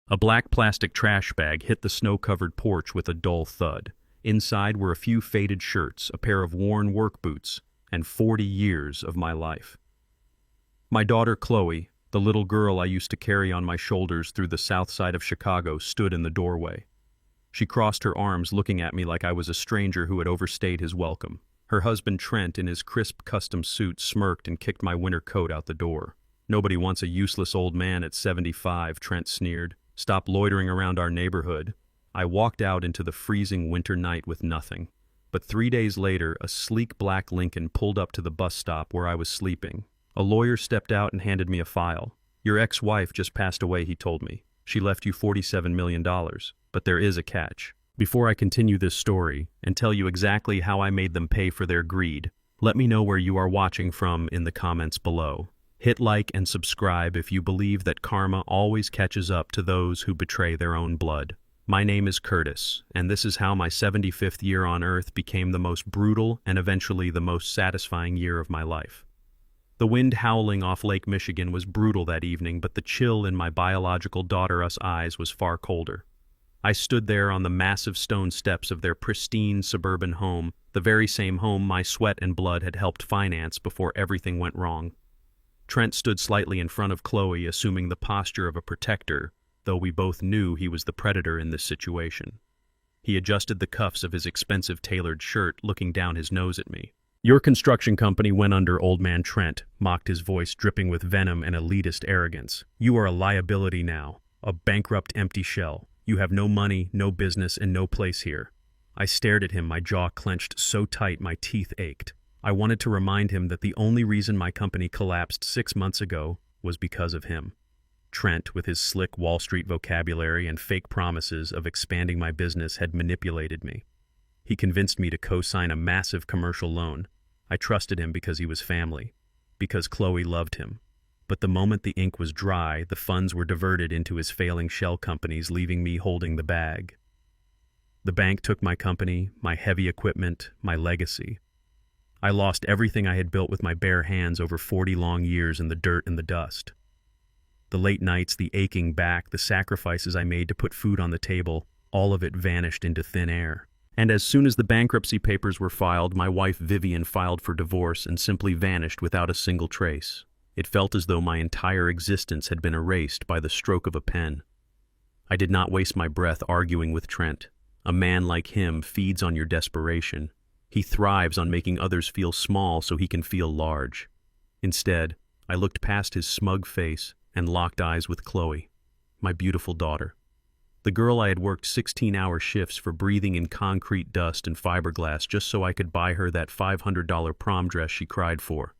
A black plastic trash bag hit the snow-covered porch with a dull thud. Inside were a few faded shirts, a pair of worn work boots, and 40 years of my life. My daughter Chloe, the little girl I used to carry on my shoulders through the south side of Chicago, stood in the doorway. She crossed her arms, looking at me like I was a stranger who had overstayed his welcome. Her husband Trent, in his crisp custom suit, smirked and kicked my winter coat out the door. "Nobody wants a useless old man at 75, Trent sneered. "Stop loitering around our neighborhood." I walked out into the freezing winter night with nothing. But 3 days later, a sleek black Lincoln pulled up to the bus stop where I was sleeping. A lawyer stepped out and handed me a file. "Your ex-wife just passed away," he told me. "She left you $47 million, but there is a catch." Before I continue this story and tell you exactly how I made them pay for their greed, let me know where you are watching from in the comments below. Hit like and subscribe if you believe that karma always catches up to those who betray their own blood. My name is Curtis, and this is how my 75th year on Earth became the most brutal and eventually the most satisfying year of my life. The wind howling off Lake Michigan was brutal that evening, but the chill in my biological daughter's eyes was far colder. I stood there on the massive stone steps of their pristine suburban home, the very same home my sweat and blood had helped finance before everything went wrong. Trent stood slightly in front of Chloe, assuming the posture of a protector, though we both knew he was the predator in this situation. He adjusted the cuffs of his expensive tailored shirt, looking down his nose at me. "Your construction company went under, old man Trent," mocked his voice, dripping with venom and elitist arrogance. "You are a liability now, a bankrupt empty shell. You have no money, no business, and no place here." I stared at him, my jaw clenched so tight my teeth ached. I wanted to remind him that the only reason my company collapsed 6 months ago was because of him. Trent, with his slick Wall Street vocabulary and fake promises of expanding my business, had manipulated me. He convinced me to co-sign a massive commercial loan. I trusted him because he was family, because Chloe loved him. But the moment the ink was dry, the funds were diverted into his failing shell companies, leaving me holding the bag. The bank took my company, my heavy equipment, my legacy. I lost everything I had built with my bare hands over 40 long years in the dirt and the dust. The late nights, the aching back, the sacrifices I made to put food on the table, all of it vanished into thin air. And as soon as the bankruptcy papers were filed, my wife Vivien filed for divorce and simply vanished without a single trace. It felt as though my entire existence had been erased by the stroke of a pen. I did not waste my breath arguing with Trent. A man like him feeds on your desperation. He thrives on making others feel small so he can feel large. Instead, I looked past his smug face and locked eyes with Chloe, my beautiful daughter. The girl I had worked 16-hour shifts for, breathing in concrete dust and fiberglass just so I could buy her that $500 prom dress she cried for.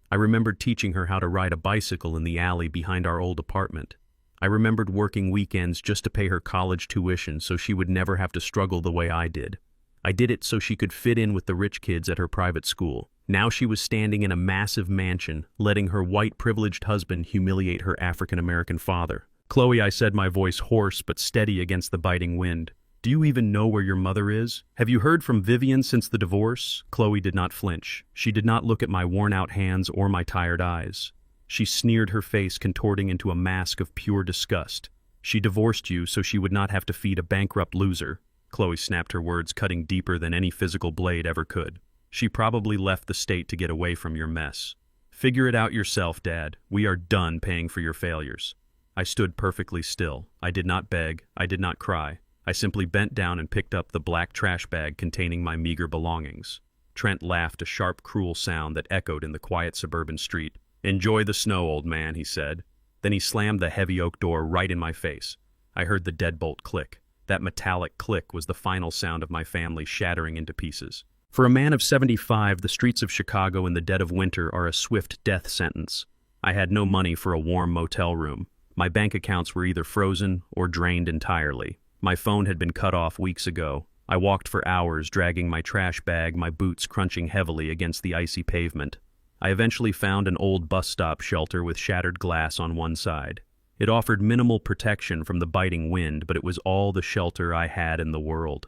I remembered teaching her how to ride a bicycle in the alley behind our old apartment. I remembered working weekends just to pay her college tuition so she would never have to struggle the way I did. I did it so she could fit in with the rich kids at her private school. Now she was standing in a massive mansion, letting her white privileged husband humiliate her African-American father. "Chloe," I said, my voice hoarse but steady against the biting wind, "do you even know where your mother is? Have you heard from Vivien since the divorce?" Chloe did not flinch. She did not look at my worn-out hands or my tired eyes. She sneered, her face contorting into a mask of pure disgust. "She divorced you so she would not have to feed a bankrupt loser." Chloe snapped, her words cutting deeper than any physical blade ever could. "She probably left the state to get away from your mess. Figure it out yourself, Dad. We are done paying for your failures." I stood perfectly still. I did not beg. I did not cry. I simply bent down and picked up the black trash bag containing my meager belongings. Trent laughed, a sharp, cruel sound that echoed in the quiet suburban street. "Enjoy the snow, old man," he said. Then he slammed the heavy oak door right in my face. I heard the deadbolt click. That metallic click was the final sound of my family shattering into pieces. For a man of 75, the streets of Chicago in the dead of winter are a swift death sentence. I had no money for a warm motel room. My bank accounts were either frozen or drained entirely. My phone had been cut off weeks ago. I walked for hours, dragging my trash bag, my boots crunching heavily against the icy pavement. I eventually found an old bus stop shelter with shattered glass on one side. It offered minimal protection from the biting wind, but it was all the shelter I had in the world.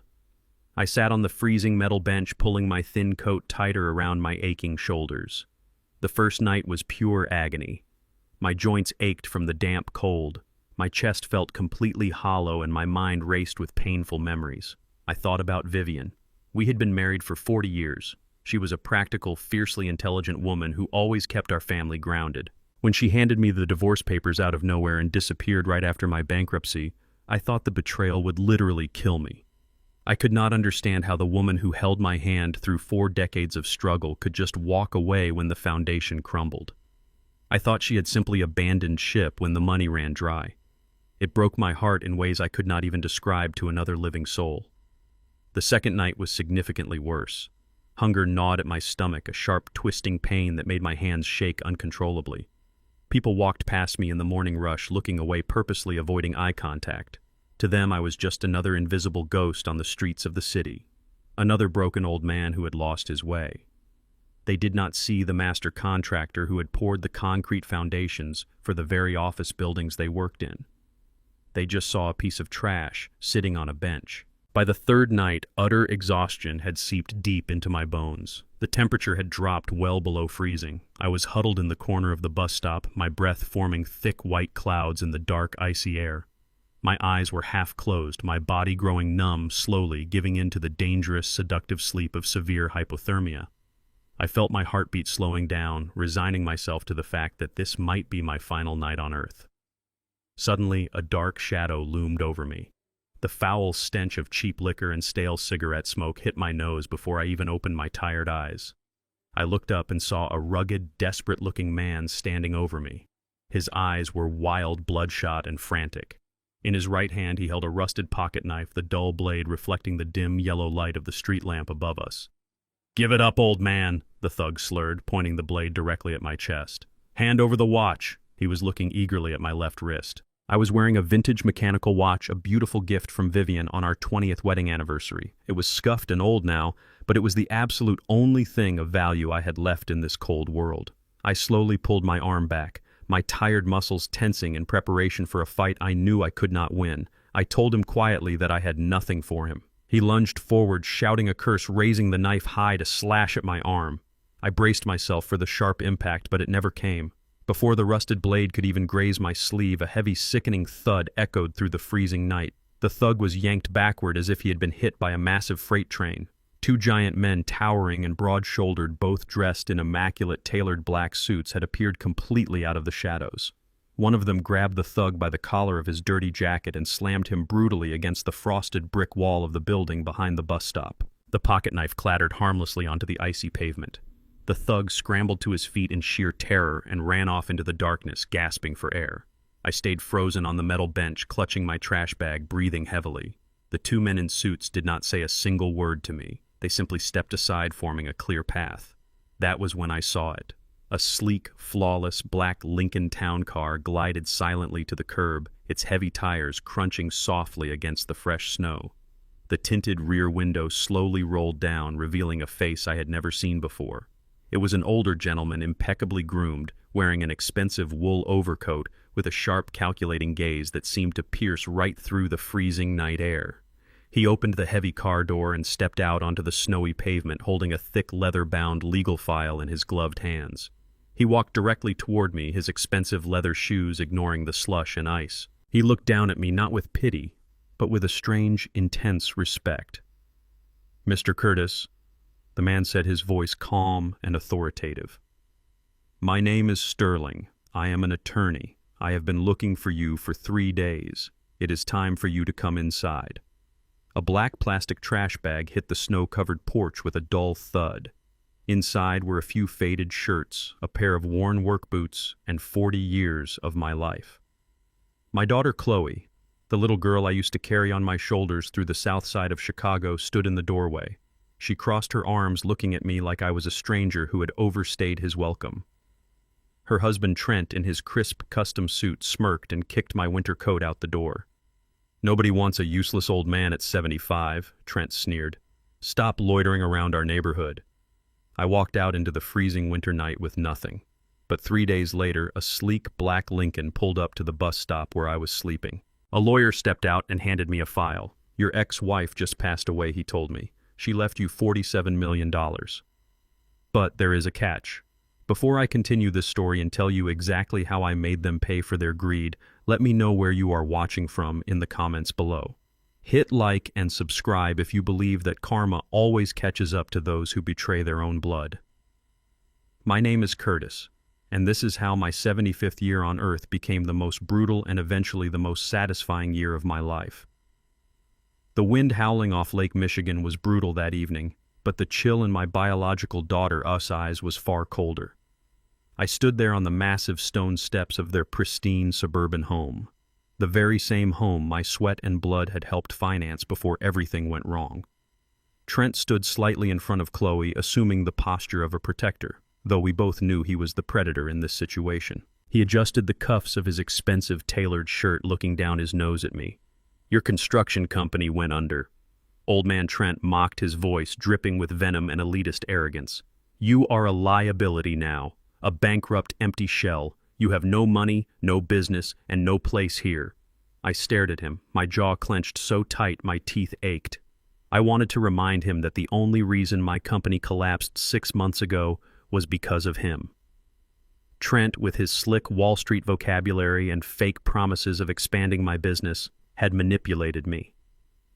I sat on the freezing metal bench, pulling my thin coat tighter around my aching shoulders. The first night was pure agony. My joints ached from the damp cold. My chest felt completely hollow and my mind raced with painful memories. I thought about Vivien. We had been married for 40 years. She was a practical, fiercely intelligent woman who always kept our family grounded. When she handed me the divorce papers out of nowhere and disappeared right after my bankruptcy, I thought the betrayal would literally kill me. I could not understand how the woman who held my hand through 4 decades of struggle could just walk away when the foundation crumbled. I thought she had simply abandoned ship when the money ran dry. It broke my heart in ways I could not even describe to another living soul. The second night was significantly worse. Hunger gnawed at my stomach, a sharp, twisting pain that made my hands shake uncontrollably. People walked past me in the morning rush, looking away, purposely avoiding eye contact. To them, I was just another invisible ghost on the streets of the city, another broken old man who had lost his way. They did not see the master contractor who had poured the concrete foundations for the very office buildings they worked in. They just saw a piece of trash sitting on a bench. By the third night, utter exhaustion had seeped deep into my bones. The temperature had dropped well below freezing. I was huddled in the corner of the bus stop, my breath forming thick white clouds in the dark, icy air. My eyes were half closed, my body growing numb, slowly giving in to the dangerous, seductive sleep of severe hypothermia. I felt my heartbeat slowing down, resigning myself to the fact that this might be my final night on Earth. Suddenly, a dark shadow loomed over me. The foul stench of cheap liquor and stale cigarette smoke hit my nose before I even opened my tired eyes. I looked up and saw a rugged, desperate-looking man standing over me. His eyes were wild, bloodshot, and frantic. In his right hand he held a rusted pocket knife, the dull blade reflecting the dim yellow light of the street lamp above us. "Give it up, old man," the thug slurred, pointing the blade directly at my chest. "Hand over the watch." He was looking eagerly at my left wrist. I was wearing a vintage mechanical watch, a beautiful gift from Vivien on our 20th wedding anniversary. It was scuffed and old now, but it was the absolute only thing of value I had left in this cold world. I slowly pulled my arm back, my tired muscles tensing in preparation for a fight I knew I could not win. I told him quietly that I had nothing for him. He lunged forward, shouting a curse, raising the knife high to slash at my arm. I braced myself for the sharp impact, but it never came. Before the rusted blade could even graze my sleeve, a heavy, sickening thud echoed through the freezing night. The thug was yanked backward as if he had been hit by a massive freight train. 2 giant men, towering and broad-shouldered, both dressed in immaculate, tailored black suits, had appeared completely out of the shadows. One of them grabbed the thug by the collar of his dirty jacket and slammed him brutally against the frosted brick wall of the building behind the bus stop. The pocket knife clattered harmlessly onto the icy pavement. The thug scrambled to his feet in sheer terror and ran off into the darkness, gasping for air. I stayed frozen on the metal bench, clutching my trash bag, breathing heavily. The 2 men in suits did not say a single word to me. They simply stepped aside, forming a clear path. That was when I saw it. A sleek, flawless, black Lincoln town car glided silently to the curb, its heavy tires crunching softly against the fresh snow. The tinted rear window slowly rolled down, revealing a face I had never seen before. It was an older gentleman, impeccably groomed, wearing an expensive wool overcoat with a sharp, calculating gaze that seemed to pierce right through the freezing night air. He opened the heavy car door and stepped out onto the snowy pavement, holding a thick, leather-bound legal file in his gloved hands. He walked directly toward me, his expensive leather shoes ignoring the slush and ice. He looked down at me not with pity, but with a strange, intense respect. "Mr. Curtis," the man said, his voice calm and authoritative. "My name is Sterling. I am an attorney. I have been looking for you for 3 days. It is time for you to come inside." A black plastic trash bag hit the snow-covered porch with a dull thud. Inside were a few faded shirts, a pair of worn work boots, and 40 years of my life. My daughter Chloe, the little girl I used to carry on my shoulders through the south side of Chicago, stood in the doorway. She crossed her arms, looking at me like I was a stranger who had overstayed his welcome. Her husband Trent, in his crisp custom suit, smirked and kicked my winter coat out the door. "Nobody wants a useless old man at 75, Trent sneered. "Stop loitering around our neighborhood." I walked out into the freezing winter night with nothing. But 3 days later, a sleek black Lincoln pulled up to the bus stop where I was sleeping. A lawyer stepped out and handed me a file. "Your ex-wife just passed away," he told me. "She left you $47 million. But there is a catch. Before I continue this story and tell you exactly how I made them pay for their greed, Let me know where you are watching from in the comments below. Hit like and subscribe if you believe that karma always catches up to those who betray their own blood. My name is Curtis, and this is how my 75th year on Earth became the most brutal and eventually the most satisfying year of my life. The wind howling off Lake Michigan was brutal that evening, but the chill in my biological daughter us eyes was far colder. I stood there on the massive stone steps of their pristine suburban home, the very same home my sweat and blood had helped finance before everything went wrong. Trent stood slightly in front of Chloe, assuming the posture of a protector, though we both knew he was the predator in this situation. He adjusted the cuffs of his expensive tailored shirt, looking down his nose at me. "Your construction company went under." Old man Trent mocked, his voice dripping with venom and elitist arrogance. "You are a liability now. A bankrupt, empty shell. You have no money, no business, and no place here." I stared at him, my jaw clenched so tight my teeth ached. I wanted to remind him that the only reason my company collapsed 6 months ago was because of him. Trent, with his slick Wall Street vocabulary and fake promises of expanding my business, had manipulated me.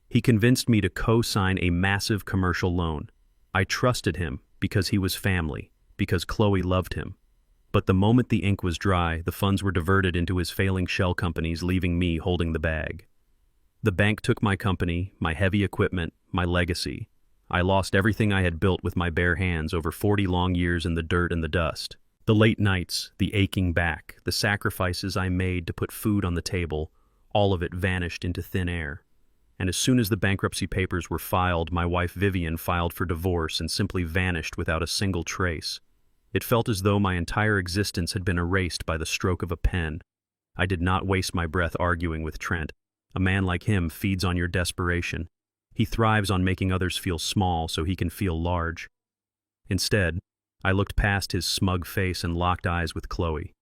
He convinced me to co-sign a massive commercial loan. I trusted him because he was family, because Chloe loved him. But the moment the ink was dry, the funds were diverted into his failing shell companies, leaving me holding the bag. The bank took my company, my heavy equipment, my legacy. I lost everything I had built with my bare hands over 40 long years in the dirt and the dust. The late nights, the aching back, the sacrifices I made to put food on the table, all of it vanished into thin air. And as soon as the bankruptcy papers were filed, my wife Vivien filed for divorce and simply vanished without a single trace. It felt as though my entire existence had been erased by the stroke of a pen. I did not waste my breath arguing with Trent. A man like him feeds on your desperation. He thrives on making others feel small so he can feel large. Instead, I looked past his smug face and locked eyes with Chloe,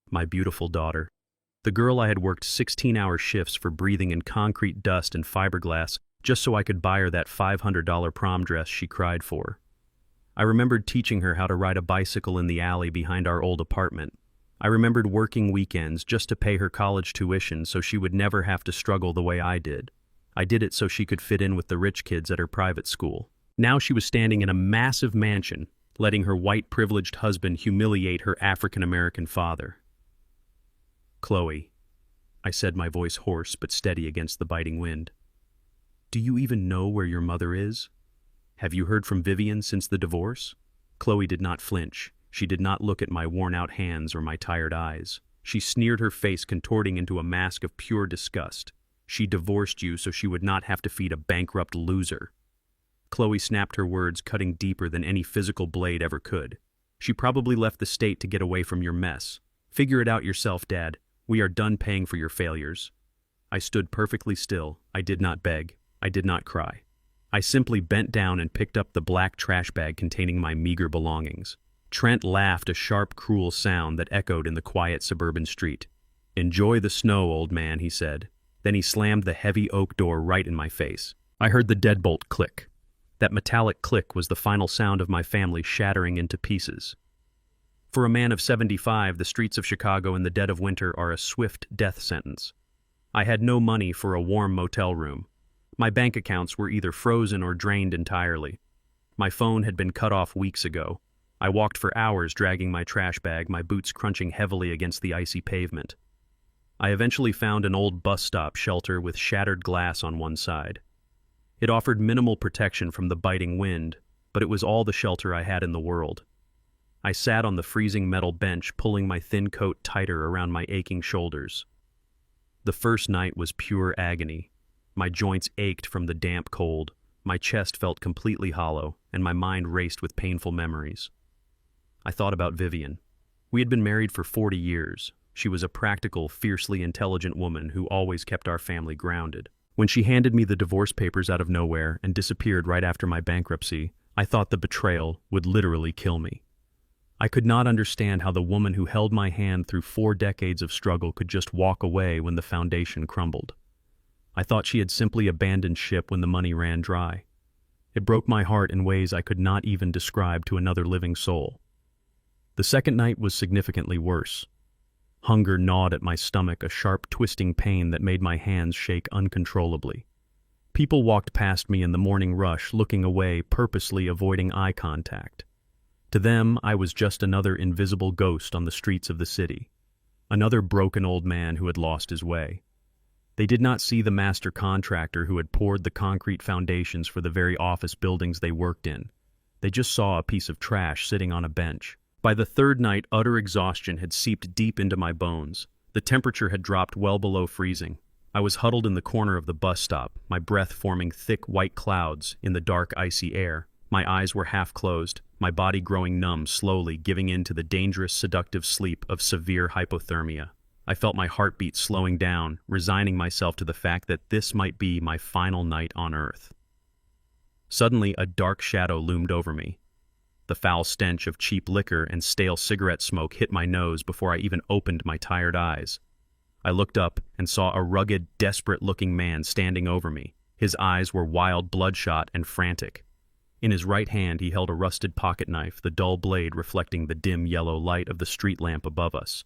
my beautiful daughter. The girl I had worked 16-hour shifts for, breathing in concrete dust and fiberglass just so I could buy her that $500 prom dress she cried for. I remembered teaching her how to ride a bicycle in the alley behind our old apartment. I remembered working weekends just to pay her college tuition so she would never have to struggle the way I did. I did it so she could fit in with the rich kids at her private school. Now she was standing in a massive mansion, letting her white privileged husband humiliate her African-American father. "Chloe," I said, my voice hoarse but steady against the biting wind. "Do you even know where your mother is? Have you heard from Vivien since the divorce?" Chloe did not flinch. She did not look at my worn-out hands or my tired eyes. She sneered, her face contorting into a mask of pure disgust. "She divorced you so she would not have to feed a bankrupt loser." Chloe snapped, her words cutting deeper than any physical blade ever could. "She probably left the state to get away from your mess. Figure it out yourself, Dad. We are done paying for your failures." I stood perfectly still. I did not beg. I did not cry. I simply bent down and picked up the black trash bag containing my meager belongings. Trent laughed, a sharp, cruel sound that echoed in the quiet suburban street. "Enjoy the snow, old man," he said. Then he slammed the heavy oak door right in my face. I heard the deadbolt click. That metallic click was the final sound of my family shattering into pieces. For a man of 75, the streets of Chicago in the dead of winter are a swift death sentence. I had no money for a warm motel room. My bank accounts were either frozen or drained entirely. My phone had been cut off weeks ago. I walked for hours dragging my trash bag, my boots crunching heavily against the icy pavement. I eventually found an old bus stop shelter with shattered glass on one side. It offered minimal protection from the biting wind, but it was all the shelter I had in the world. I sat on the freezing metal bench, pulling my thin coat tighter around my aching shoulders. The first night was pure agony. My joints ached from the damp cold, my chest felt completely hollow, and my mind raced with painful memories. I thought about Vivien. We had been married for 40 years. She was a practical, fiercely intelligent woman who always kept our family grounded. When she handed me the divorce papers out of nowhere and disappeared right after my bankruptcy, I thought the betrayal would literally kill me. I could not understand how the woman who held my hand through 4 decades of struggle could just walk away when the foundation crumbled. I thought she had simply abandoned ship when the money ran dry. It broke my heart in ways I could not even describe to another living soul. The second night was significantly worse. Hunger gnawed at my stomach, a sharp, twisting pain that made my hands shake uncontrollably. People walked past me in the morning rush, looking away, purposely avoiding eye contact. To them, I was just another invisible ghost on the streets of the city. Another broken old man who had lost his way. They did not see the master contractor who had poured the concrete foundations for the very office buildings they worked in. They just saw a piece of trash sitting on a bench. By the third night, utter exhaustion had seeped deep into my bones. The temperature had dropped well below freezing. I was huddled in the corner of the bus stop, my breath forming thick white clouds in the dark, icy air. My eyes were half closed, my body growing numb, slowly giving in to the dangerous, seductive sleep of severe hypothermia. I felt my heartbeat slowing down, resigning myself to the fact that this might be my final night on Earth. Suddenly, a dark shadow loomed over me. The foul stench of cheap liquor and stale cigarette smoke hit my nose before I even opened my tired eyes. I looked up and saw a rugged, desperate-looking man standing over me. His eyes were wild, bloodshot, and frantic. In his right hand he held a rusted pocket knife, the dull blade reflecting the dim yellow light of the street lamp above us.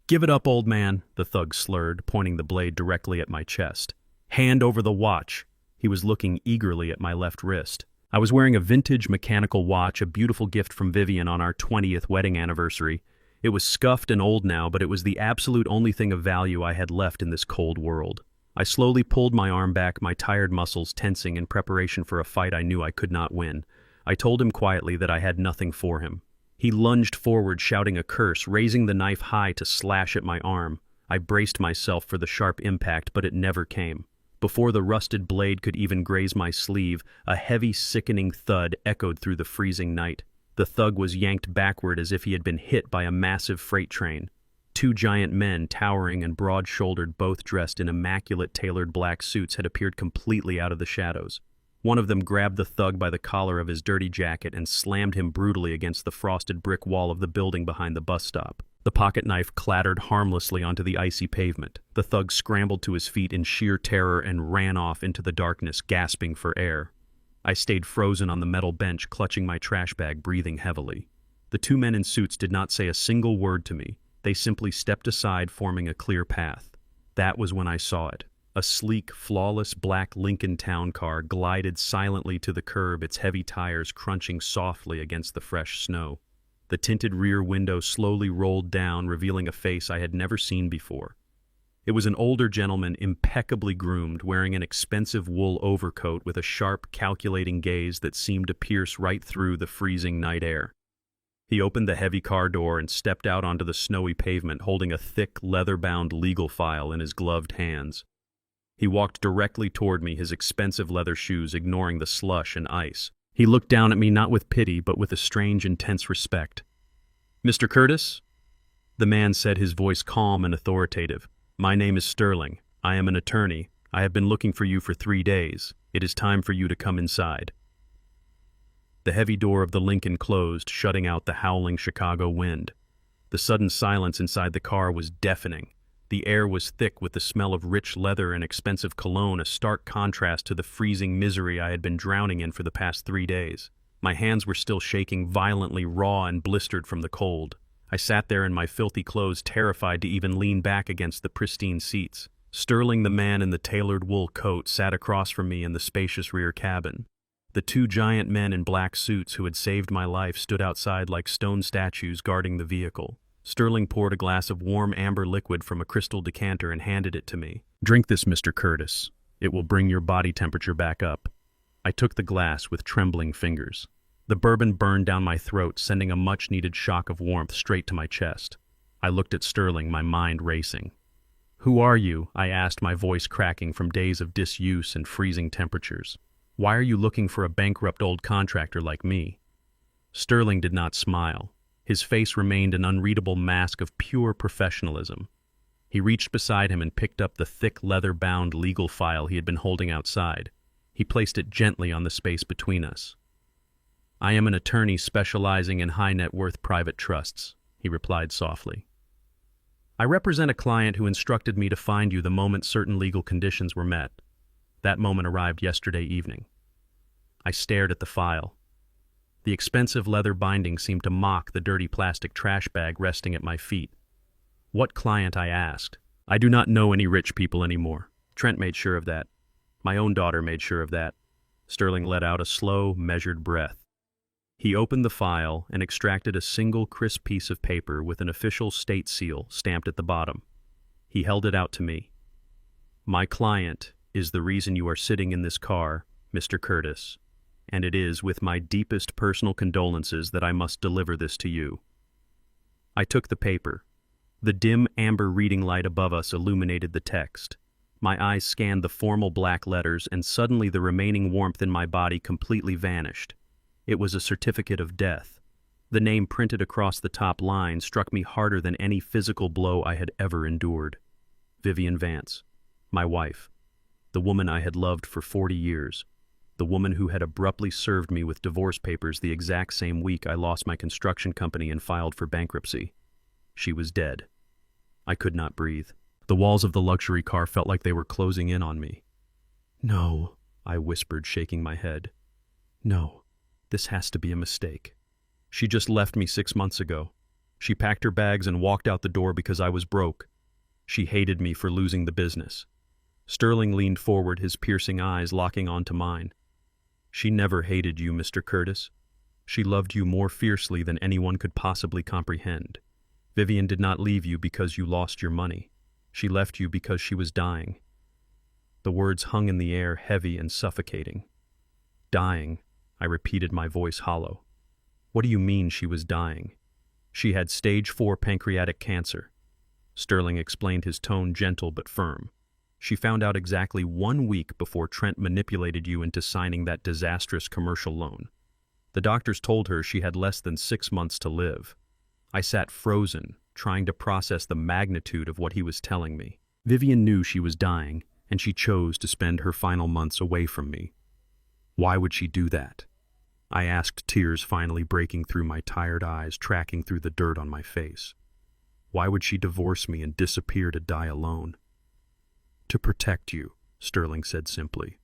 "Give it up, old man," the thug slurred, pointing the blade directly at my chest. "Hand over the watch." He was looking eagerly at my left wrist. I was wearing a vintage mechanical watch, a beautiful gift from Vivien on our 20th wedding anniversary. It was scuffed and old now, but it was the absolute only thing of value I had left in this cold world. I slowly pulled my arm back, my tired muscles tensing in preparation for a fight I knew I could not win. I told him quietly that I had nothing for him. He lunged forward, shouting a curse, raising the knife high to slash at my arm. I braced myself for the sharp impact, but it never came. Before the rusted blade could even graze my sleeve, a heavy, sickening thud echoed through the freezing night. The thug was yanked backward as if he had been hit by a massive freight train. Two giant men, towering and broad-shouldered, both dressed in immaculate tailored black suits, had appeared completely out of the shadows. One of them grabbed the thug by the collar of his dirty jacket and slammed him brutally against the frosted brick wall of the building behind the bus stop. The pocket knife clattered harmlessly onto the icy pavement. The thug scrambled to his feet in sheer terror and ran off into the darkness, gasping for air. I stayed frozen on the metal bench, clutching my trash bag, breathing heavily. The two men in suits did not say a single word to me. They simply stepped aside, forming a clear path. That was when I saw it. A sleek, flawless black Lincoln Town car glided silently to the curb, its heavy tires crunching softly against the fresh snow. The tinted rear window slowly rolled down, revealing a face I had never seen before. It was an older gentleman, impeccably groomed, wearing an expensive wool overcoat with a sharp, calculating gaze that seemed to pierce right through the freezing night air. He opened the heavy car door and stepped out onto the snowy pavement, holding a thick, leather-bound legal file in his gloved hands. He walked directly toward me, his expensive leather shoes ignoring the slush and ice. He looked down at me not with pity, but with a strange, intense respect. "Mr. Curtis?" The man said, his voice calm and authoritative. "My name is Sterling. I am an attorney. I have been looking for you for 3 days. It is time for you to come inside." The heavy door of the Lincoln closed, shutting out the howling Chicago wind. The sudden silence inside the car was deafening. The air was thick with the smell of rich leather and expensive cologne, a stark contrast to the freezing misery I had been drowning in for the past 3 days. My hands were still shaking, violently raw and blistered from the cold. I sat there in my filthy clothes, terrified to even lean back against the pristine seats. Sterling, the man in the tailored wool coat, sat across from me in the spacious rear cabin. The two giant men in black suits who had saved my life stood outside like stone statues guarding the vehicle. Sterling poured a glass of warm amber liquid from a crystal decanter and handed it to me. "Drink this, Mr. Curtis. It will bring your body temperature back up." I took the glass with trembling fingers. The bourbon burned down my throat, sending a much-needed shock of warmth straight to my chest. I looked at Sterling, my mind racing. "Who are you?" I asked, my voice cracking from days of disuse and freezing temperatures. "Why are you looking for a bankrupt old contractor like me?" Sterling did not smile. His face remained an unreadable mask of pure professionalism. He reached beside him and picked up the thick, leather-bound legal file he had been holding outside. He placed it gently on the space between us. "I am an attorney specializing in high-net-worth private trusts," he replied softly. "I represent a client who instructed me to find you the moment certain legal conditions were met. That moment arrived yesterday evening." I stared at the file. The expensive leather binding seemed to mock the dirty plastic trash bag resting at my feet. What client? I asked. I do not know any rich people anymore. Trent made sure of that. My own daughter made sure of that. Sterling let out a slow, measured breath. He opened the file and extracted a single crisp piece of paper with an official state seal stamped at the bottom. He held it out to me. My client is the reason you are sitting in this car, Mr. Curtis, and it is with my deepest personal condolences that I must deliver this to you. I took the paper. The dim amber reading light above us illuminated the text. My eyes scanned the formal black letters, and suddenly the remaining warmth in my body completely vanished. It was a certificate of death. The name printed across the top line struck me harder than any physical blow I had ever endured. Vivien Vance, my wife, the woman I had loved for 40 years, the woman who had abruptly served me with divorce papers the exact same week I lost my construction company and filed for bankruptcy. She was dead. I could not breathe. The walls of the luxury car felt like they were closing in on me. No, I whispered, shaking my head. No, this has to be a mistake. She just left me 6 months ago. She packed her bags and walked out the door because I was broke. She hated me for losing the business. Sterling leaned forward, his piercing eyes locking onto mine. She never hated you, Mr. Curtis. She loved you more fiercely than anyone could possibly comprehend. Vivien did not leave you because you lost your money. She left you because she was dying. The words hung in the air, heavy and suffocating. Dying, I repeated, my voice hollow. What do you mean she was dying? She had stage 4 pancreatic cancer. Sterling explained, his tone gentle but firm. She found out exactly 1 week before Trent manipulated you into signing that disastrous commercial loan. The doctors told her she had less than 6 months to live. I sat frozen, trying to process the magnitude of what he was telling me. Vivien knew she was dying, and she chose to spend her final months away from me. Why would she do that? I asked, tears finally breaking through my tired eyes, tracking through the dirt on my face. Why would she divorce me and disappear to die alone? To protect you, Sterling said simply.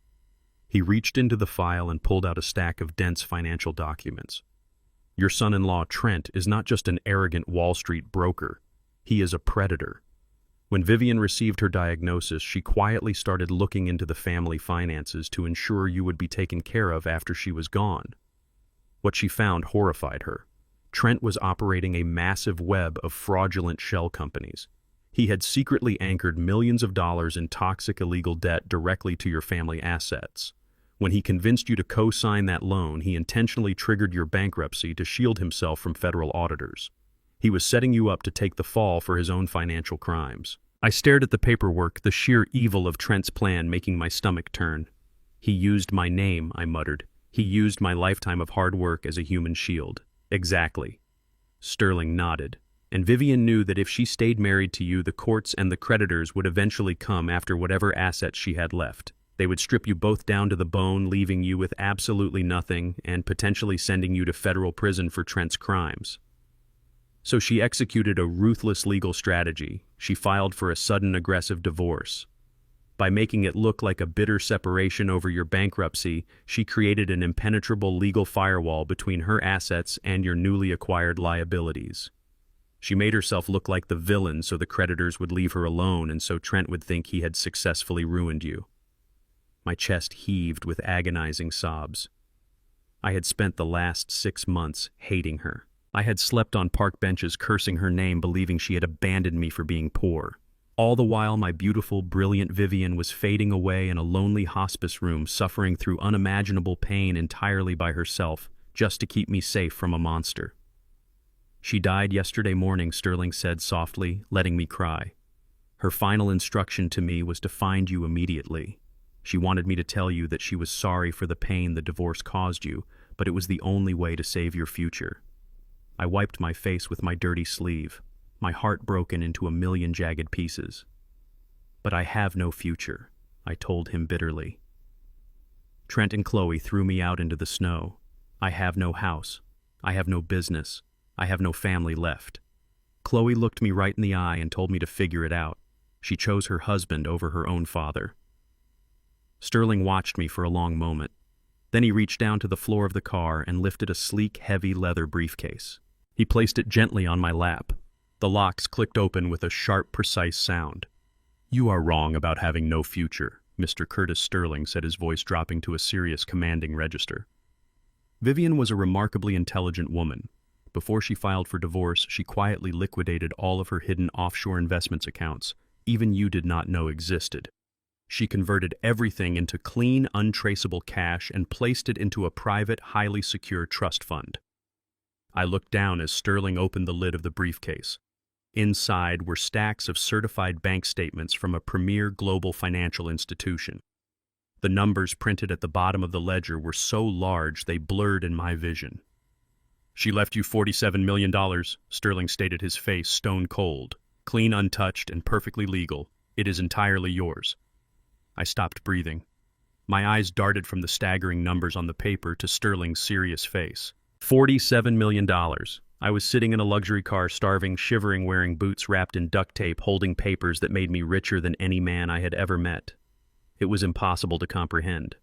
He reached into the file and pulled out a stack of dense financial documents. Your son-in-law, Trent, is not just an arrogant Wall Street broker. He is a predator. When Vivien received her diagnosis, she quietly started looking into the family finances to ensure you would be taken care of after she was gone. What she found horrified her. Trent was operating a massive web of fraudulent shell companies. He had secretly anchored millions of dollars in toxic illegal debt directly to your family assets. When he convinced you to co-sign that loan, he intentionally triggered your bankruptcy to shield himself from federal auditors. He was setting you up to take the fall for his own financial crimes. I stared at the paperwork, the sheer evil of Trent's plan making my stomach turn. He used my name, I muttered. He used my lifetime of hard work as a human shield. Exactly. Sterling nodded. And Vivien knew that if she stayed married to you, the courts and the creditors would eventually come after whatever assets she had left. They would strip you both down to the bone, leaving you with absolutely nothing and potentially sending you to federal prison for Trent's crimes. So she executed a ruthless legal strategy. She filed for a sudden aggressive divorce. By making it look like a bitter separation over your bankruptcy, she created an impenetrable legal firewall between her assets and your newly acquired liabilities. She made herself look like the villain so the creditors would leave her alone and so Trent would think he had successfully ruined you. My chest heaved with agonizing sobs. I had spent the last 6 months hating her. I had slept on park benches cursing her name, believing she had abandoned me for being poor. All the while, my beautiful, brilliant Vivien was fading away in a lonely hospice room, suffering through unimaginable pain entirely by herself, just to keep me safe from a monster. She died yesterday morning, Sterling said softly, letting me cry. Her final instruction to me was to find you immediately. She wanted me to tell you that she was sorry for the pain the divorce caused you, but it was the only way to save your future. I wiped my face with my dirty sleeve, my heart broken into a million jagged pieces. But I have no future, I told him bitterly. Trent and Chloe threw me out into the snow. I have no house. I have no business. I have no family left. Chloe looked me right in the eye and told me to figure it out. She chose her husband over her own father. Sterling watched me for a long moment. Then he reached down to the floor of the car and lifted a sleek, heavy leather briefcase. He placed it gently on my lap. The locks clicked open with a sharp, precise sound. "You are wrong about having no future," Mr. Curtis Sterling said, his voice dropping to a serious, commanding register. Vivien was a remarkably intelligent woman. Before she filed for divorce, she quietly liquidated all of her hidden offshore investments accounts, even you did not know existed. She converted everything into clean, untraceable cash and placed it into a private, highly secure trust fund. I looked down as Sterling opened the lid of the briefcase. Inside were stacks of certified bank statements from a premier global financial institution. The numbers printed at the bottom of the ledger were so large they blurred in my vision. "She left you $47 million, Sterling stated, his face stone cold. "Clean, untouched, and perfectly legal. It is entirely yours." I stopped breathing. My eyes darted from the staggering numbers on the paper to Sterling's serious face. $47 million. I was sitting in a luxury car, starving, shivering, wearing boots wrapped in duct tape, holding papers that made me richer than any man I had ever met. It was impossible to comprehend.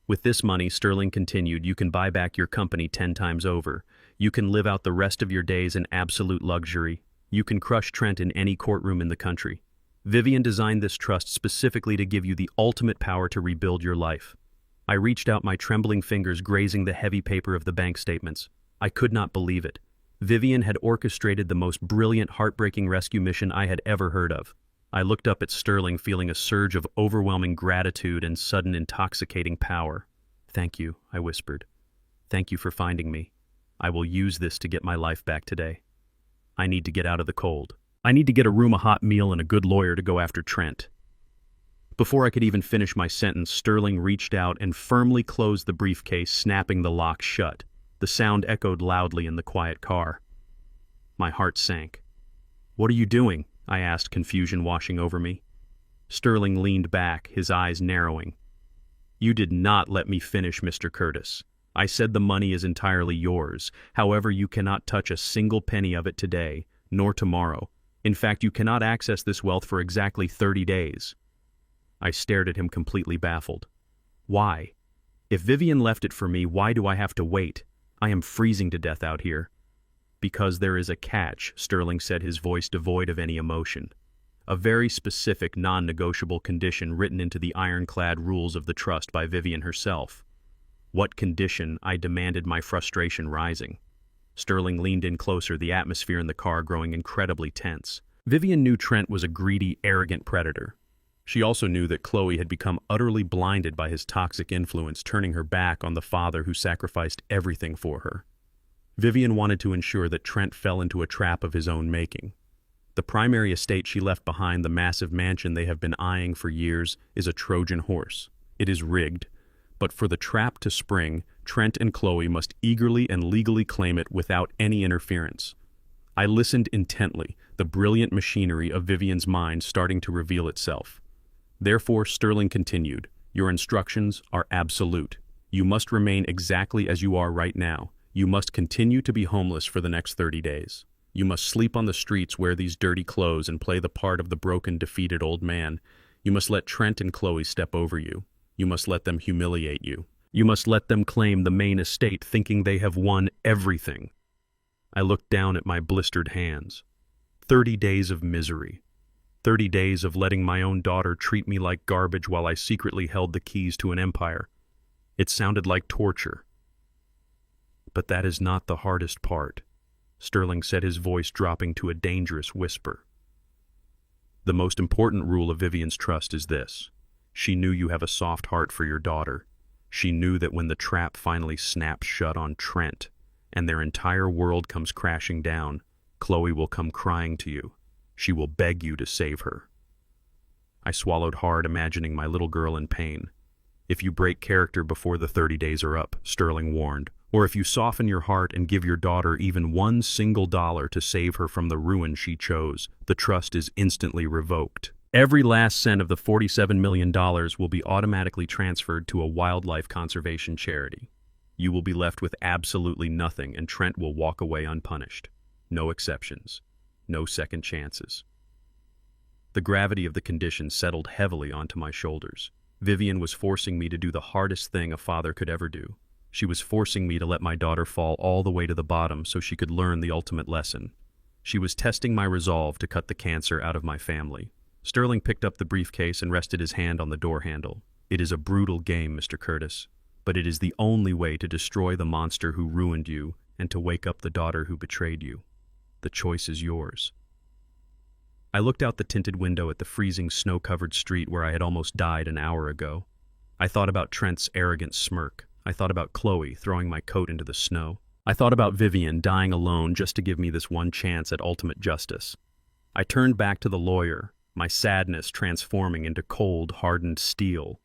"With this money," Sterling continued, "you can buy back your company 10 times over. You can live out the rest of your days in absolute luxury. You can crush Trent in any courtroom in the country. Vivien designed this trust specifically to give you the ultimate power to rebuild your life." I reached out, my trembling fingers grazing the heavy paper of the bank statements. I could not believe it. Vivien had orchestrated the most brilliant, heartbreaking rescue mission I had ever heard of. I looked up at Sterling, feeling a surge of overwhelming gratitude and sudden intoxicating power. "Thank you," I whispered. "Thank you for finding me. I will use this to get my life back today. I need to get out of the cold. I need to get a room, a hot meal, and a good lawyer to go after Trent." Before I could even finish my sentence, Sterling reached out and firmly closed the briefcase, snapping the lock shut. The sound echoed loudly in the quiet car. My heart sank. "What are you doing?" I asked, confusion washing over me. Sterling leaned back, his eyes narrowing. "You did not let me finish, Mr. Curtis. I said the money is entirely yours. However, you cannot touch a single penny of it today, nor tomorrow. In fact, you cannot access this wealth for exactly 30 days. I stared at him, completely baffled. "Why? If Vivien left it for me, why do I have to wait? I am freezing to death out here." "Because there is a catch," Sterling said, his voice devoid of any emotion. "A very specific, non-negotiable condition written into the ironclad rules of the trust by Vivien herself." "What condition?" I demanded, my frustration rising. Sterling leaned in closer, the atmosphere in the car growing incredibly tense. Vivien knew Trent was a greedy, arrogant predator. She also knew that Chloe had become utterly blinded by his toxic influence, turning her back on the father who sacrificed everything for her. Vivien wanted to ensure that Trent fell into a trap of his own making. The primary estate she left behind, the massive mansion they have been eyeing for years, is a Trojan horse. It is rigged. But for the trap to spring, Trent and Chloe must eagerly and legally claim it without any interference. I listened intently, the brilliant machinery of Vivien's mind starting to reveal itself. Therefore, Sterling continued, "Your instructions are absolute. You must remain exactly as you are right now. You must continue to be homeless for the next 30 days. You must sleep on the streets, wear these dirty clothes, and play the part of the broken, defeated old man. You must let Trent and Chloe step over you. You must let them humiliate you. You must let them claim the main estate, thinking they have won everything." I looked down at my blistered hands. 30 days of misery. 30 days of letting my own daughter treat me like garbage while I secretly held the keys to an empire. It sounded like torture. "But that is not the hardest part," Sterling said, his voice dropping to a dangerous whisper. "The most important rule of Vivien's trust is this. She knew you have a soft heart for your daughter. She knew that when the trap finally snaps shut on Trent, and their entire world comes crashing down, Chloe will come crying to you. She will beg you to save her." I swallowed hard, imagining my little girl in pain. "If you break character before the 30 days are up," Sterling warned, "or if you soften your heart and give your daughter even one single dollar to save her from the ruin she chose, the trust is instantly revoked. Every last cent of the $47 million will be automatically transferred to a wildlife conservation charity. You will be left with absolutely nothing, and Trent will walk away unpunished. No exceptions. No second chances." The gravity of the condition settled heavily onto my shoulders. Vivien was forcing me to do the hardest thing a father could ever do. She was forcing me to let my daughter fall all the way to the bottom so she could learn the ultimate lesson. She was testing my resolve to cut the cancer out of my family. Sterling picked up the briefcase and rested his hand on the door handle. "It is a brutal game, Mr. Curtis, but it is the only way to destroy the monster who ruined you and to wake up the daughter who betrayed you. The choice is yours." I looked out the tinted window at the freezing, snow-covered street where I had almost died an hour ago. I thought about Trent's arrogant smirk. I thought about Chloe throwing my coat into the snow. I thought about Vivien dying alone just to give me this one chance at ultimate justice. I turned back to the lawyer, my sadness transforming into cold, hardened steel.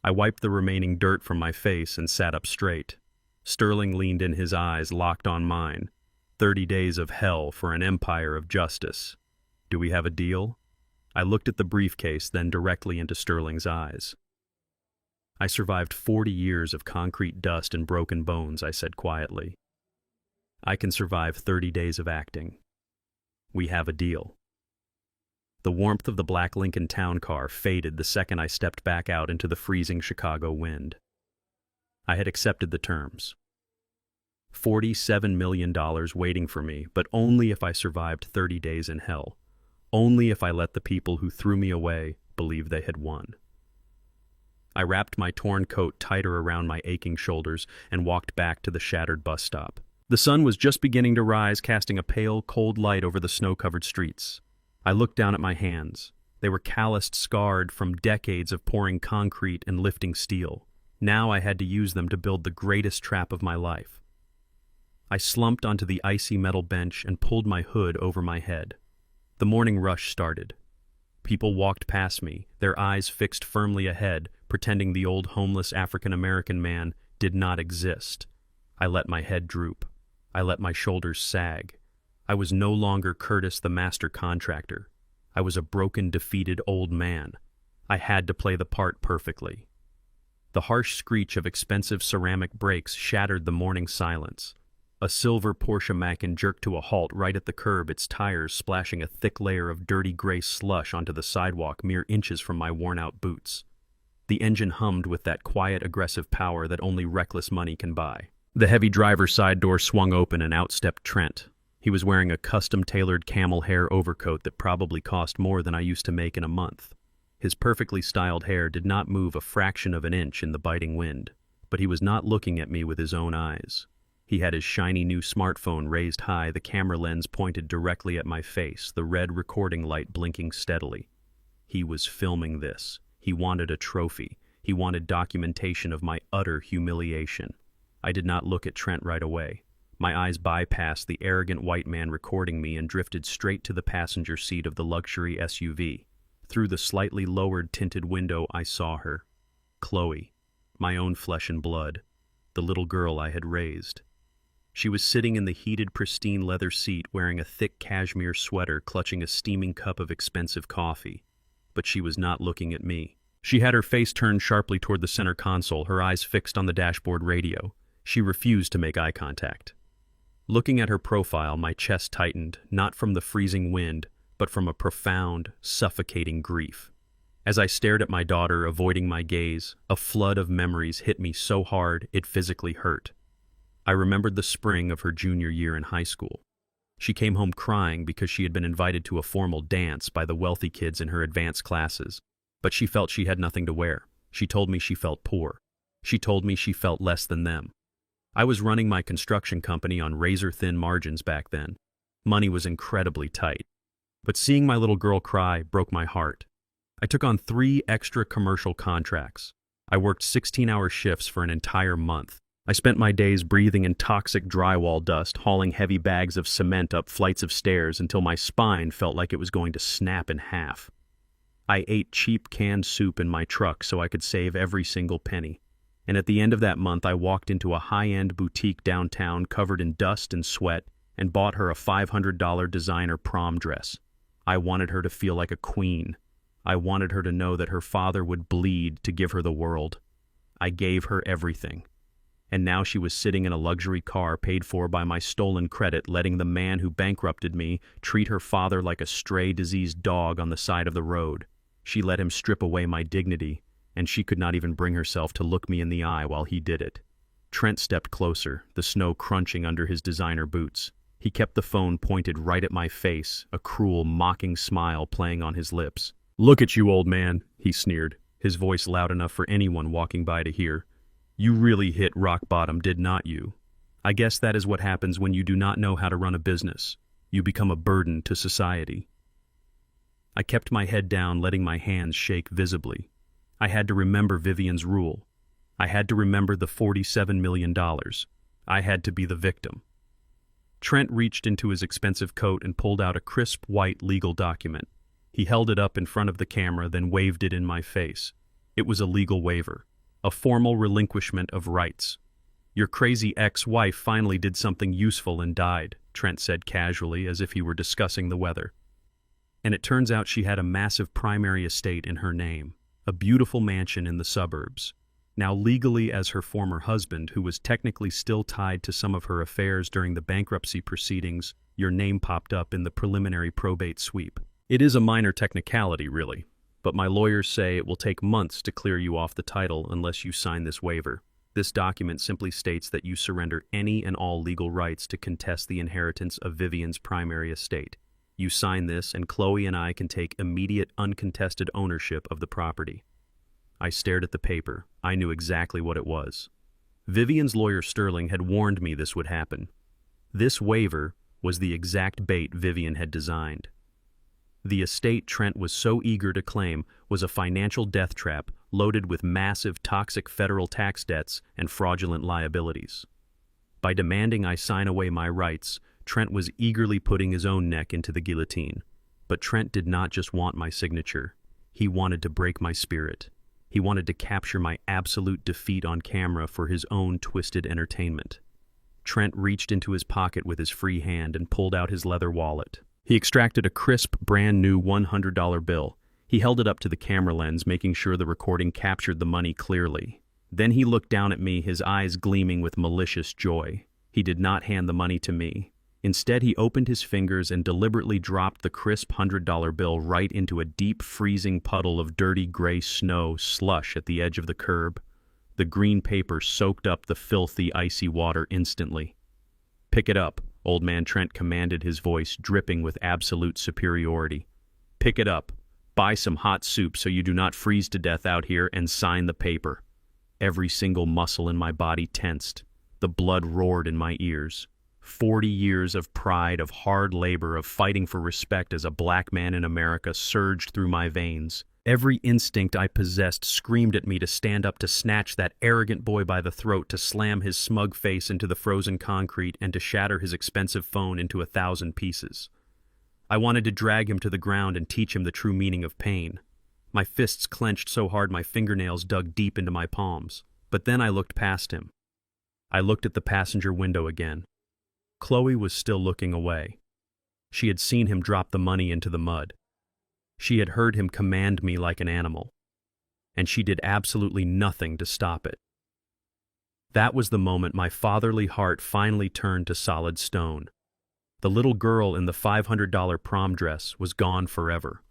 I wiped the remaining dirt from my face and sat up straight. Sterling leaned in, his eyes locked on mine. 30 days of hell for an empire of justice. Do we have a deal? I looked at the briefcase, then directly into Sterling's eyes. "I survived 40 years of concrete dust and broken bones," I said quietly. "I can survive 30 days of acting. We have a deal." The warmth of the black Lincoln town car faded the second I stepped back out into the freezing Chicago wind. I had accepted the terms. $47 million waiting for me, but only if I survived 30 days in hell. Only if I let the people who threw me away believe they had won. I wrapped my torn coat tighter around my aching shoulders and walked back to the shattered bus stop. The sun was just beginning to rise, casting a pale, cold light over the snow-covered streets. I looked down at my hands. They were calloused, scarred from decades of pouring concrete and lifting steel. Now I had to use them to build the greatest trap of my life. I slumped onto the icy metal bench and pulled my hood over my head. The morning rush started. People walked past me, their eyes fixed firmly ahead, pretending the old homeless African-American man did not exist. I let my head droop. I let my shoulders sag. I was no longer Curtis, the master contractor. I was a broken, defeated old man. I had to play the part perfectly. The harsh screech of expensive ceramic brakes shattered the morning silence. A silver Porsche Macan jerked to a halt right at the curb, its tires splashing a thick layer of dirty gray slush onto the sidewalk mere inches from my worn-out boots. The engine hummed with that quiet, aggressive power that only reckless money can buy. The heavy driver's side door swung open and out stepped Trent. He was wearing a custom-tailored camel hair overcoat that probably cost more than I used to make in a month. His perfectly styled hair did not move a fraction of an inch in the biting wind, but he was not looking at me with his own eyes. He had his shiny new smartphone raised high, the camera lens pointed directly at my face, the red recording light blinking steadily. He was filming this. He wanted a trophy. He wanted documentation of my utter humiliation. I did not look at Trent right away. My eyes bypassed the arrogant white man recording me and drifted straight to the passenger seat of the luxury SUV. Through the slightly lowered tinted window, I saw her. Chloe, my own flesh and blood, the little girl I had raised. She was sitting in the heated, pristine leather seat, wearing a thick cashmere sweater, clutching a steaming cup of expensive coffee. But she was not looking at me. She had her face turned sharply toward the center console, her eyes fixed on the dashboard radio. She refused to make eye contact. Looking at her profile, my chest tightened, not from the freezing wind, but from a profound, suffocating grief. As I stared at my daughter, avoiding my gaze, a flood of memories hit me so hard it physically hurt. I remembered the spring of her junior year in high school. She came home crying because she had been invited to a formal dance by the wealthy kids in her advanced classes, but she felt she had nothing to wear. She told me she felt poor. She told me she felt less than them. I was running my construction company on razor-thin margins back then. Money was incredibly tight. But seeing my little girl cry broke my heart. I took on 3 extra commercial contracts. I worked 16-hour shifts for an entire month. I spent my days breathing in toxic drywall dust, hauling heavy bags of cement up flights of stairs until my spine felt like it was going to snap in half. I ate cheap canned soup in my truck so I could save every single penny. And at the end of that month, I walked into a high-end boutique downtown covered in dust and sweat and bought her a $500 designer prom dress. I wanted her to feel like a queen. I wanted her to know that her father would bleed to give her the world. I gave her everything. And now she was sitting in a luxury car paid for by my stolen credit, letting the man who bankrupted me treat her father like a stray, diseased dog on the side of the road. She let him strip away my dignity, and she could not even bring herself to look me in the eye while he did it. Trent stepped closer, the snow crunching under his designer boots. He kept the phone pointed right at my face, a cruel, mocking smile playing on his lips. "Look at you, old man," he sneered, his voice loud enough for anyone walking by to hear. "You really hit rock bottom, did not you? I guess that is what happens when you do not know how to run a business. You become a burden to society." I kept my head down, letting my hands shake visibly. I had to remember Vivien's rule. I had to remember the $47 million. I had to be the victim. Trent reached into his expensive coat and pulled out a crisp white legal document. He held it up in front of the camera, then waved it in my face. It was a legal waiver, a formal relinquishment of rights. "Your crazy ex-wife finally did something useful and died," Trent said casually, as if he were discussing the weather. "And it turns out she had a massive primary estate in her name, a beautiful mansion in the suburbs. Now legally as her former husband, who was technically still tied to some of her affairs during the bankruptcy proceedings, your name popped up in the preliminary probate sweep. It is a minor technicality, really, but my lawyers say it will take months to clear you off the title unless you sign this waiver. This document simply states that you surrender any and all legal rights to contest the inheritance of Vivien's primary estate. You sign this, and Chloe and I can take immediate, uncontested ownership of the property." I stared at the paper. I knew exactly what it was. Vivien's lawyer Sterling had warned me this would happen. This waiver was the exact bait Vivien had designed. The estate Trent was so eager to claim was a financial death trap loaded with massive, toxic federal tax debts and fraudulent liabilities. By demanding I sign away my rights, Trent was eagerly putting his own neck into the guillotine. But Trent did not just want my signature. He wanted to break my spirit. He wanted to capture my absolute defeat on camera for his own twisted entertainment. Trent reached into his pocket with his free hand and pulled out his leather wallet. He extracted a crisp, brand-new $100 bill. He held it up to the camera lens, making sure the recording captured the money clearly. Then he looked down at me, his eyes gleaming with malicious joy. He did not hand the money to me. Instead, he opened his fingers and deliberately dropped the crisp $100 bill right into a deep, freezing puddle of dirty gray snow slush at the edge of the curb. The green paper soaked up the filthy, icy water instantly. "Pick it up," Old Man Trent commanded, his voice dripping with absolute superiority. "Pick it up. Buy some hot soup so you do not freeze to death out here, and sign the paper." Every single muscle in my body tensed. The blood roared in my ears. 40 years of pride, of hard labor, of fighting for respect as a black man in America surged through my veins. Every instinct I possessed screamed at me to stand up, to snatch that arrogant boy by the throat, to slam his smug face into the frozen concrete, and to shatter his expensive phone into 1,000 pieces. I wanted to drag him to the ground and teach him the true meaning of pain. My fists clenched so hard my fingernails dug deep into my palms. But then I looked past him. I looked at the passenger window again. Chloe was still looking away. She had seen him drop the money into the mud. She had heard him command me like an animal. And she did absolutely nothing to stop it. That was the moment my fatherly heart finally turned to solid stone. The little girl in the $500 prom dress was gone forever.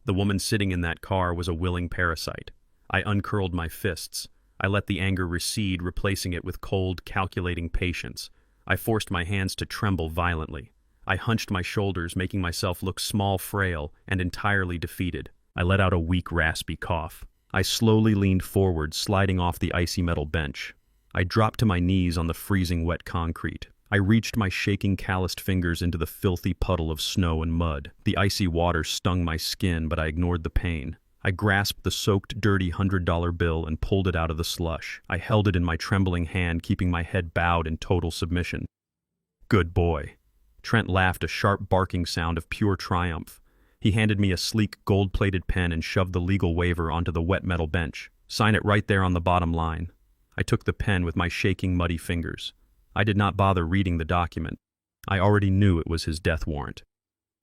The woman sitting in that car was a willing parasite. I uncurled my fists. I let the anger recede, replacing it with cold, calculating patience. I forced my hands to tremble violently. I hunched my shoulders, making myself look small, frail, and entirely defeated. I let out a weak, raspy cough. I slowly leaned forward, sliding off the icy metal bench. I dropped to my knees on the freezing wet concrete. I reached my shaking, calloused fingers into the filthy puddle of snow and mud. The icy water stung my skin, but I ignored the pain. I grasped the soaked, dirty $100 bill and pulled it out of the slush. I held it in my trembling hand, keeping my head bowed in total submission. "Good boy." Trent laughed, a sharp barking sound of pure triumph. He handed me a sleek, gold-plated pen and shoved the legal waiver onto the wet metal bench. "Sign it right there on the bottom line." I took the pen with my shaking, muddy fingers. I did not bother reading the document. I already knew it was his death warrant.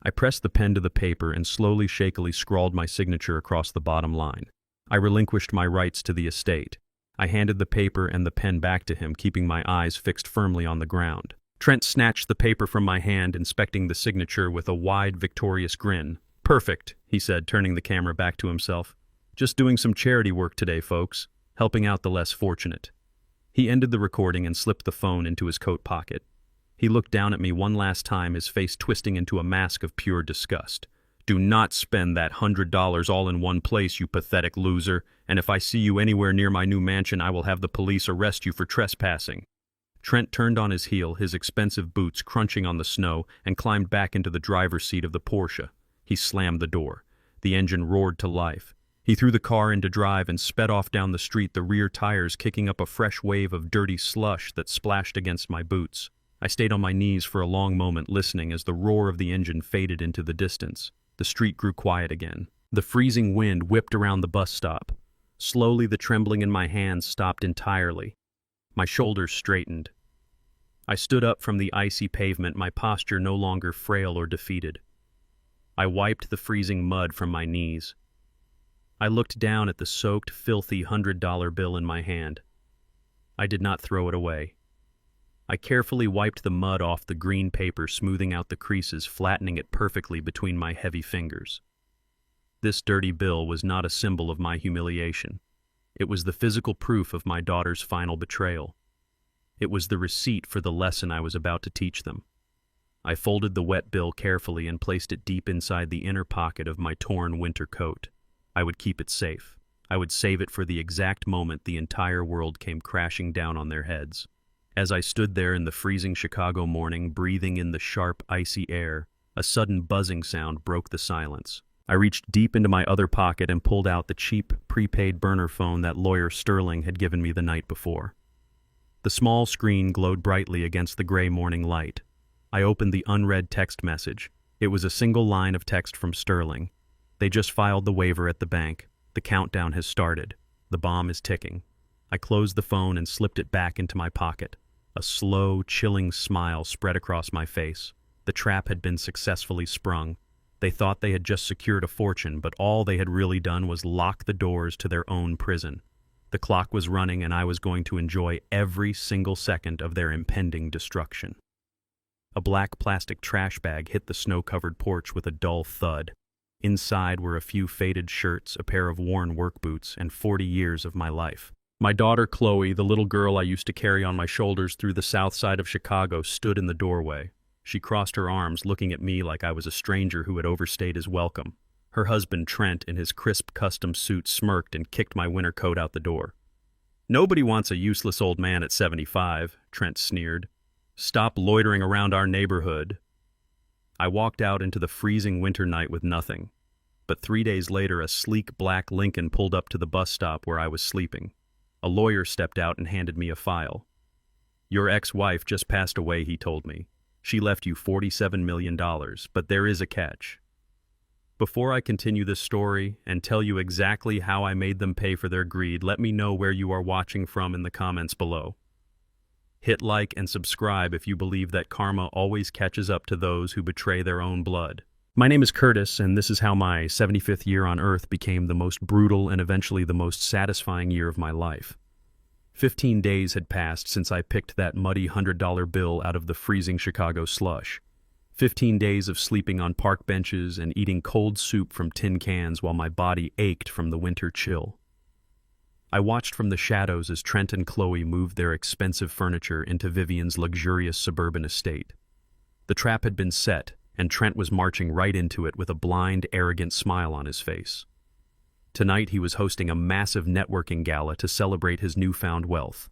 I pressed the pen to the paper and slowly, shakily scrawled my signature across the bottom line. I relinquished my rights to the estate. I handed the paper and the pen back to him, keeping my eyes fixed firmly on the ground. Trent snatched the paper from my hand, inspecting the signature with a wide, victorious grin. "Perfect," he said, turning the camera back to himself. "Just doing some charity work today, folks, helping out the less fortunate." He ended the recording and slipped the phone into his coat pocket. He looked down at me one last time, his face twisting into a mask of pure disgust. "Do not spend that $100 all in one place, you pathetic loser, and if I see you anywhere near my new mansion, I will have the police arrest you for trespassing." Trent turned on his heel, his expensive boots crunching on the snow, and climbed back into the driver's seat of the Porsche. He slammed the door. The engine roared to life. He threw the car into drive and sped off down the street, the rear tires kicking up a fresh wave of dirty slush that splashed against my boots. I stayed on my knees for a long moment, listening as the roar of the engine faded into the distance. The street grew quiet again. The freezing wind whipped around the bus stop. Slowly, the trembling in my hands stopped entirely. My shoulders straightened. I stood up from the icy pavement, my posture no longer frail or defeated. I wiped the freezing mud from my knees. I looked down at the soaked, filthy $100 bill in my hand. I did not throw it away. I carefully wiped the mud off the green paper, smoothing out the creases, flattening it perfectly between my heavy fingers. This dirty bill was not a symbol of my humiliation. It was the physical proof of my daughter's final betrayal. It was the receipt for the lesson I was about to teach them. I folded the wet bill carefully and placed it deep inside the inner pocket of my torn winter coat. I would keep it safe. I would save it for the exact moment the entire world came crashing down on their heads. As I stood there in the freezing Chicago morning, breathing in the sharp, icy air, a sudden buzzing sound broke the silence. I reached deep into my other pocket and pulled out the cheap, prepaid burner phone that lawyer Sterling had given me the night before. The small screen glowed brightly against the gray morning light. I opened the unread text message. It was a single line of text from Sterling. "They just filed the waiver at the bank. The countdown has started. The bomb is ticking." I closed the phone and slipped it back into my pocket. A slow, chilling smile spread across my face. The trap had been successfully sprung. They thought they had just secured a fortune, but all they had really done was lock the doors to their own prison. The clock was running, and I was going to enjoy every single second of their impending destruction. A black plastic trash bag hit the snow-covered porch with a dull thud. Inside were a few faded shirts, a pair of worn work boots, and 40 years of my life. My daughter Chloe, the little girl I used to carry on my shoulders through the south side of Chicago, stood in the doorway. She crossed her arms, looking at me like I was a stranger who had overstayed his welcome. Her husband, Trent, in his crisp custom suit, smirked and kicked my winter coat out the door. "Nobody wants a useless old man at 75, Trent sneered. "Stop loitering around our neighborhood." I walked out into the freezing winter night with nothing. But 3 days later, a sleek black Lincoln pulled up to the bus stop where I was sleeping. A lawyer stepped out and handed me a file. "Your ex-wife just passed away," he told me. "She left you $47 million, but there is a catch." Before I continue this story and tell you exactly how I made them pay for their greed, let me know where you are watching from in the comments below. Hit like and subscribe if you believe that karma always catches up to those who betray their own blood. My name is Curtis, and this is how my 75th year on Earth became the most brutal and eventually the most satisfying year of my life. 15 days had passed since I picked that muddy $100 bill out of the freezing Chicago slush. 15 days of sleeping on park benches and eating cold soup from tin cans while my body ached from the winter chill. I watched from the shadows as Trent and Chloe moved their expensive furniture into Vivien's luxurious suburban estate. The trap had been set, and Trent was marching right into it with a blind, arrogant smile on his face. Tonight he was hosting a massive networking gala to celebrate his newfound wealth.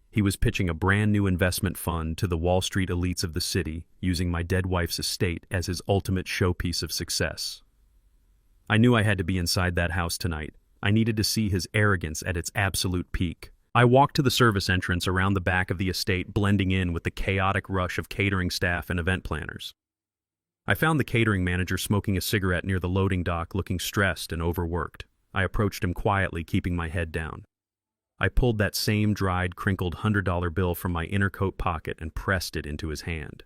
He was pitching a brand new investment fund to the Wall Street elites of the city, using my dead wife's estate as his ultimate showpiece of success. I knew I had to be inside that house tonight. I needed to see his arrogance at its absolute peak. I walked to the service entrance around the back of the estate, blending in with the chaotic rush of catering staff and event planners. I found the catering manager smoking a cigarette near the loading dock, looking stressed and overworked. I approached him quietly, keeping my head down. I pulled that same dried, crinkled $100 bill from my inner coat pocket and pressed it into his hand.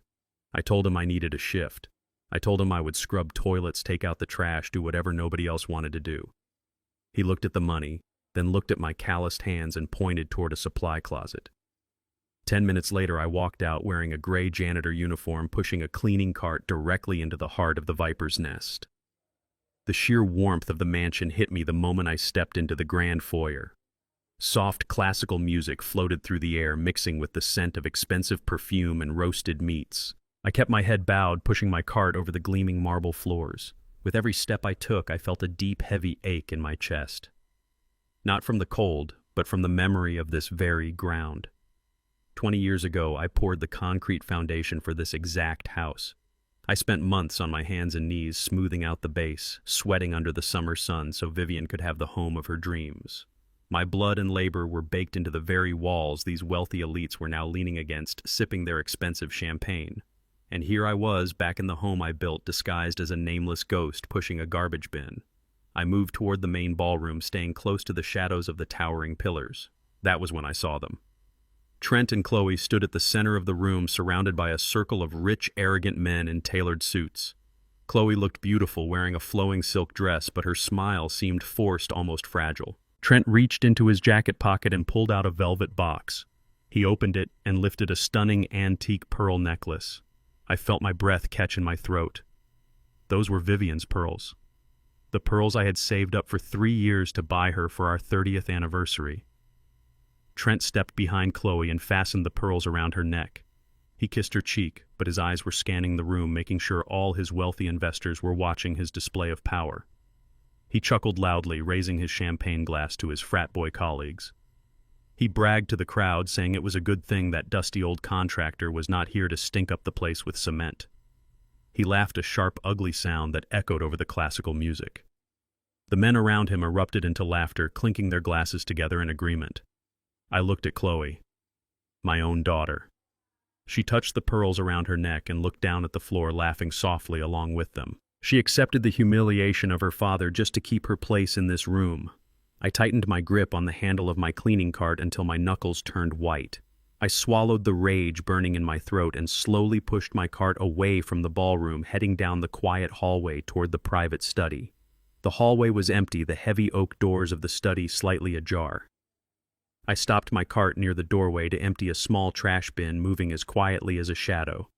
I told him I needed a shift. I told him I would scrub toilets, take out the trash, do whatever nobody else wanted to do. He looked at the money, then looked at my calloused hands and pointed toward a supply closet. 10 minutes later, I walked out wearing a gray janitor uniform, pushing a cleaning cart directly into the heart of the viper's nest. The sheer warmth of the mansion hit me the moment I stepped into the grand foyer. Soft classical music floated through the air, mixing with the scent of expensive perfume and roasted meats. I kept my head bowed, pushing my cart over the gleaming marble floors. With every step I took, I felt a deep, heavy ache in my chest. Not from the cold, but from the memory of this very ground. 20 years ago, I poured the concrete foundation for this exact house. I spent months on my hands and knees smoothing out the base, sweating under the summer sun so Vivien could have the home of her dreams. My blood and labor were baked into the very walls these wealthy elites were now leaning against, sipping their expensive champagne. And here I was, back in the home I built, disguised as a nameless ghost pushing a garbage bin. I moved toward the main ballroom, staying close to the shadows of the towering pillars. That was when I saw them. Trent and Chloe stood at the center of the room, surrounded by a circle of rich, arrogant men in tailored suits. Chloe looked beautiful, wearing a flowing silk dress, but her smile seemed forced, almost fragile. Trent reached into his jacket pocket and pulled out a velvet box. He opened it and lifted a stunning antique pearl necklace. I felt my breath catch in my throat. Those were Vivien's pearls. The pearls I had saved up for 3 years to buy her for our 30th anniversary. Trent stepped behind Chloe and fastened the pearls around her neck. He kissed her cheek, but his eyes were scanning the room, making sure all his wealthy investors were watching his display of power. He chuckled loudly, raising his champagne glass to his frat boy colleagues. He bragged to the crowd, saying it was a good thing that dusty old contractor was not here to stink up the place with cement. He laughed a sharp, ugly sound that echoed over the classical music. The men around him erupted into laughter, clinking their glasses together in agreement. I looked at Chloe, my own daughter. She touched the pearls around her neck and looked down at the floor, laughing softly along with them. She accepted the humiliation of her father just to keep her place in this room. I tightened my grip on the handle of my cleaning cart until my knuckles turned white. I swallowed the rage burning in my throat and slowly pushed my cart away from the ballroom, heading down the quiet hallway toward the private study. The hallway was empty, the heavy oak doors of the study slightly ajar. I stopped my cart near the doorway to empty a small trash bin, moving as quietly as a shadow.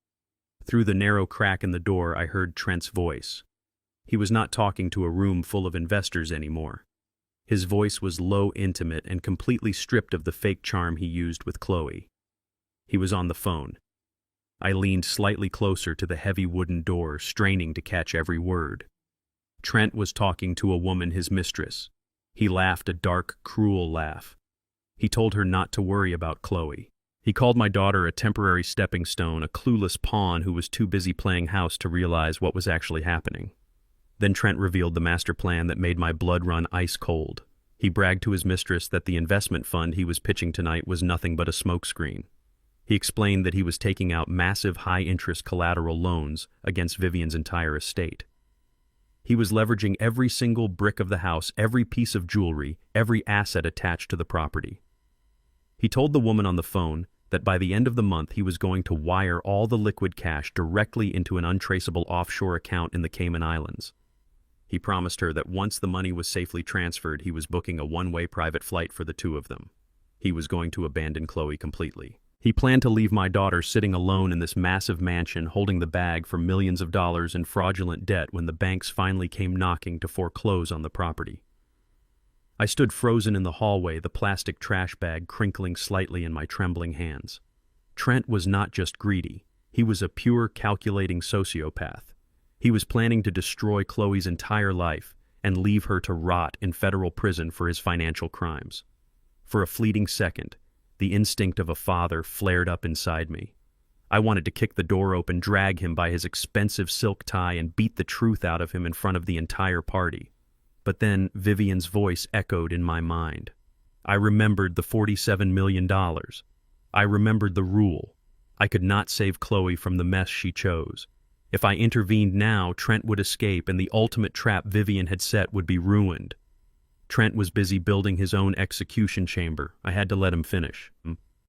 Through the narrow crack in the door, I heard Trent's voice. He was not talking to a room full of investors anymore. His voice was low, intimate, and completely stripped of the fake charm he used with Chloe. He was on the phone. I leaned slightly closer to the heavy wooden door, straining to catch every word. Trent was talking to a woman, his mistress. He laughed a dark, cruel laugh. He told her not to worry about Chloe. He called my daughter a temporary stepping stone, a clueless pawn who was too busy playing house to realize what was actually happening. Then Trent revealed the master plan that made my blood run ice cold. He bragged to his mistress that the investment fund he was pitching tonight was nothing but a smokescreen. He explained that he was taking out massive high-interest collateral loans against Vivien's entire estate. He was leveraging every single brick of the house, every piece of jewelry, every asset attached to the property. He told the woman on the phone that by the end of the month he was going to wire all the liquid cash directly into an untraceable offshore account in the Cayman Islands. He promised her that once the money was safely transferred, he was booking a one-way private flight for the two of them. He was going to abandon Chloe completely. He planned to leave my daughter sitting alone in this massive mansion, holding the bag for millions of dollars in fraudulent debt when the banks finally came knocking to foreclose on the property. I stood frozen in the hallway, the plastic trash bag crinkling slightly in my trembling hands. Trent was not just greedy. He was a pure, calculating sociopath. He was planning to destroy Chloe's entire life and leave her to rot in federal prison for his financial crimes. For a fleeting second, the instinct of a father flared up inside me. I wanted to kick the door open, drag him by his expensive silk tie, and beat the truth out of him in front of the entire party. But then Vivien's voice echoed in my mind. I remembered the $47 million. I remembered the rule. I could not save Chloe from the mess she chose. If I intervened now, Trent would escape, and the ultimate trap Vivien had set would be ruined. Trent was busy building his own execution chamber. I had to let him finish.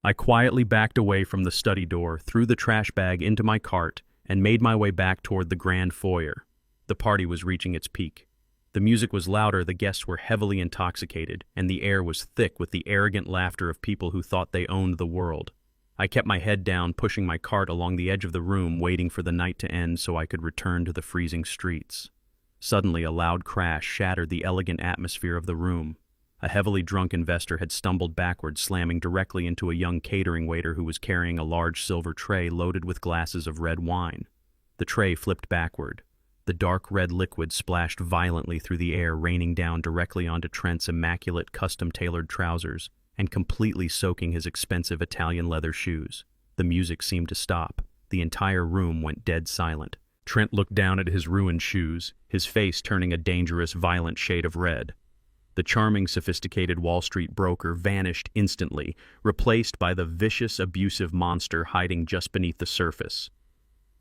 I quietly backed away from the study door, threw the trash bag into my cart, and made my way back toward the grand foyer. The party was reaching its peak. The music was louder, the guests were heavily intoxicated, and the air was thick with the arrogant laughter of people who thought they owned the world. I kept my head down, pushing my cart along the edge of the room, waiting for the night to end so I could return to the freezing streets. Suddenly, a loud crash shattered the elegant atmosphere of the room. A heavily drunk investor had stumbled backward, slamming directly into a young catering waiter who was carrying a large silver tray loaded with glasses of red wine. The tray flipped backward. The dark red liquid splashed violently through the air, raining down directly onto Trent's immaculate, custom-tailored trousers and completely soaking his expensive Italian leather shoes. The music seemed to stop. The entire room went dead silent. Trent looked down at his ruined shoes, his face turning a dangerous, violent shade of red. The charming, sophisticated Wall Street broker vanished instantly, replaced by the vicious, abusive monster hiding just beneath the surface.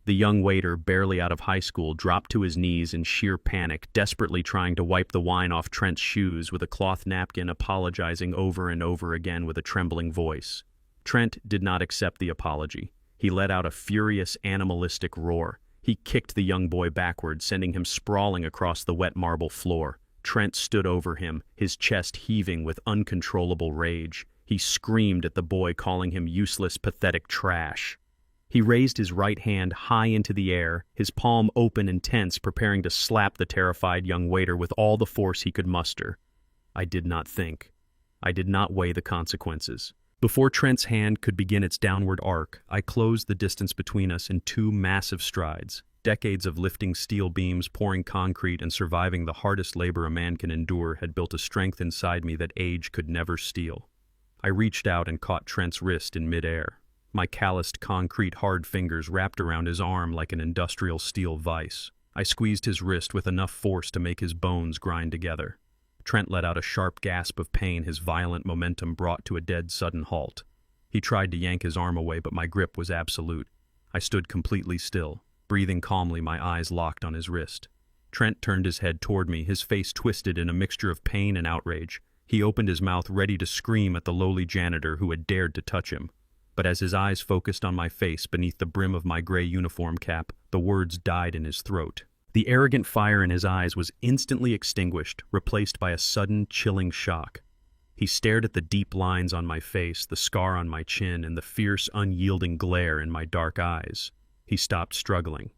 The young waiter, barely out of high school, dropped to his knees in sheer panic, desperately trying to wipe the wine off Trent's shoes with a cloth napkin, apologizing over and over again with a trembling voice. Trent did not accept the apology. He let out a furious, animalistic roar. He kicked the young boy backward, sending him sprawling across the wet marble floor. Trent stood over him, his chest heaving with uncontrollable rage. He screamed at the boy, calling him useless, pathetic trash. He raised his right hand high into the air, his palm open and tense, preparing to slap the terrified young waiter with all the force he could muster. I did not think. I did not weigh the consequences. Before Trent's hand could begin its downward arc, I closed the distance between us in two massive strides. Decades of lifting steel beams, pouring concrete, and surviving the hardest labor a man can endure had built a strength inside me that age could never steal. I reached out and caught Trent's wrist in midair. My calloused, concrete, hard fingers wrapped around his arm like an industrial steel vise. I squeezed his wrist with enough force to make his bones grind together. Trent let out a sharp gasp of pain, his violent momentum brought to a dead sudden halt. He tried to yank his arm away, but my grip was absolute. I stood completely still, breathing calmly, my eyes locked on his wrist. Trent turned his head toward me, his face twisted in a mixture of pain and outrage. He opened his mouth, ready to scream at the lowly janitor who had dared to touch him. But as his eyes focused on my face beneath the brim of my gray uniform cap, the words died in his throat. The arrogant fire in his eyes was instantly extinguished, replaced by a sudden, chilling shock. He stared at the deep lines on my face, the scar on my chin, and the fierce, unyielding glare in my dark eyes. He stopped struggling.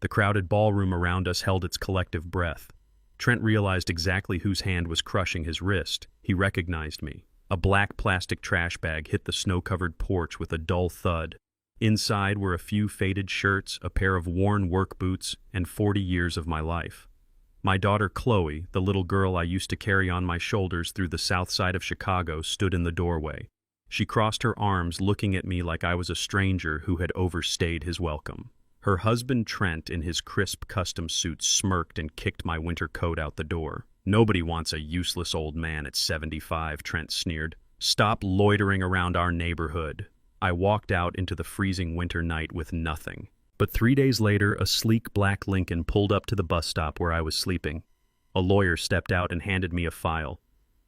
The crowded ballroom around us held its collective breath. Trent realized exactly whose hand was crushing his wrist. He recognized me. A black plastic trash bag hit the snow-covered porch with a dull thud. Inside were a few faded shirts, a pair of worn work boots, and 40 years of my life. My daughter Chloe, the little girl I used to carry on my shoulders through the south side of Chicago, stood in the doorway. She crossed her arms, looking at me like I was a stranger who had overstayed his welcome. Her husband Trent, in his crisp custom suit, smirked and kicked my winter coat out the door. "Nobody wants a useless old man at 75, Trent sneered. "Stop loitering around our neighborhood." I walked out into the freezing winter night with nothing. But 3 days later, a sleek black Lincoln pulled up to the bus stop where I was sleeping. A lawyer stepped out and handed me a file.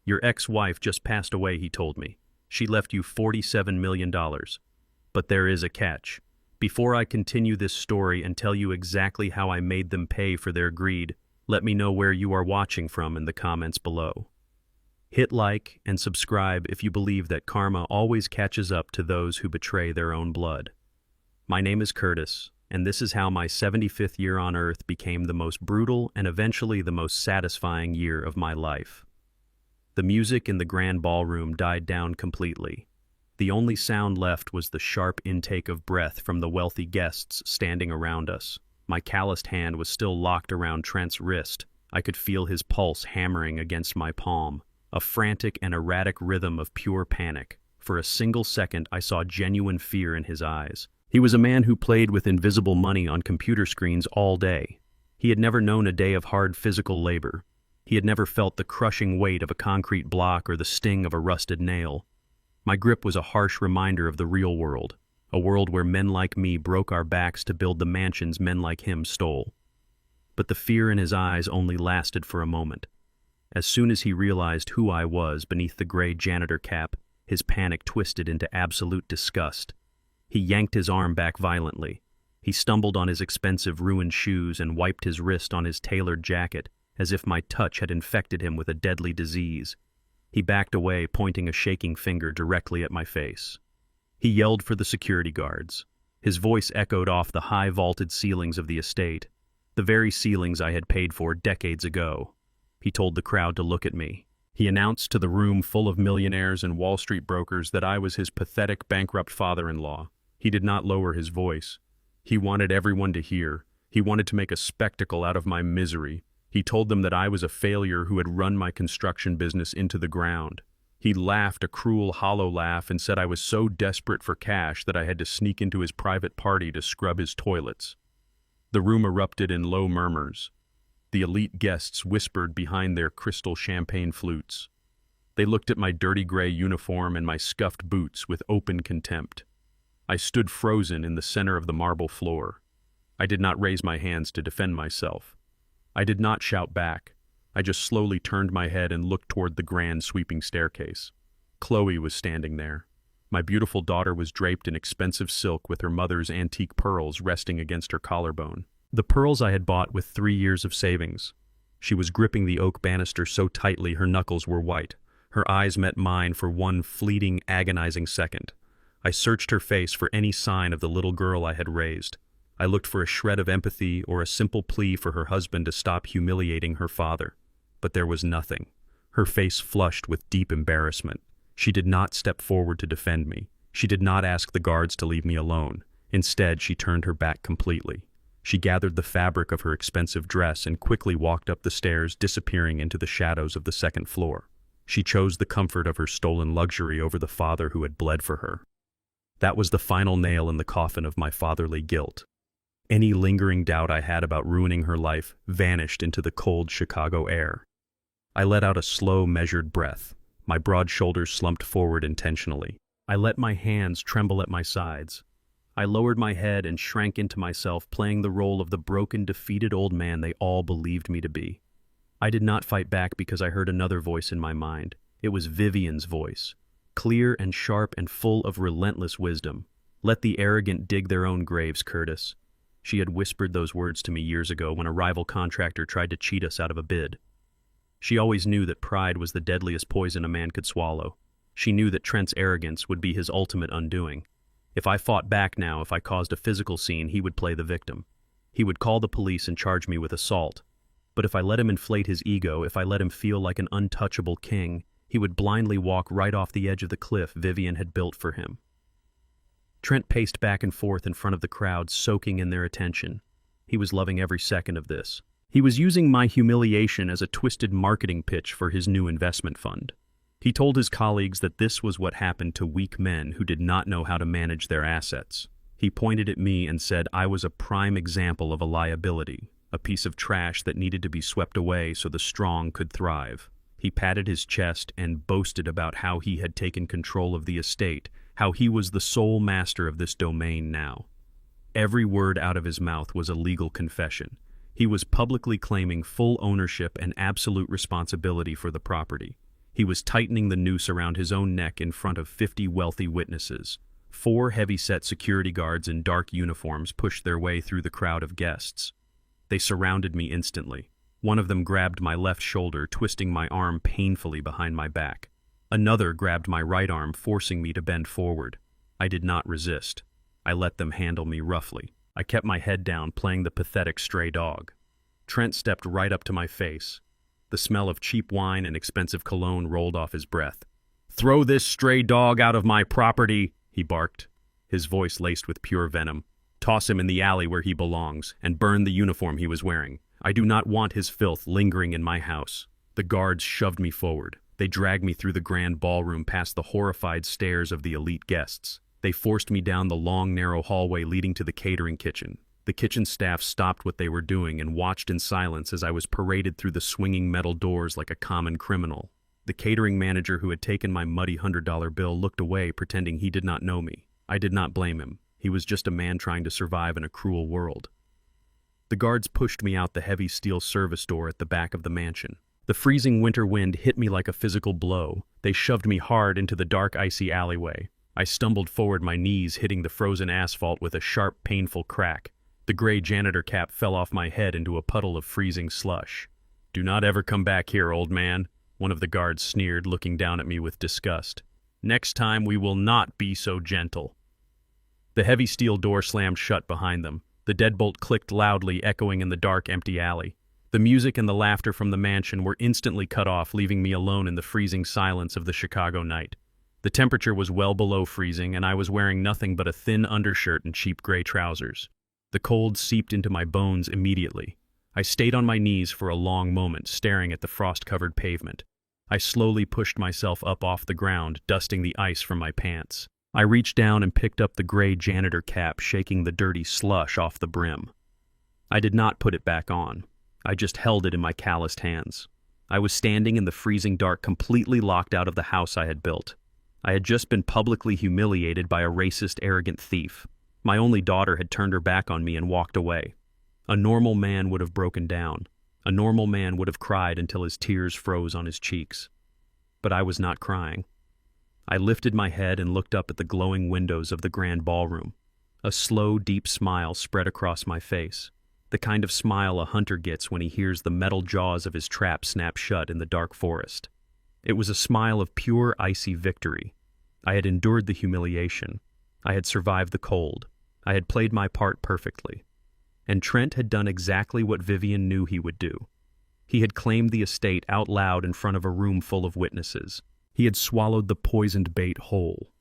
"Your ex-wife just passed away," he told me. "She left you $47 million. But there is a catch. Before I continue this story and tell you exactly how I made them pay for their greed, let me know where you are watching from in the comments below. Hit like and subscribe if you believe that karma always catches up to those who betray their own blood. My name is Curtis, and this is how my 75th year on Earth became the most brutal and eventually the most satisfying year of my life. The music in the grand ballroom died down completely. The only sound left was the sharp intake of breath from the wealthy guests standing around us. My calloused hand was still locked around Trent's wrist. I could feel his pulse hammering against my palm, a frantic and erratic rhythm of pure panic. For a single second, I saw genuine fear in his eyes. He was a man who played with invisible money on computer screens all day. He had never known a day of hard physical labor. He had never felt the crushing weight of a concrete block or the sting of a rusted nail. My grip was a harsh reminder of the real world, a world where men like me broke our backs to build the mansions men like him stole. But the fear in his eyes only lasted for a moment. As soon as he realized who I was beneath the gray janitor cap, his panic twisted into absolute disgust. He yanked his arm back violently. He stumbled on his expensive ruined shoes and wiped his wrist on his tailored jacket, as if my touch had infected him with a deadly disease. He backed away, pointing a shaking finger directly at my face. He yelled for the security guards. His voice echoed off the high vaulted ceilings of the estate, the very ceilings I had paid for decades ago. He told the crowd to look at me. He announced to the room full of millionaires and Wall Street brokers that I was his pathetic, bankrupt father-in-law. He did not lower his voice. He wanted everyone to hear. He wanted to make a spectacle out of my misery. He told them that I was a failure who had run my construction business into the ground. He laughed a cruel, hollow laugh and said I was so desperate for cash that I had to sneak into his private party to scrub his toilets. The room erupted in low murmurs. The elite guests whispered behind their crystal champagne flutes. They looked at my dirty gray uniform and my scuffed boots with open contempt. I stood frozen in the center of the marble floor. I did not raise my hands to defend myself. I did not shout back. I just slowly turned my head and looked toward the grand sweeping staircase. Chloe was standing there. My beautiful daughter was draped in expensive silk with her mother's antique pearls resting against her collarbone. The pearls I had bought with 3 years of savings. She was gripping the oak banister so tightly her knuckles were white. Her eyes met mine for one fleeting, agonizing second. I searched her face for any sign of the little girl I had raised. I looked for a shred of empathy or a simple plea for her husband to stop humiliating her father. But there was nothing. Her face flushed with deep embarrassment. She did not step forward to defend me. She did not ask the guards to leave me alone. Instead, she turned her back completely. She gathered the fabric of her expensive dress and quickly walked up the stairs, disappearing into the shadows of the second floor. She chose the comfort of her stolen luxury over the father who had bled for her. That was the final nail in the coffin of my fatherly guilt. Any lingering doubt I had about ruining her life vanished into the cold Chicago air. I let out a slow, measured breath. My broad shoulders slumped forward intentionally. I let my hands tremble at my sides. I lowered my head and shrank into myself, playing the role of the broken, defeated old man they all believed me to be. I did not fight back because I heard another voice in my mind. It was Vivien's voice, clear and sharp and full of relentless wisdom. "Let the arrogant dig their own graves, Curtis." She had whispered those words to me years ago when a rival contractor tried to cheat us out of a bid. She always knew that pride was the deadliest poison a man could swallow. She knew that Trent's arrogance would be his ultimate undoing. If I fought back now, if I caused a physical scene, he would play the victim. He would call the police and charge me with assault. But if I let him inflate his ego, if I let him feel like an untouchable king, he would blindly walk right off the edge of the cliff Vivien had built for him. Trent paced back and forth in front of the crowd, soaking in their attention. He was loving every second of this. He was using my humiliation as a twisted marketing pitch for his new investment fund. He told his colleagues that this was what happened to weak men who did not know how to manage their assets. He pointed at me and said I was a prime example of a liability, a piece of trash that needed to be swept away so the strong could thrive. He patted his chest and boasted about how he had taken control of the estate, how he was the sole master of this domain now. Every word out of his mouth was a legal confession. He was publicly claiming full ownership and absolute responsibility for the property. He was tightening the noose around his own neck in front of 50 wealthy witnesses. 4 heavy-set security guards in dark uniforms pushed their way through the crowd of guests. They surrounded me instantly. One of them grabbed my left shoulder, twisting my arm painfully behind my back. Another grabbed my right arm, forcing me to bend forward. I did not resist. I let them handle me roughly. I kept my head down, playing the pathetic stray dog. Trent stepped right up to my face. The smell of cheap wine and expensive cologne rolled off his breath. "Throw this stray dog out of my property," he barked, his voice laced with pure venom. "Toss him in the alley where he belongs, and burn the uniform he was wearing. I do not want his filth lingering in my house." The guards shoved me forward. They dragged me through the grand ballroom past the horrified stares of the elite guests. They forced me down the long, narrow hallway leading to the catering kitchen. The kitchen staff stopped what they were doing and watched in silence as I was paraded through the swinging metal doors like a common criminal. The catering manager who had taken my muddy $100 bill looked away, pretending he did not know me. I did not blame him. He was just a man trying to survive in a cruel world. The guards pushed me out the heavy steel service door at the back of the mansion. The freezing winter wind hit me like a physical blow. They shoved me hard into the dark, icy alleyway. I stumbled forward, my knees hitting the frozen asphalt with a sharp, painful crack. The gray janitor cap fell off my head into a puddle of freezing slush. "Do not ever come back here, old man," one of the guards sneered, looking down at me with disgust. "Next time we will not be so gentle." The heavy steel door slammed shut behind them. The deadbolt clicked loudly, echoing in the dark, empty alley. The music and the laughter from the mansion were instantly cut off, leaving me alone in the freezing silence of the Chicago night. The temperature was well below freezing, and I was wearing nothing but a thin undershirt and cheap gray trousers. The cold seeped into my bones immediately. I stayed on my knees for a long moment, staring at the frost-covered pavement. I slowly pushed myself up off the ground, dusting the ice from my pants. I reached down and picked up the gray janitor cap, shaking the dirty slush off the brim. I did not put it back on. I just held it in my calloused hands. I was standing in the freezing dark, completely locked out of the house I had built. I had just been publicly humiliated by a racist, arrogant thief. My only daughter had turned her back on me and walked away. A normal man would have broken down. A normal man would have cried until his tears froze on his cheeks. But I was not crying. I lifted my head and looked up at the glowing windows of the grand ballroom. A slow, deep smile spread across my face. The kind of smile a hunter gets when he hears the metal jaws of his trap snap shut in the dark forest. It was a smile of pure, icy victory. I had endured the humiliation. I had survived the cold. I had played my part perfectly. And Trent had done exactly what Vivien knew he would do. He had claimed the estate out loud in front of a room full of witnesses. He had swallowed the poisoned bait whole.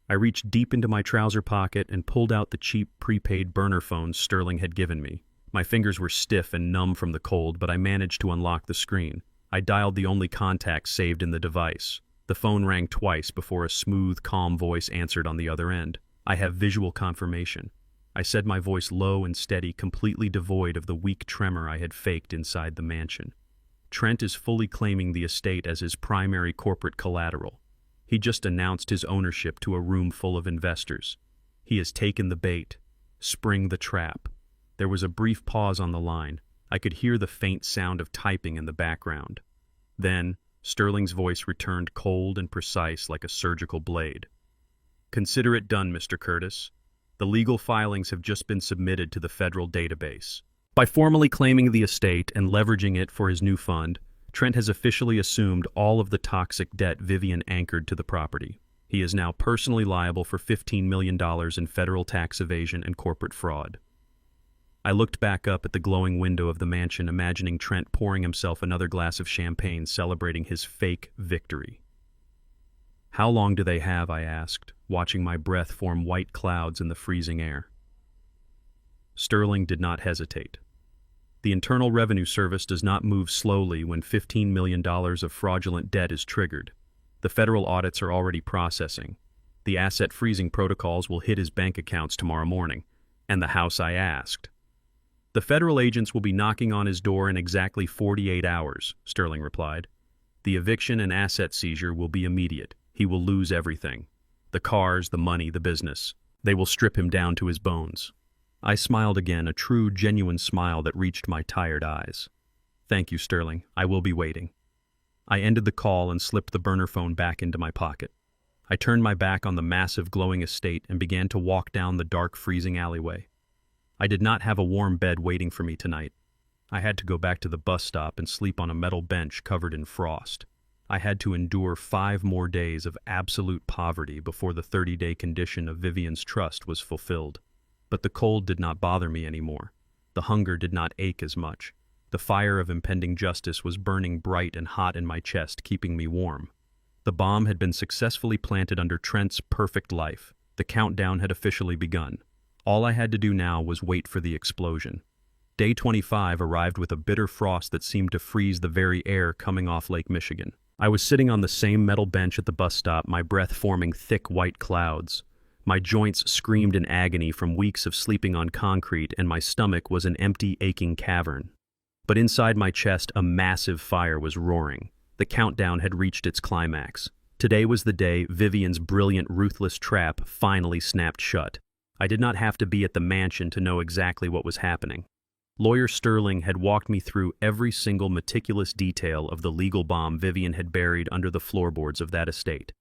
I reached deep into my trouser pocket and pulled out the cheap prepaid burner phone Sterling had given me. My fingers were stiff and numb from the cold, but I managed to unlock the screen. I dialed the only contact saved in the device. The phone rang twice before a smooth, calm voice answered on the other end. "I have visual confirmation." I said, my voice low and steady, completely devoid of the weak tremor I had faked inside the mansion. "Trent is fully claiming the estate as his primary corporate collateral. He just announced his ownership to a room full of investors. He has taken the bait. Spring the trap." There was a brief pause on the line. I could hear the faint sound of typing in the background. Then, Sterling's voice returned cold and precise like a surgical blade. "Consider it done, Mr. Curtis. The legal filings have just been submitted to the federal database. By formally claiming the estate and leveraging it for his new fund, Trent has officially assumed all of the toxic debt Vivien anchored to the property. He is now personally liable for $15 million in federal tax evasion and corporate fraud." I looked back up at the glowing window of the mansion, imagining Trent pouring himself another glass of champagne, celebrating his fake victory. "How long do they have?" I asked, watching my breath form white clouds in the freezing air. Sterling did not hesitate. "The Internal Revenue Service does not move slowly when $15 million of fraudulent debt is triggered. The federal audits are already processing. The asset freezing protocols will hit his bank accounts tomorrow morning, and the house I asked. The federal agents will be knocking on his door in exactly 48 hours, Sterling replied. "The eviction and asset seizure will be immediate. He will lose everything. The cars, the money, the business. They will strip him down to his bones." I smiled again, a true, genuine smile that reached my tired eyes. "Thank you, Sterling. I will be waiting." I ended the call and slipped the burner phone back into my pocket. I turned my back on the massive, glowing estate and began to walk down the dark, freezing alleyway. I did not have a warm bed waiting for me tonight. I had to go back to the bus stop and sleep on a metal bench covered in frost. I had to endure 5 more days of absolute poverty before the 30-day condition of Vivien's trust was fulfilled. But the cold did not bother me anymore. The hunger did not ache as much. The fire of impending justice was burning bright and hot in my chest, keeping me warm. The bomb had been successfully planted under Trent's perfect life. The countdown had officially begun. All I had to do now was wait for the explosion. Day 25 arrived with a bitter frost that seemed to freeze the very air coming off Lake Michigan. I was sitting on the same metal bench at the bus stop, my breath forming thick white clouds. My joints screamed in agony from weeks of sleeping on concrete, and my stomach was an empty, aching cavern. But inside my chest, a massive fire was roaring. The countdown had reached its climax. Today was the day Vivien's brilliant, ruthless trap finally snapped shut. I did not have to be at the mansion to know exactly what was happening. Lawyer Sterling had walked me through every single meticulous detail of the legal bomb Vivien had buried under the floorboards of that estate.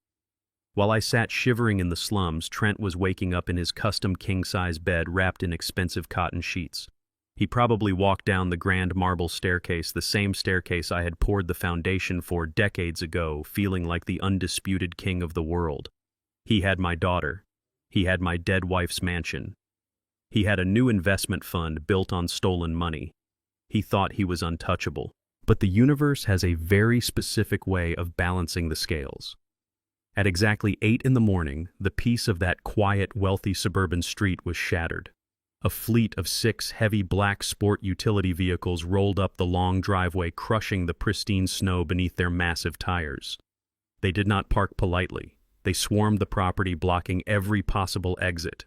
While I sat shivering in the slums, Trent was waking up in his custom king-size bed wrapped in expensive cotton sheets. He probably walked down the grand marble staircase, the same staircase I had poured the foundation for decades ago, feeling like the undisputed king of the world. He had my daughter. He had my dead wife's mansion. He had a new investment fund built on stolen money. He thought he was untouchable. But the universe has a very specific way of balancing the scales. At exactly 8 in the morning, the peace of that quiet, wealthy suburban street was shattered. A fleet of 6 heavy black sport utility vehicles rolled up the long driveway, crushing the pristine snow beneath their massive tires. They did not park politely. They swarmed the property, blocking every possible exit.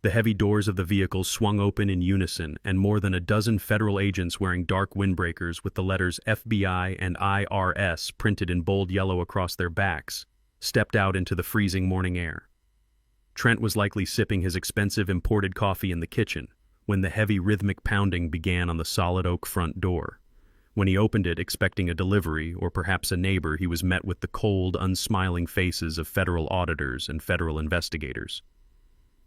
The heavy doors of the vehicles swung open in unison, and more than a dozen federal agents wearing dark windbreakers with the letters FBI and IRS printed in bold yellow across their backs stepped out into the freezing morning air. Trent was likely sipping his expensive imported coffee in the kitchen when the heavy rhythmic pounding began on the solid oak front door. When he opened it, expecting a delivery or perhaps a neighbor, he was met with the cold, unsmiling faces of federal auditors and federal investigators.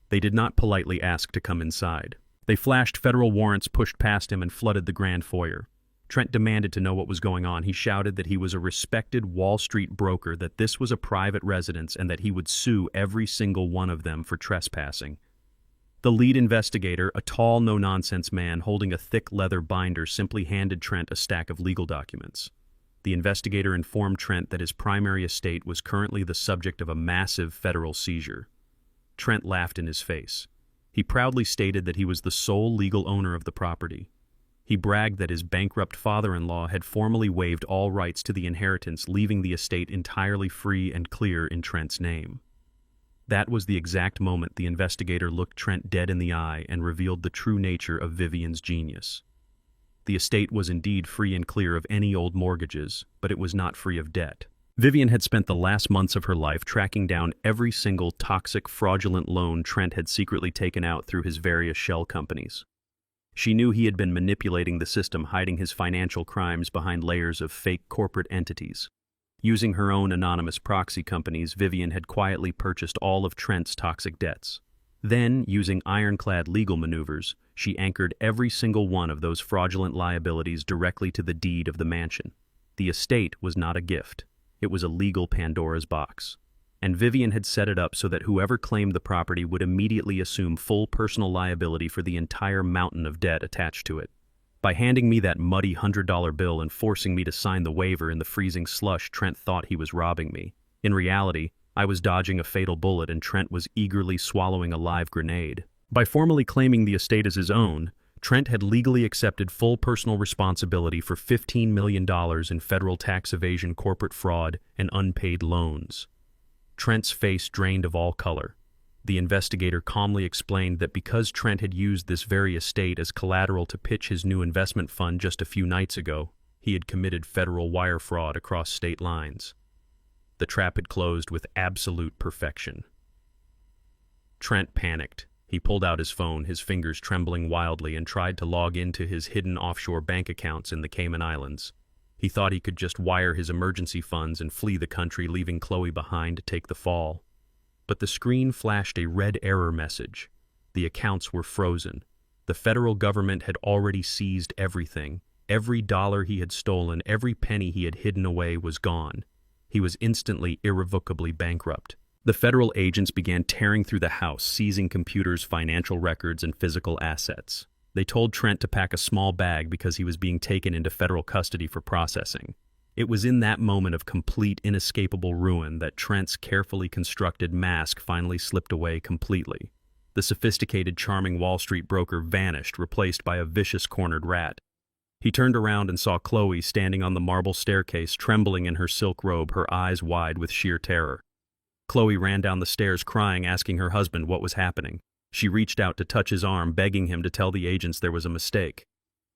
They did not politely ask to come inside. They flashed federal warrants, pushed past him, and flooded the grand foyer. Trent demanded to know what was going on. He shouted that he was a respected Wall Street broker, that this was a private residence, and that he would sue every single one of them for trespassing. The lead investigator, a tall, no-nonsense man holding a thick leather binder, simply handed Trent a stack of legal documents. The investigator informed Trent that his primary estate was currently the subject of a massive federal seizure. Trent laughed in his face. He proudly stated that he was the sole legal owner of the property. He bragged that his bankrupt father-in-law had formally waived all rights to the inheritance, leaving the estate entirely free and clear in Trent's name. That was the exact moment the investigator looked Trent dead in the eye and revealed the true nature of Vivien's genius. The estate was indeed free and clear of any old mortgages, but it was not free of debt. Vivien had spent the last months of her life tracking down every single toxic, fraudulent loan Trent had secretly taken out through his various shell companies. She knew he had been manipulating the system, hiding his financial crimes behind layers of fake corporate entities. Using her own anonymous proxy companies, Vivien had quietly purchased all of Trent's toxic debts. Then, using ironclad legal maneuvers, she anchored every single one of those fraudulent liabilities directly to the deed of the mansion. The estate was not a gift. It was a legal Pandora's box. And Vivien had set it up so that whoever claimed the property would immediately assume full personal liability for the entire mountain of debt attached to it. By handing me that muddy $100 bill and forcing me to sign the waiver in the freezing slush, Trent thought he was robbing me. In reality, I was dodging a fatal bullet, and Trent was eagerly swallowing a live grenade. By formally claiming the estate as his own, Trent had legally accepted full personal responsibility for $15 million in federal tax evasion, corporate fraud, and unpaid loans. Trent's face drained of all color. The investigator calmly explained that because Trent had used this very estate as collateral to pitch his new investment fund just a few nights ago, he had committed federal wire fraud across state lines. The trap had closed with absolute perfection. Trent panicked. He pulled out his phone, his fingers trembling wildly, and tried to log into his hidden offshore bank accounts in the Cayman Islands. He thought he could just wire his emergency funds and flee the country, leaving Chloe behind to take the fall. But the screen flashed a red error message. The accounts were frozen. The federal government had already seized everything. Every dollar he had stolen, every penny he had hidden away was gone. He was instantly, irrevocably bankrupt. The federal agents began tearing through the house, seizing computers, financial records, and physical assets. They told Trent to pack a small bag because he was being taken into federal custody for processing. It was in that moment of complete, inescapable ruin that Trent's carefully constructed mask finally slipped away completely. The sophisticated, charming Wall Street broker vanished, replaced by a vicious, cornered rat. He turned around and saw Chloe standing on the marble staircase, trembling in her silk robe, her eyes wide with sheer terror. Chloe ran down the stairs crying, asking her husband what was happening. She reached out to touch his arm, begging him to tell the agents there was a mistake.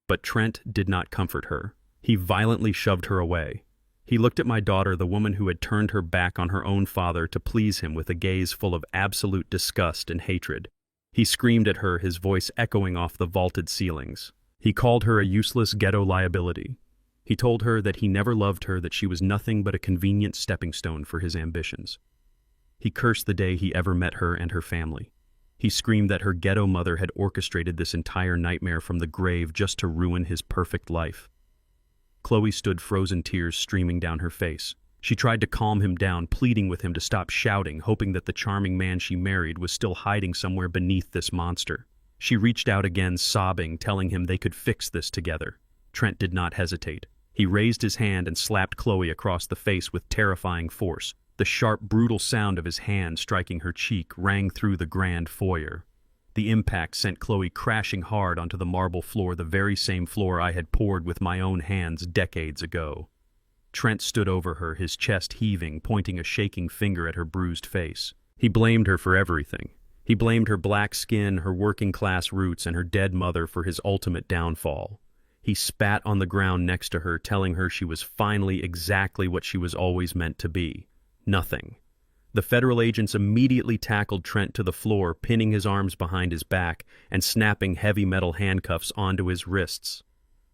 But Trent did not comfort her. He violently shoved her away. He looked at my daughter, the woman who had turned her back on her own father to please him, with a gaze full of absolute disgust and hatred. He screamed at her, his voice echoing off the vaulted ceilings. He called her a useless ghetto liability. He told her that he never loved her, that she was nothing but a convenient stepping stone for his ambitions. He cursed the day he ever met her and her family. He screamed that her ghetto mother had orchestrated this entire nightmare from the grave just to ruin his perfect life. Chloe stood, frozen tears streaming down her face. She tried to calm him down, pleading with him to stop shouting, hoping that the charming man she married was still hiding somewhere beneath this monster. She reached out again, sobbing, telling him they could fix this together. Trent did not hesitate. He raised his hand and slapped Chloe across the face with terrifying force. The sharp, brutal sound of his hand striking her cheek rang through the grand foyer. The impact sent Chloe crashing hard onto the marble floor, the very same floor I had poured with my own hands decades ago. Trent stood over her, his chest heaving, pointing a shaking finger at her bruised face. He blamed her for everything. He blamed her black skin, her working-class roots, and her dead mother for his ultimate downfall. He spat on the ground next to her, telling her she was finally exactly what she was always meant to be. Nothing. The federal agents immediately tackled Trent to the floor, pinning his arms behind his back and snapping heavy metal handcuffs onto his wrists.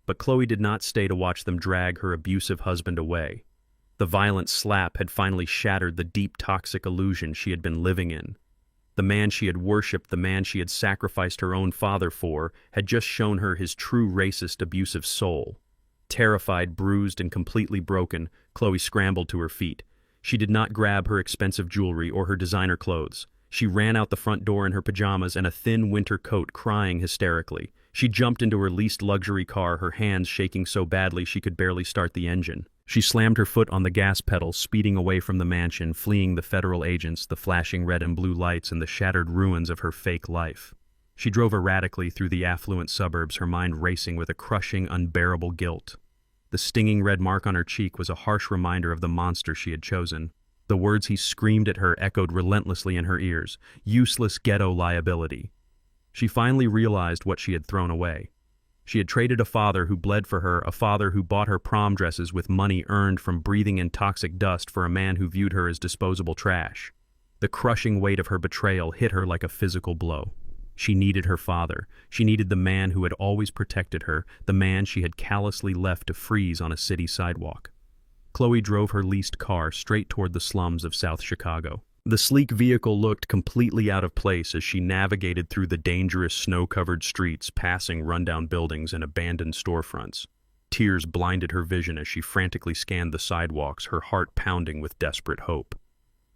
But Chloe did not stay to watch them drag her abusive husband away. The violent slap had finally shattered the deep toxic illusion she had been living in. The man she had worshipped, the man she had sacrificed her own father for, had just shown her his true racist, abusive soul. Terrified, bruised, and completely broken, Chloe scrambled to her feet. She did not grab her expensive jewelry or her designer clothes. She ran out the front door in her pajamas and a thin winter coat, crying hysterically. She jumped into her leased luxury car, her hands shaking so badly she could barely start the engine. She slammed her foot on the gas pedal, speeding away from the mansion, fleeing the federal agents, the flashing red and blue lights, and the shattered ruins of her fake life. She drove erratically through the affluent suburbs, her mind racing with a crushing, unbearable guilt. The stinging red mark on her cheek was a harsh reminder of the monster she had chosen. The words he screamed at her echoed relentlessly in her ears. Useless ghetto liability. She finally realized what she had thrown away. She had traded a father who bled for her, a father who bought her prom dresses with money earned from breathing in toxic dust, for a man who viewed her as disposable trash. The crushing weight of her betrayal hit her like a physical blow. She needed her father. She needed the man who had always protected her, the man she had callously left to freeze on a city sidewalk. Chloe drove her leased car straight toward the slums of South Chicago. The sleek vehicle looked completely out of place as she navigated through the dangerous snow-covered streets, passing rundown buildings and abandoned storefronts. Tears blinded her vision as she frantically scanned the sidewalks, her heart pounding with desperate hope.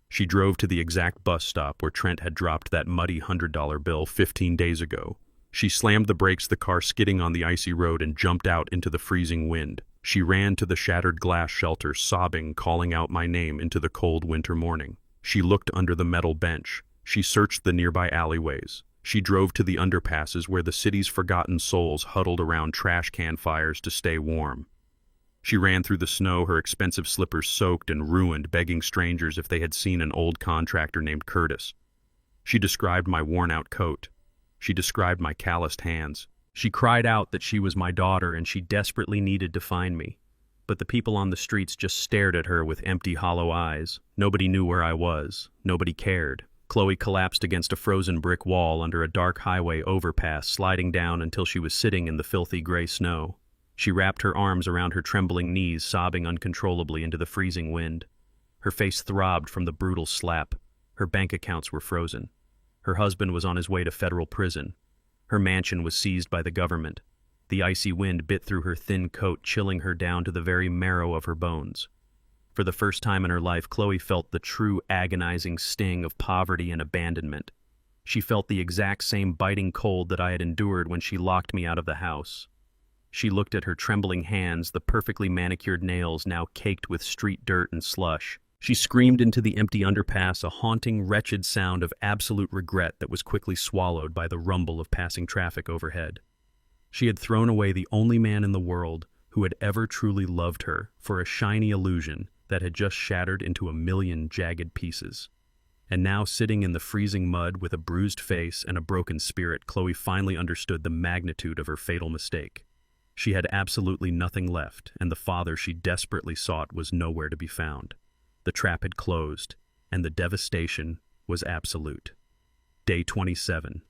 She drove to the exact bus stop where Trent had dropped that muddy $100 bill 15 days ago. She slammed the brakes, the car skidding on the icy road, and jumped out into the freezing wind. She ran to the shattered glass shelter, sobbing, calling out my name into the cold winter morning. She looked under the metal bench. She searched the nearby alleyways. She drove to the underpasses where the city's forgotten souls huddled around trash can fires to stay warm. She ran through the snow, her expensive slippers soaked and ruined, begging strangers if they had seen an old contractor named Curtis. She described my worn-out coat. She described my calloused hands. She cried out that she was my daughter and she desperately needed to find me. But the people on the streets just stared at her with empty, hollow eyes. Nobody knew where I was. Nobody cared. Chloe collapsed against a frozen brick wall under a dark highway overpass, sliding down until she was sitting in the filthy gray snow. She wrapped her arms around her trembling knees, sobbing uncontrollably into the freezing wind. Her face throbbed from the brutal slap. Her bank accounts were frozen. Her husband was on his way to federal prison. Her mansion was seized by the government. The icy wind bit through her thin coat, chilling her down to the very marrow of her bones. For the first time in her life, Chloe felt the true agonizing sting of poverty and abandonment. She felt the exact same biting cold that I had endured when she locked me out of the house. She looked at her trembling hands, the perfectly manicured nails now caked with street dirt and slush. She screamed into the empty underpass, a haunting, wretched sound of absolute regret that was quickly swallowed by the rumble of passing traffic overhead. She had thrown away the only man in the world who had ever truly loved her for a shiny illusion that had just shattered into a million jagged pieces. And now, sitting in the freezing mud with a bruised face and a broken spirit, Chloe finally understood the magnitude of her fatal mistake. She had absolutely nothing left, and the father she desperately sought was nowhere to be found. The trap had closed, and the devastation was absolute. Day 27.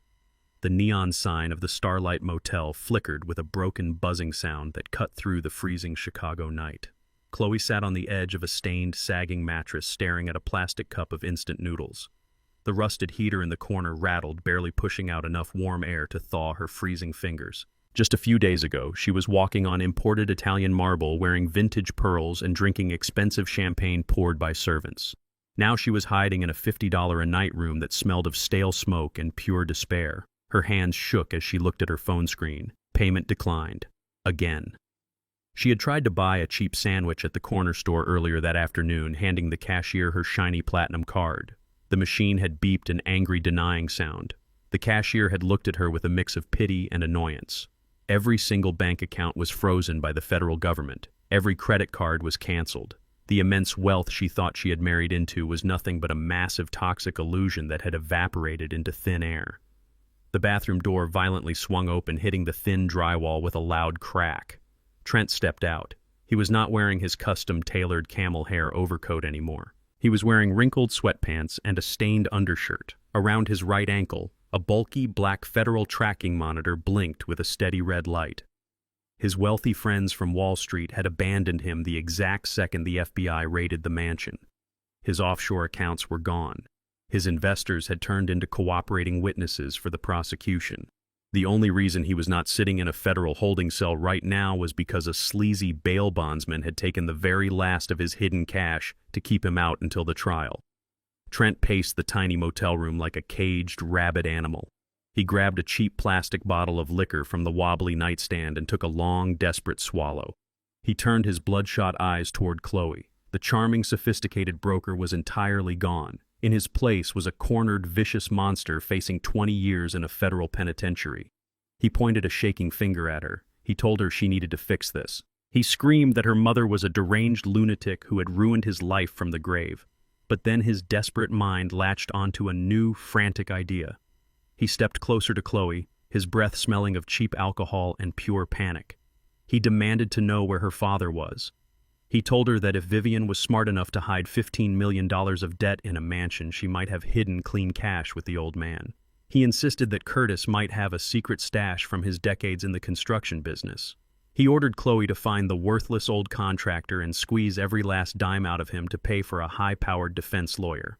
The neon sign of the Starlight Motel flickered with a broken, buzzing sound that cut through the freezing Chicago night. Chloe sat on the edge of a stained, sagging mattress, staring at a plastic cup of instant noodles. The rusted heater in the corner rattled, barely pushing out enough warm air to thaw her freezing fingers. Just a few days ago, she was walking on imported Italian marble, wearing vintage pearls and drinking expensive champagne poured by servants. Now she was hiding in a $50 a night room that smelled of stale smoke and pure despair. Her hands shook as she looked at her phone screen. Payment declined. Again. She had tried to buy a cheap sandwich at the corner store earlier that afternoon, handing the cashier her shiny platinum card. The machine had beeped an angry denying sound. The cashier had looked at her with a mix of pity and annoyance. Every single bank account was frozen by the federal government. Every credit card was canceled. The immense wealth she thought she had married into was nothing but a massive toxic illusion that had evaporated into thin air. The bathroom door violently swung open, hitting the thin drywall with a loud crack. Trent stepped out. He was not wearing his custom-tailored camel hair overcoat anymore. He was wearing wrinkled sweatpants and a stained undershirt. Around his right ankle, a bulky black federal tracking monitor blinked with a steady red light. His wealthy friends from Wall Street had abandoned him the exact second the FBI raided the mansion. His offshore accounts were gone. His investors had turned into cooperating witnesses for the prosecution. The only reason he was not sitting in a federal holding cell right now was because a sleazy bail bondsman had taken the very last of his hidden cash to keep him out until the trial. Trent paced the tiny motel room like a caged, rabid animal. He grabbed a cheap plastic bottle of liquor from the wobbly nightstand and took a long, desperate swallow. He turned his bloodshot eyes toward Chloe. The charming, sophisticated broker was entirely gone. In his place was a cornered, vicious monster facing 20 years in a federal penitentiary. He pointed a shaking finger at her. He told her she needed to fix this. He screamed that her mother was a deranged lunatic who had ruined his life from the grave. But then his desperate mind latched onto a new, frantic idea. He stepped closer to Chloe, his breath smelling of cheap alcohol and pure panic. He demanded to know where her father was. He told her that if Vivien was smart enough to hide $15 million of debt in a mansion, she might have hidden clean cash with the old man. He insisted that Curtis might have a secret stash from his decades in the construction business. He ordered Chloe to find the worthless old contractor and squeeze every last dime out of him to pay for a high-powered defense lawyer.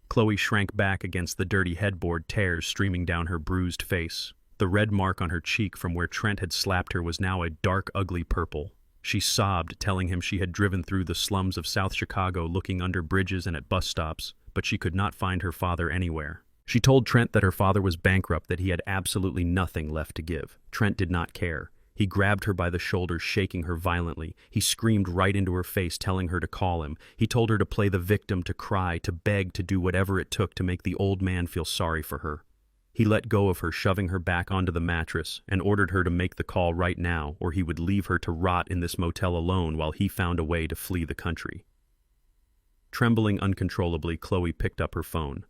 Chloe shrank back against the dirty headboard, tears streaming down her bruised face. The red mark on her cheek from where Trent had slapped her was now a dark, ugly purple. She sobbed, telling him she had driven through the slums of South Chicago looking under bridges and at bus stops, but she could not find her father anywhere. She told Trent that her father was bankrupt, that he had absolutely nothing left to give. Trent did not care. He grabbed her by the shoulders, shaking her violently. He screamed right into her face, telling her to call him. He told her to play the victim, to cry, to beg, to do whatever it took to make the old man feel sorry for her. He let go of her, shoving her back onto the mattress, and ordered her to make the call right now, or he would leave her to rot in this motel alone while he found a way to flee the country. Trembling uncontrollably, Chloe picked up her phone.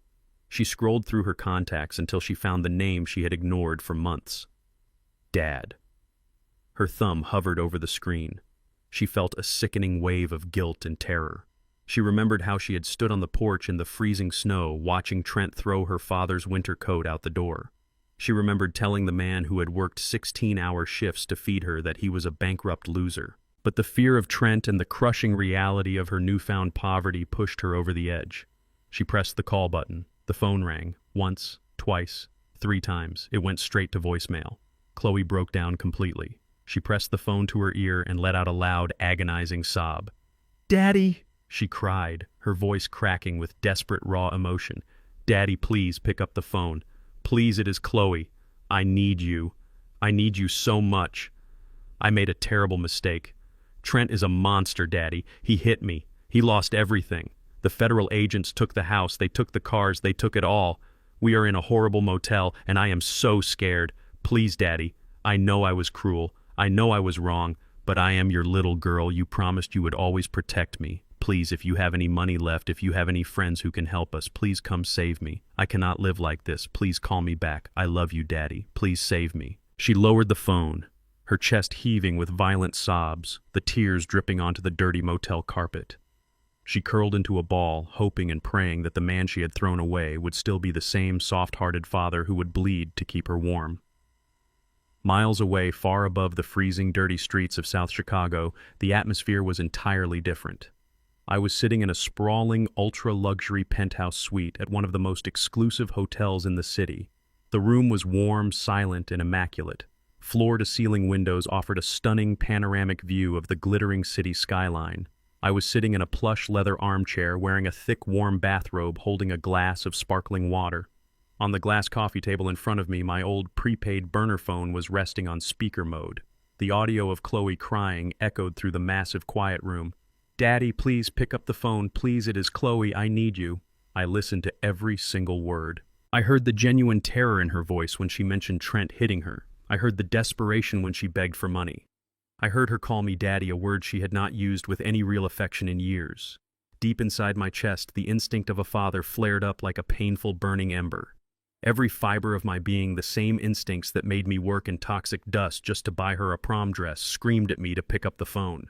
She scrolled through her contacts until she found the name she had ignored for months. Dad. Her thumb hovered over the screen. She felt a sickening wave of guilt and terror. She remembered how she had stood on the porch in the freezing snow, watching Trent throw her father's winter coat out the door. She remembered telling the man who had worked 16-hour shifts to feed her that he was a bankrupt loser. But the fear of Trent and the crushing reality of her newfound poverty pushed her over the edge. She pressed the call button. The phone rang. Once, twice, 3 times. It went straight to voicemail. Chloe broke down completely. She pressed the phone to her ear and let out a loud, agonizing sob. "Daddy!" she cried, her voice cracking with desperate, raw emotion. "Daddy, please pick up the phone. Please, it is Chloe. I need you. I need you so much. I made a terrible mistake. Trent is a monster, Daddy. He hit me. He lost everything. The federal agents took the house. They took the cars. They took it all. We are in a horrible motel, and I am so scared. Please, Daddy. I know I was cruel. I know I was wrong, but I am your little girl. You promised you would always protect me. Please, if you have any money left, if you have any friends who can help us, please come save me. I cannot live like this. Please call me back. I love you, Daddy. Please save me." She lowered the phone, her chest heaving with violent sobs, the tears dripping onto the dirty motel carpet. She curled into a ball, hoping and praying that the man she had thrown away would still be the same soft-hearted father who would bleed to keep her warm. Miles away, far above the freezing, dirty streets of South Chicago, the atmosphere was entirely different. I was sitting in a sprawling, ultra-luxury penthouse suite at one of the most exclusive hotels in the city. The room was warm, silent, and immaculate. Floor-to-ceiling windows offered a stunning panoramic view of the glittering city skyline. I was sitting in a plush leather armchair wearing a thick, warm bathrobe holding a glass of sparkling water. On the glass coffee table in front of me, my old prepaid burner phone was resting on speaker mode. The audio of Chloe crying echoed through the massive quiet room. "Daddy, please pick up the phone. Please, it is Chloe. I need you." I listened to every single word. I heard the genuine terror in her voice when she mentioned Trent hitting her. I heard the desperation when she begged for money. I heard her call me daddy, a word she had not used with any real affection in years. Deep inside my chest, the instinct of a father flared up like a painful burning ember. Every fiber of my being, the same instincts that made me work in toxic dust just to buy her a prom dress, screamed at me to pick up the phone.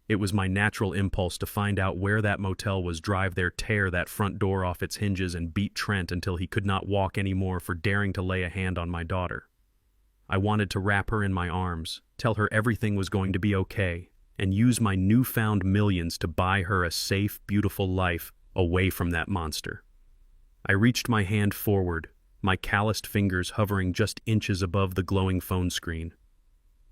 It was my natural impulse to find out where that motel was, drive there, tear that front door off its hinges, and beat Trent until he could not walk anymore for daring to lay a hand on my daughter. I wanted to wrap her in my arms, tell her everything was going to be okay, and use my newfound millions to buy her a safe, beautiful life away from that monster. I reached my hand forward, my calloused fingers hovering just inches above the glowing phone screen.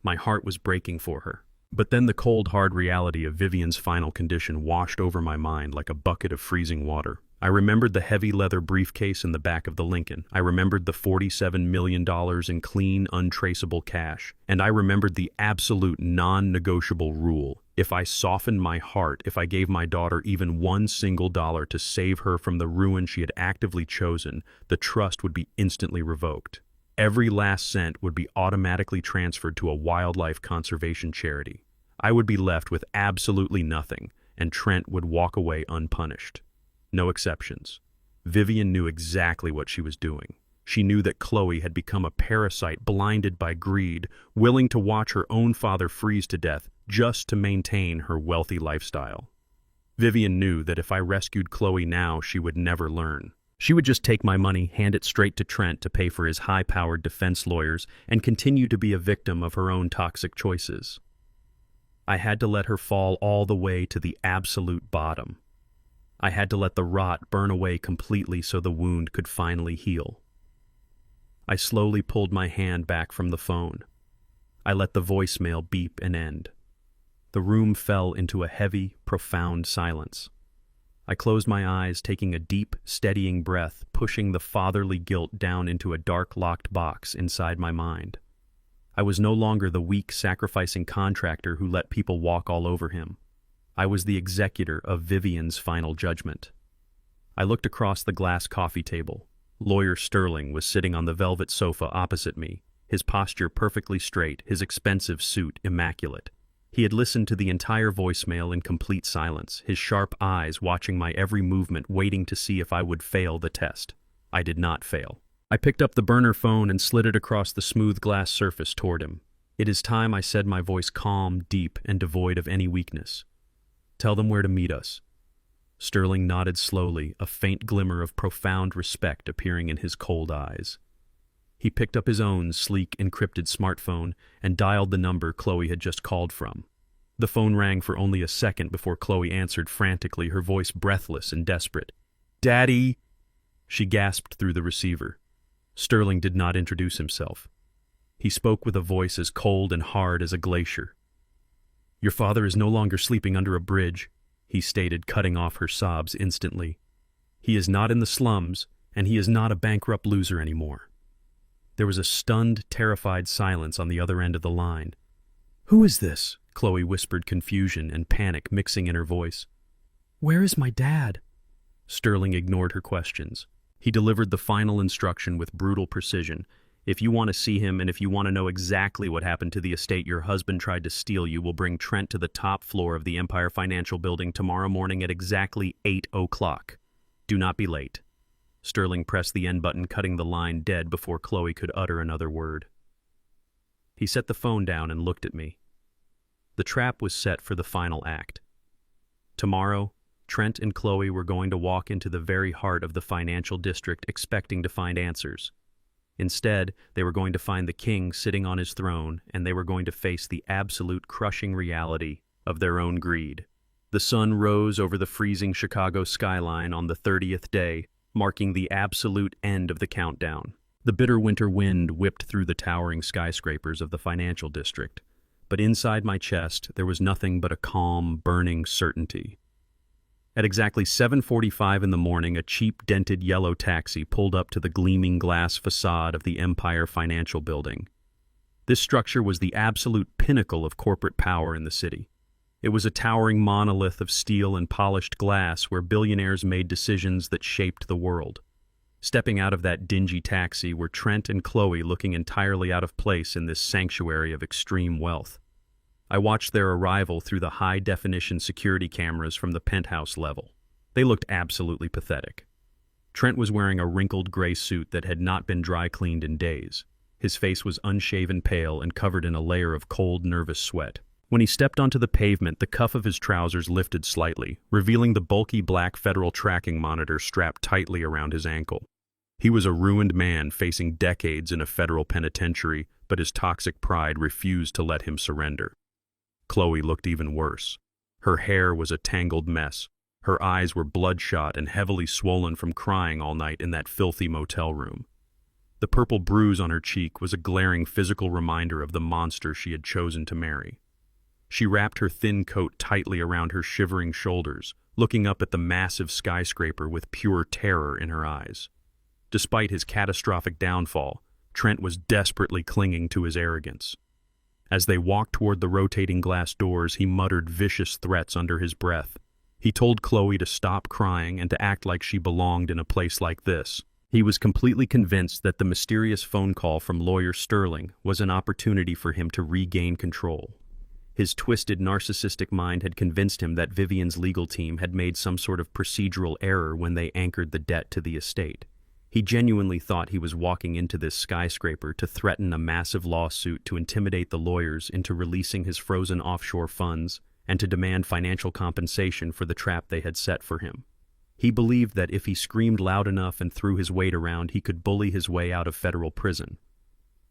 My heart was breaking for her. But then the cold, hard reality of Vivien's final condition washed over my mind like a bucket of freezing water. I remembered the heavy leather briefcase in the back of the Lincoln. I remembered the $47 million in clean, untraceable cash. And I remembered the absolute non-negotiable rule. If I softened my heart, if I gave my daughter even one single dollar to save her from the ruin she had actively chosen, the trust would be instantly revoked. Every last cent would be automatically transferred to a wildlife conservation charity. I would be left with absolutely nothing, and Trent would walk away unpunished. No exceptions. Vivien knew exactly what she was doing. She knew that Chloe had become a parasite blinded by greed, willing to watch her own father freeze to death just to maintain her wealthy lifestyle. Vivien knew that if I rescued Chloe now, she would never learn. She would just take my money, hand it straight to Trent to pay for his high-powered defense lawyers, and continue to be a victim of her own toxic choices. I had to let her fall all the way to the absolute bottom. I had to let the rot burn away completely so the wound could finally heal. I slowly pulled my hand back from the phone. I let the voicemail beep and end. The room fell into a heavy, profound silence. I closed my eyes, taking a deep, steadying breath, pushing the fatherly guilt down into a dark, locked box inside my mind. I was no longer the weak, sacrificing contractor who let people walk all over him. I was the executor of Vivien's final judgment. I looked across the glass coffee table. Lawyer Sterling was sitting on the velvet sofa opposite me, his posture perfectly straight, his expensive suit immaculate. He had listened to the entire voicemail in complete silence, his sharp eyes watching my every movement, waiting to see if I would fail the test. I did not fail. I picked up the burner phone and slid it across the smooth glass surface toward him. "It is time," I said, my voice calm, deep, and devoid of any weakness. "Tell them where to meet us." Sterling nodded slowly, a faint glimmer of profound respect appearing in his cold eyes. He picked up his own sleek, encrypted smartphone and dialed the number Chloe had just called from. The phone rang for only a second before Chloe answered frantically, her voice breathless and desperate. "Daddy!" She gasped through the receiver. Sterling did not introduce himself. He spoke with a voice as cold and hard as a glacier. "Your father is no longer sleeping under a bridge," he stated, cutting off her sobs instantly. "He is not in the slums, and he is not a bankrupt loser anymore." There was a stunned, terrified silence on the other end of the line. "Who is this?" Chloe whispered, confusion and panic mixing in her voice. "Where is my dad?" Sterling ignored her questions. He delivered the final instruction with brutal precision. "If you want to see him, and if you want to know exactly what happened to the estate your husband tried to steal, you will bring Trent to the top floor of the Empire Financial Building tomorrow morning at exactly 8 o'clock. Do not be late." Sterling pressed the end button, cutting the line dead before Chloe could utter another word. He set the phone down and looked at me. The trap was set for the final act. Tomorrow, Trent and Chloe were going to walk into the very heart of the financial district expecting to find answers. Instead, they were going to find the king sitting on his throne, and they were going to face the absolute crushing reality of their own greed. The sun rose over the freezing Chicago skyline on the 30th day, marking the absolute end of the countdown. The bitter winter wind whipped through the towering skyscrapers of the financial district, but inside my chest there was nothing but a calm, burning certainty. At exactly 7:45 in the morning, a cheap dented yellow taxi pulled up to the gleaming glass facade of the Empire Financial Building. This structure was the absolute pinnacle of corporate power in the city. It was a towering monolith of steel and polished glass where billionaires made decisions that shaped the world. Stepping out of that dingy taxi were Trent and Chloe, looking entirely out of place in this sanctuary of extreme wealth. I watched their arrival through the high-definition security cameras from the penthouse level. They looked absolutely pathetic. Trent was wearing a wrinkled gray suit that had not been dry cleaned in days. His face was unshaven pale and covered in a layer of cold, nervous sweat. When he stepped onto the pavement, the cuff of his trousers lifted slightly, revealing the bulky black federal tracking monitor strapped tightly around his ankle. He was a ruined man facing decades in a federal penitentiary, but his toxic pride refused to let him surrender. Chloe looked even worse. Her hair was a tangled mess. Her eyes were bloodshot and heavily swollen from crying all night in that filthy motel room. The purple bruise on her cheek was a glaring physical reminder of the monster she had chosen to marry. She wrapped her thin coat tightly around her shivering shoulders, looking up at the massive skyscraper with pure terror in her eyes. Despite his catastrophic downfall, Trent was desperately clinging to his arrogance. As they walked toward the rotating glass doors, he muttered vicious threats under his breath. He told Chloe to stop crying and to act like she belonged in a place like this. He was completely convinced that the mysterious phone call from lawyer Sterling was an opportunity for him to regain control. His twisted, narcissistic mind had convinced him that Vivien's legal team had made some sort of procedural error when they anchored the debt to the estate. He genuinely thought he was walking into this skyscraper to threaten a massive lawsuit to intimidate the lawyers into releasing his frozen offshore funds and to demand financial compensation for the trap they had set for him. He believed that if he screamed loud enough and threw his weight around, he could bully his way out of federal prison.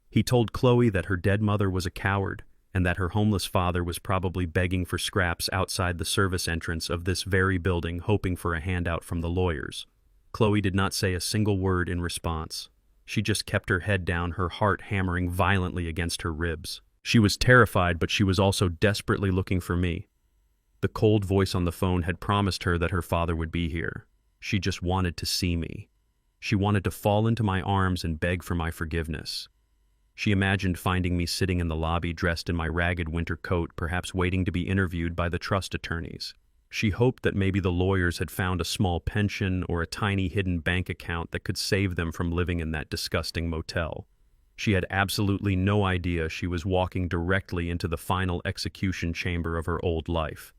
He told Chloe that her dead mother was a coward and that her homeless father was probably begging for scraps outside the service entrance of this very building, hoping for a handout from the lawyers. Chloe did not say a single word in response. She just kept her head down, her heart hammering violently against her ribs. She was terrified, but she was also desperately looking for me. The cold voice on the phone had promised her that her father would be here. She just wanted to see me. She wanted to fall into my arms and beg for my forgiveness. She imagined finding me sitting in the lobby dressed in my ragged winter coat, perhaps waiting to be interviewed by the trust attorneys. She hoped that maybe the lawyers had found a small pension or a tiny hidden bank account that could save them from living in that disgusting motel. She had absolutely no idea she was walking directly into the final execution chamber of her old life.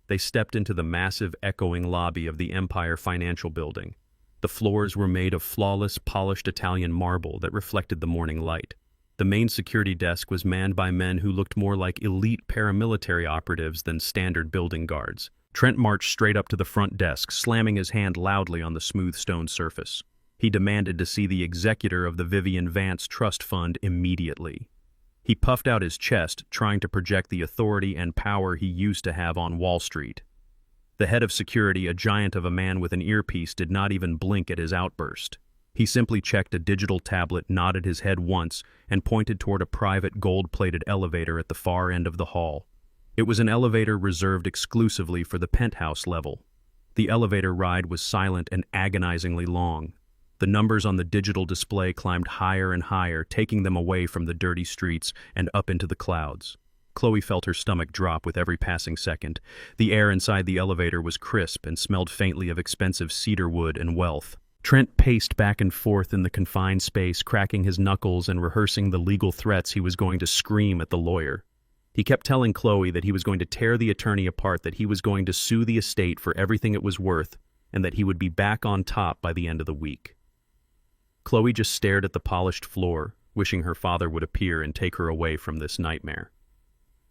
They stepped into the massive, echoing lobby of the Empire Financial Building. The floors were made of flawless, polished Italian marble that reflected the morning light. The main security desk was manned by men who looked more like elite paramilitary operatives than standard building guards. Trent marched straight up to the front desk, slamming his hand loudly on the smooth stone surface. He demanded to see the executor of the Vivien Vance Trust Fund immediately. He puffed out his chest, trying to project the authority and power he used to have on Wall Street. The head of security, a giant of a man with an earpiece, did not even blink at his outburst. He simply checked a digital tablet, nodded his head once, and pointed toward a private gold-plated elevator at the far end of the hall. It was an elevator reserved exclusively for the penthouse level. The elevator ride was silent and agonizingly long. The numbers on the digital display climbed higher and higher, taking them away from the dirty streets and up into the clouds. Chloe felt her stomach drop with every passing second. The air inside the elevator was crisp and smelled faintly of expensive cedar wood and wealth. Trent paced back and forth in the confined space, cracking his knuckles and rehearsing the legal threats he was going to scream at the lawyer. He kept telling Chloe that he was going to tear the attorney apart, that he was going to sue the estate for everything it was worth, and that he would be back on top by the end of the week. Chloe just stared at the polished floor, wishing her father would appear and take her away from this nightmare.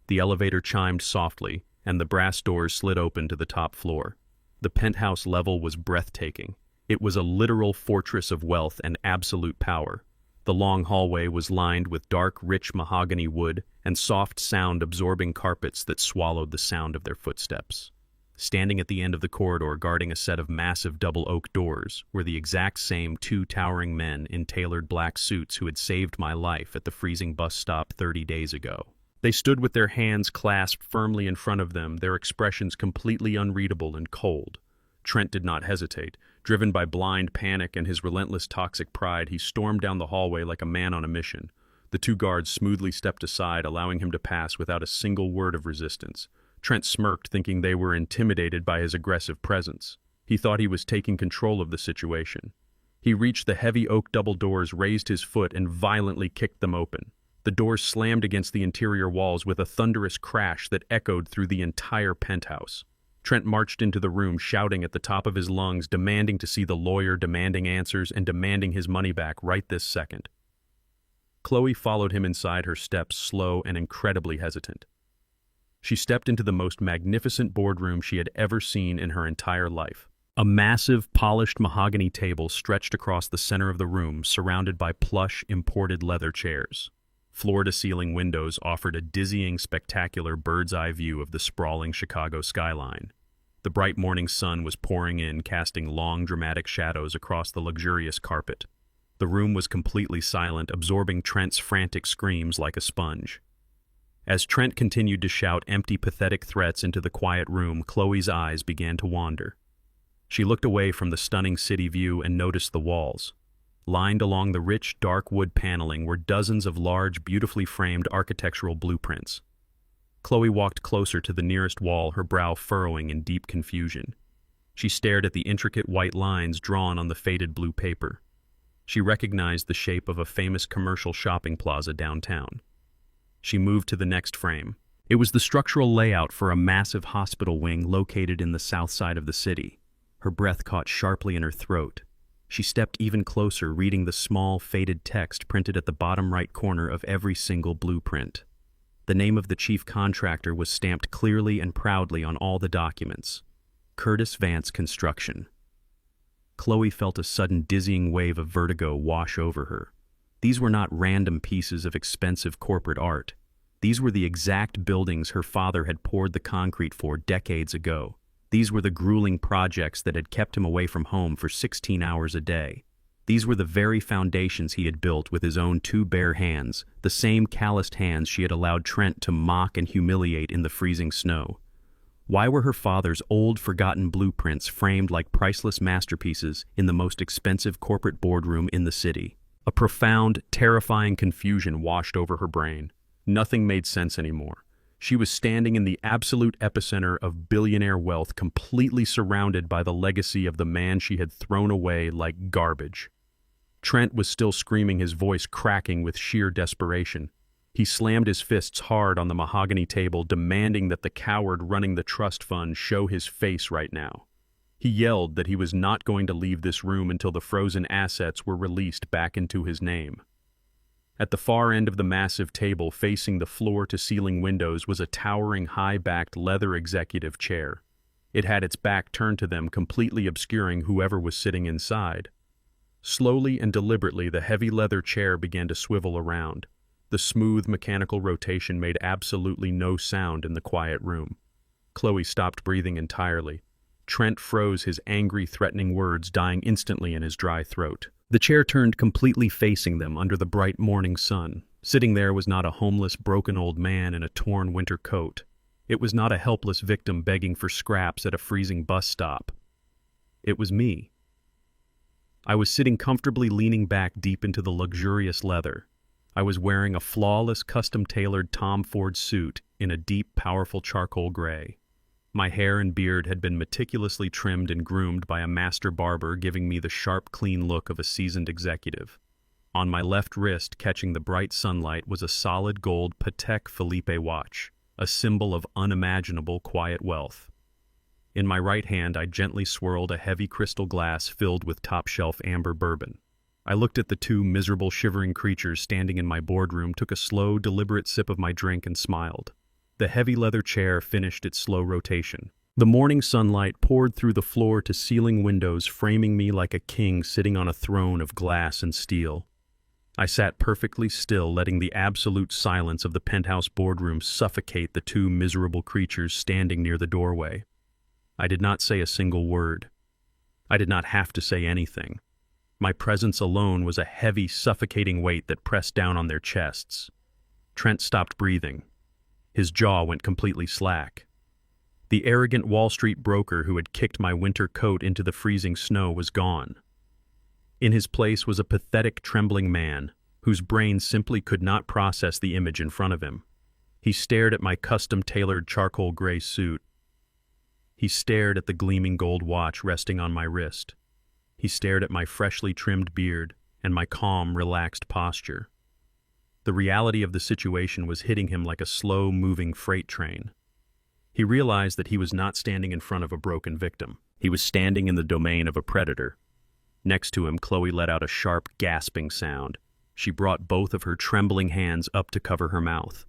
The elevator chimed softly, and the brass doors slid open to the top floor. The penthouse level was breathtaking. It was a literal fortress of wealth and absolute power. The long hallway was lined with dark, rich mahogany wood and soft, sound-absorbing carpets that swallowed the sound of their footsteps. Standing at the end of the corridor, guarding a set of massive double oak doors, were the exact same two towering men in tailored black suits who had saved my life at the freezing bus stop 30 days ago. They stood with their hands clasped firmly in front of them, their expressions completely unreadable and cold. Trent did not hesitate. Driven by blind panic and his relentless toxic pride, he stormed down the hallway like a man on a mission. The two guards smoothly stepped aside, allowing him to pass without a single word of resistance. Trent smirked, thinking they were intimidated by his aggressive presence. He thought he was taking control of the situation. He reached the heavy oak double doors, raised his foot, and violently kicked them open. The doors slammed against the interior walls with a thunderous crash that echoed through the entire penthouse. Trent marched into the room, shouting at the top of his lungs, demanding to see the lawyer, demanding answers, and demanding his money back right this second. Chloe followed him inside, her steps slow and incredibly hesitant. She stepped into the most magnificent boardroom she had ever seen in her entire life. A massive, polished mahogany table stretched across the center of the room, surrounded by plush, imported leather chairs. Floor-to-ceiling windows offered a dizzying, spectacular bird's-eye view of the sprawling Chicago skyline. The bright morning sun was pouring in, casting long, dramatic shadows across the luxurious carpet. The room was completely silent, absorbing Trent's frantic screams like a sponge. As Trent continued to shout empty, pathetic threats into the quiet room, Chloe's eyes began to wander. She looked away from the stunning city view and noticed the walls. Lined along the rich, dark wood paneling were dozens of large, beautifully framed architectural blueprints. Chloe walked closer to the nearest wall, her brow furrowing in deep confusion. She stared at the intricate white lines drawn on the faded blue paper. She recognized the shape of a famous commercial shopping plaza downtown. She moved to the next frame. It was the structural layout for a massive hospital wing located in the south side of the city. Her breath caught sharply in her throat. She stepped even closer, reading the small, faded text printed at the bottom right corner of every single blueprint. The name of the chief contractor was stamped clearly and proudly on all the documents. Curtis Vance Construction. Chloe felt a sudden dizzying wave of vertigo wash over her. These were not random pieces of expensive corporate art. These were the exact buildings her father had poured the concrete for decades ago. These were the grueling projects that had kept him away from home for 16 hours a day. These were the very foundations he had built with his own two bare hands, the same calloused hands she had allowed Trent to mock and humiliate in the freezing snow. Why were her father's old, forgotten blueprints framed like priceless masterpieces in the most expensive corporate boardroom in the city? A profound, terrifying confusion washed over her brain. Nothing made sense anymore. She was standing in the absolute epicenter of billionaire wealth, completely surrounded by the legacy of the man she had thrown away like garbage. Trent was still screaming, his voice cracking with sheer desperation. He slammed his fists hard on the mahogany table, demanding that the coward running the trust fund show his face right now. He yelled that he was not going to leave this room until the frozen assets were released back into his name. At the far end of the massive table, facing the floor-to-ceiling windows, was a towering, high-backed leather executive chair. It had its back turned to them, completely obscuring whoever was sitting inside. Slowly and deliberately, the heavy leather chair began to swivel around. The smooth, mechanical rotation made absolutely no sound in the quiet room. Chloe stopped breathing entirely. Trent froze, his angry, threatening words dying instantly in his dry throat. The chair turned completely facing them under the bright morning sun. Sitting there was not a homeless, broken old man in a torn winter coat. It was not a helpless victim begging for scraps at a freezing bus stop. It was me. I was sitting comfortably, leaning back deep into the luxurious leather. I was wearing a flawless, custom-tailored Tom Ford suit in a deep, powerful charcoal gray. My hair and beard had been meticulously trimmed and groomed by a master barber, giving me the sharp, clean look of a seasoned executive. On my left wrist, catching the bright sunlight, was a solid gold Patek Philippe watch, a symbol of unimaginable quiet wealth. In my right hand, I gently swirled a heavy crystal glass filled with top-shelf amber bourbon. I looked at the two miserable, shivering creatures standing in my boardroom, took a slow, deliberate sip of my drink, and smiled. The heavy leather chair finished its slow rotation. The morning sunlight poured through the floor-to-ceiling windows, framing me like a king sitting on a throne of glass and steel. I sat perfectly still, letting the absolute silence of the penthouse boardroom suffocate the two miserable creatures standing near the doorway. I did not say a single word. I did not have to say anything. My presence alone was a heavy, suffocating weight that pressed down on their chests. Trent stopped breathing. His jaw went completely slack. The arrogant Wall Street broker who had kicked my winter coat into the freezing snow was gone. In his place was a pathetic, trembling man, whose brain simply could not process the image in front of him. He stared at my custom-tailored charcoal gray suit. He stared at the gleaming gold watch resting on my wrist. He stared at my freshly trimmed beard and my calm, relaxed posture. The reality of the situation was hitting him like a slow-moving freight train. He realized that he was not standing in front of a broken victim. He was standing in the domain of a predator. Next to him, Chloe let out a sharp, gasping sound. She brought both of her trembling hands up to cover her mouth.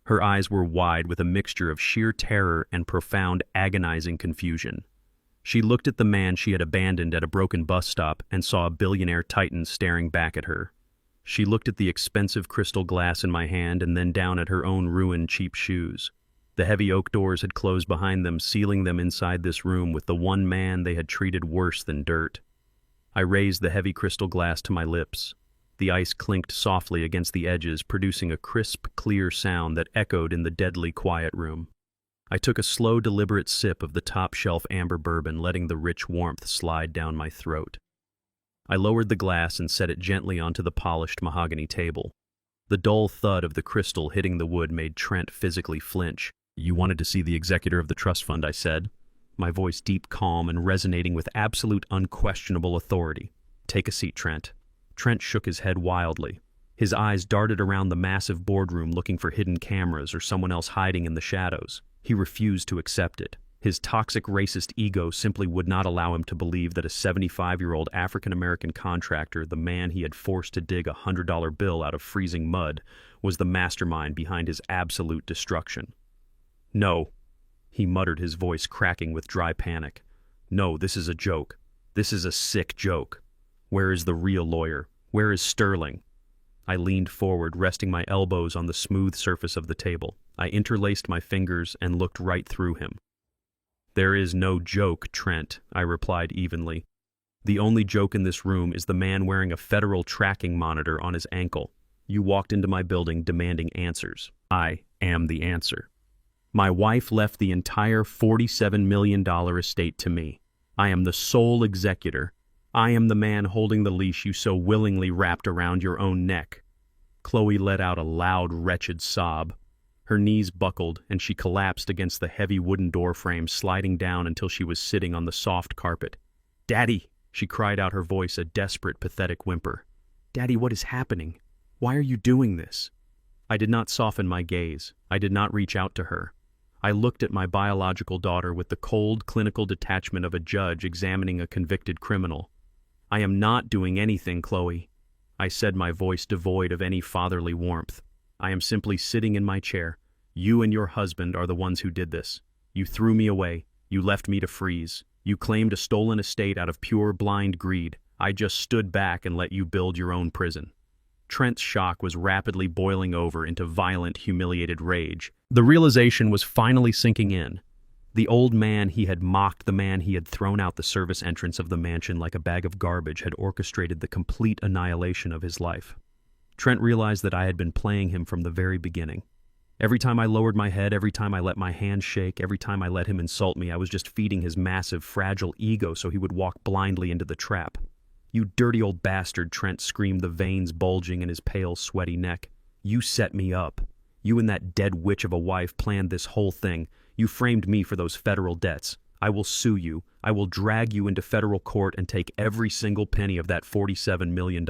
Her eyes were wide with a mixture of sheer terror and profound, agonizing confusion. She looked at the man she had abandoned at a broken bus stop and saw a billionaire titan staring back at her. She looked at the expensive crystal glass in my hand and then down at her own ruined, cheap shoes. The heavy oak doors had closed behind them, sealing them inside this room with the one man they had treated worse than dirt. I raised the heavy crystal glass to my lips. The ice clinked softly against the edges, producing a crisp, clear sound that echoed in the deadly quiet room. I took a slow, deliberate sip of the top-shelf amber bourbon, letting the rich warmth slide down my throat. I lowered the glass and set it gently onto the polished mahogany table. The dull thud of the crystal hitting the wood made Trent physically flinch. "You wanted to see the executor of the trust fund," I said, my voice deep, calm, and resonating with absolute, unquestionable authority. "Take a seat, Trent." Trent shook his head wildly. His eyes darted around the massive boardroom looking for hidden cameras or someone else hiding in the shadows. He refused to accept it. His toxic racist ego simply would not allow him to believe that a 75-year-old African-American contractor, the man he had forced to dig a $100 bill out of freezing mud, was the mastermind behind his absolute destruction. "No," he muttered, his voice cracking with dry panic. "No, this is a joke. This is a sick joke. Where is the real lawyer? Where is Sterling?" I leaned forward, resting my elbows on the smooth surface of the table. I interlaced my fingers and looked right through him. "There is no joke, Trent," I replied evenly. "The only joke in this room is the man wearing a federal tracking monitor on his ankle. You walked into my building demanding answers. I am the answer. My wife left the entire $47 million estate to me. I am the sole executor. I am the man holding the leash you so willingly wrapped around your own neck." Chloe let out a loud, wretched sob. Her knees buckled, and she collapsed against the heavy wooden doorframe, sliding down until she was sitting on the soft carpet. "Daddy!" she cried out, her voice a desperate, pathetic whimper. "Daddy, what is happening? Why are you doing this?" I did not soften my gaze. I did not reach out to her. I looked at my biological daughter with the cold, clinical detachment of a judge examining a convicted criminal. "I am not doing anything, Chloe," I said, my voice devoid of any fatherly warmth. "I am simply sitting in my chair. You and your husband are the ones who did this. You threw me away. You left me to freeze. You claimed a stolen estate out of pure, blind greed. I just stood back and let you build your own prison." Trent's shock was rapidly boiling over into violent, humiliated rage. The realization was finally sinking in. The old man he had mocked, the man he had thrown out the service entrance of the mansion like a bag of garbage, had orchestrated the complete annihilation of his life. Trent realized that I had been playing him from the very beginning. Every time I lowered my head, every time I let my hand shake, every time I let him insult me, I was just feeding his massive, fragile ego so he would walk blindly into the trap. "You dirty old bastard," Trent screamed, the veins bulging in his pale, sweaty neck. "You set me up. You and that dead witch of a wife planned this whole thing. You framed me for those federal debts. I will sue you. I will drag you into federal court and take every single penny of that $47 million.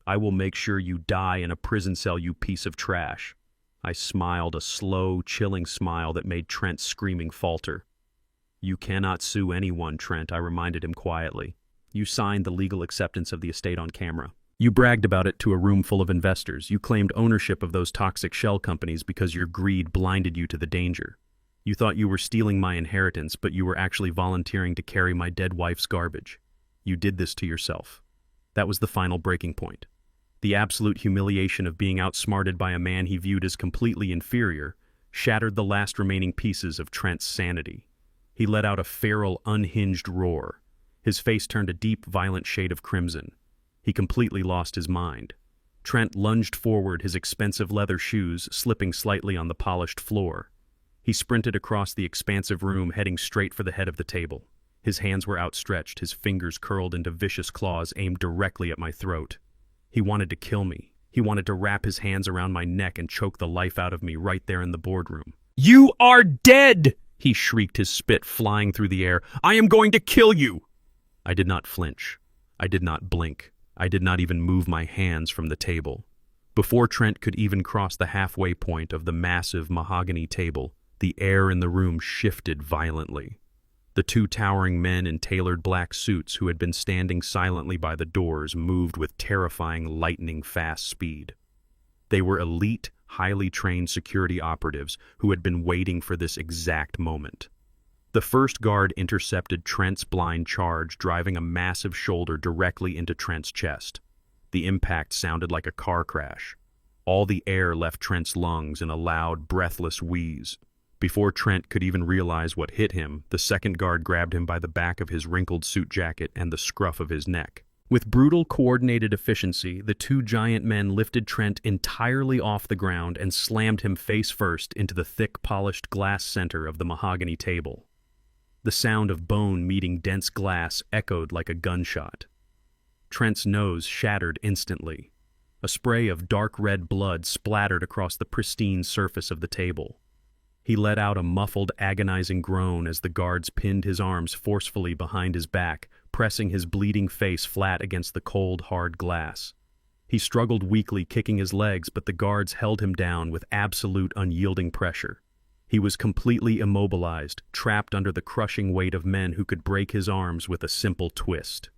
I will make sure you die in a prison cell, you piece of trash." I smiled, a slow, chilling smile that made Trent's screaming falter. "You cannot sue anyone, Trent," I reminded him quietly. "You signed the legal acceptance of the estate on camera. You bragged about it to a room full of investors. You claimed ownership of those toxic shell companies because your greed blinded you to the danger. You thought you were stealing my inheritance, but you were actually volunteering to carry my dead wife's garbage. You did this to yourself." That was the final breaking point. The absolute humiliation of being outsmarted by a man he viewed as completely inferior shattered the last remaining pieces of Trent's sanity. He let out a feral, unhinged roar. His face turned a deep, violent shade of crimson. He completely lost his mind. Trent lunged forward, his expensive leather shoes slipping slightly on the polished floor. He sprinted across the expansive room, heading straight for the head of the table. His hands were outstretched, his fingers curled into vicious claws aimed directly at my throat. He wanted to kill me. He wanted to wrap his hands around my neck and choke the life out of me right there in the boardroom. "You are dead!" he shrieked, his spit flying through the air. "I am going to kill you!" I did not flinch. I did not blink. I did not even move my hands from the table. Before Trent could even cross the halfway point of the massive mahogany table, the air in the room shifted violently. The two towering men in tailored black suits who had been standing silently by the doors moved with terrifying lightning-fast speed. They were elite, highly trained security operatives who had been waiting for this exact moment. The first guard intercepted Trent's blind charge, driving a massive shoulder directly into Trent's chest. The impact sounded like a car crash. All the air left Trent's lungs in a loud, breathless wheeze. Before Trent could even realize what hit him, the second guard grabbed him by the back of his wrinkled suit jacket and the scruff of his neck. With brutal, coordinated efficiency, the two giant men lifted Trent entirely off the ground and slammed him face first into the thick, polished glass center of the mahogany table. The sound of bone meeting dense glass echoed like a gunshot. Trent's nose shattered instantly. A spray of dark red blood splattered across the pristine surface of the table. He let out a muffled, agonizing groan as the guards pinned his arms forcefully behind his back, pressing his bleeding face flat against the cold, hard glass. He struggled weakly, kicking his legs, but the guards held him down with absolute, unyielding pressure. He was completely immobilized, trapped under the crushing weight of men who could break his arms with a simple twist.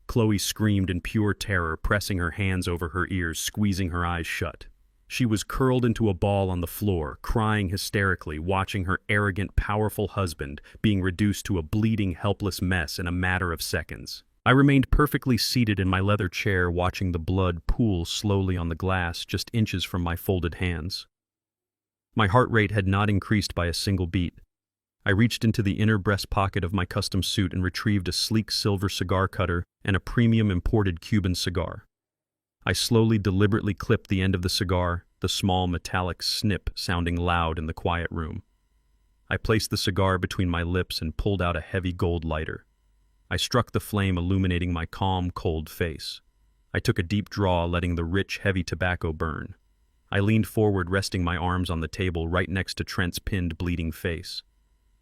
Chloe screamed in pure terror, pressing her hands over her ears, squeezing her eyes shut. She was curled into a ball on the floor, crying hysterically, watching her arrogant, powerful husband being reduced to a bleeding, helpless mess in a matter of seconds. I remained perfectly seated in my leather chair, watching the blood pool slowly on the glass just inches from my folded hands. My heart rate had not increased by a single beat. I reached into the inner breast pocket of my custom suit and retrieved a sleek silver cigar cutter and a premium imported Cuban cigar. I slowly, deliberately clipped the end of the cigar, the small metallic snip sounding loud in the quiet room. I placed the cigar between my lips and pulled out a heavy gold lighter. I struck the flame, illuminating my calm, cold face. I took a deep draw, letting the rich, heavy tobacco burn. I leaned forward, resting my arms on the table right next to Trent's pinned, bleeding face.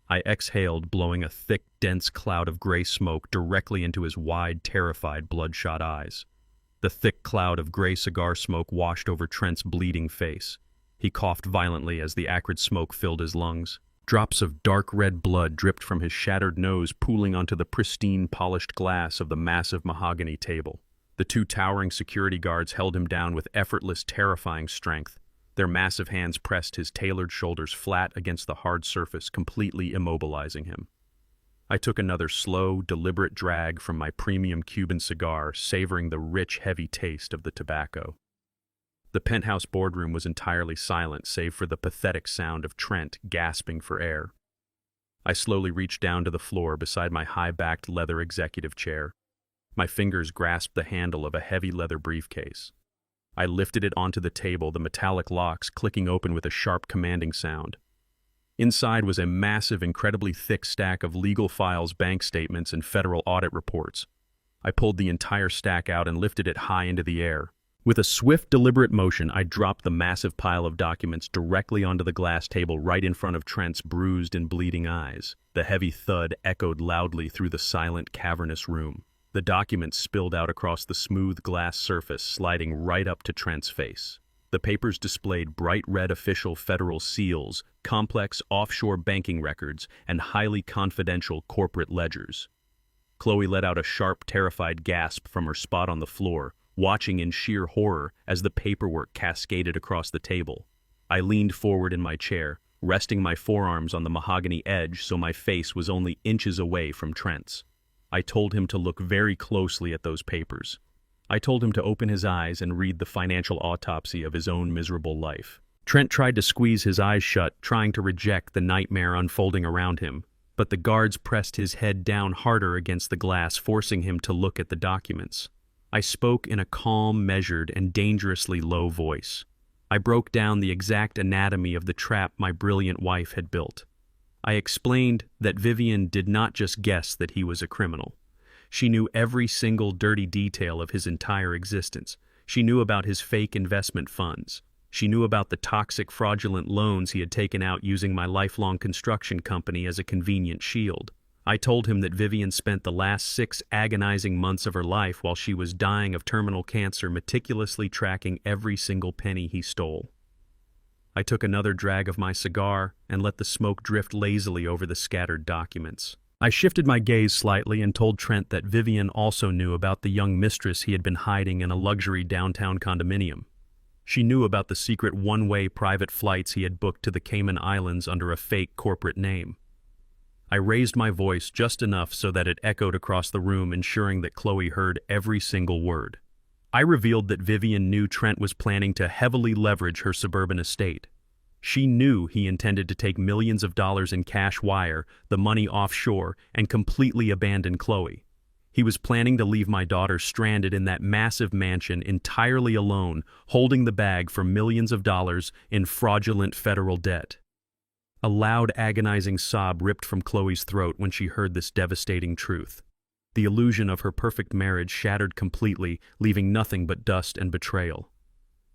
I exhaled, blowing a thick, dense cloud of gray smoke directly into his wide, terrified, bloodshot eyes. The thick cloud of gray cigar smoke washed over Trent's bleeding face. He coughed violently as the acrid smoke filled his lungs. Drops of dark red blood dripped from his shattered nose, pooling onto the pristine, polished glass of the massive mahogany table. The two towering security guards held him down with effortless, terrifying strength. Their massive hands pressed his tailored shoulders flat against the hard surface, completely immobilizing him. I took another slow, deliberate drag from my premium Cuban cigar, savoring the rich, heavy taste of the tobacco. The penthouse boardroom was entirely silent, save for the pathetic sound of Trent gasping for air. I slowly reached down to the floor beside my high-backed leather executive chair. My fingers grasped the handle of a heavy leather briefcase. I lifted it onto the table, the metallic locks clicking open with a sharp, commanding sound. Inside was a massive, incredibly thick stack of legal files, bank statements, and federal audit reports. I pulled the entire stack out and lifted it high into the air. With a swift, deliberate motion, I dropped the massive pile of documents directly onto the glass table right in front of Trent's bruised and bleeding eyes. The heavy thud echoed loudly through the silent, cavernous room. The documents spilled out across the smooth glass surface, sliding right up to Trent's face. The papers displayed bright red official federal seals, complex offshore banking records, and highly confidential corporate ledgers. Chloe let out a sharp, terrified gasp from her spot on the floor, watching in sheer horror as the paperwork cascaded across the table. I leaned forward in my chair, resting my forearms on the mahogany edge so my face was only inches away from Trent's. I told him to look very closely at those papers. I told him to open his eyes and read the financial autopsy of his own miserable life. Trent tried to squeeze his eyes shut, trying to reject the nightmare unfolding around him, but the guards pressed his head down harder against the glass, forcing him to look at the documents. I spoke in a calm, measured, and dangerously low voice. I broke down the exact anatomy of the trap my brilliant wife had built. I explained that Vivien did not just guess that he was a criminal. She knew every single dirty detail of his entire existence. She knew about his fake investment funds. She knew about the toxic, fraudulent loans he had taken out using my lifelong construction company as a convenient shield. I told him that Vivien spent the last 6 agonizing months of her life while she was dying of terminal cancer meticulously tracking every single penny he stole. I took another drag of my cigar and let the smoke drift lazily over the scattered documents. I shifted my gaze slightly and told Trent that Vivien also knew about the young mistress he had been hiding in a luxury downtown condominium. She knew about the secret one-way private flights he had booked to the Cayman Islands under a fake corporate name. I raised my voice just enough so that it echoed across the room, ensuring that Chloe heard every single word. I revealed that Vivien knew Trent was planning to heavily leverage her suburban estate. She knew he intended to take millions of dollars in cash wire, the money offshore, and completely abandon Chloe. He was planning to leave my daughter stranded in that massive mansion entirely alone, holding the bag for millions of dollars in fraudulent federal debt. A loud, agonizing sob ripped from Chloe's throat when she heard this devastating truth. The illusion of her perfect marriage shattered completely, leaving nothing but dust and betrayal.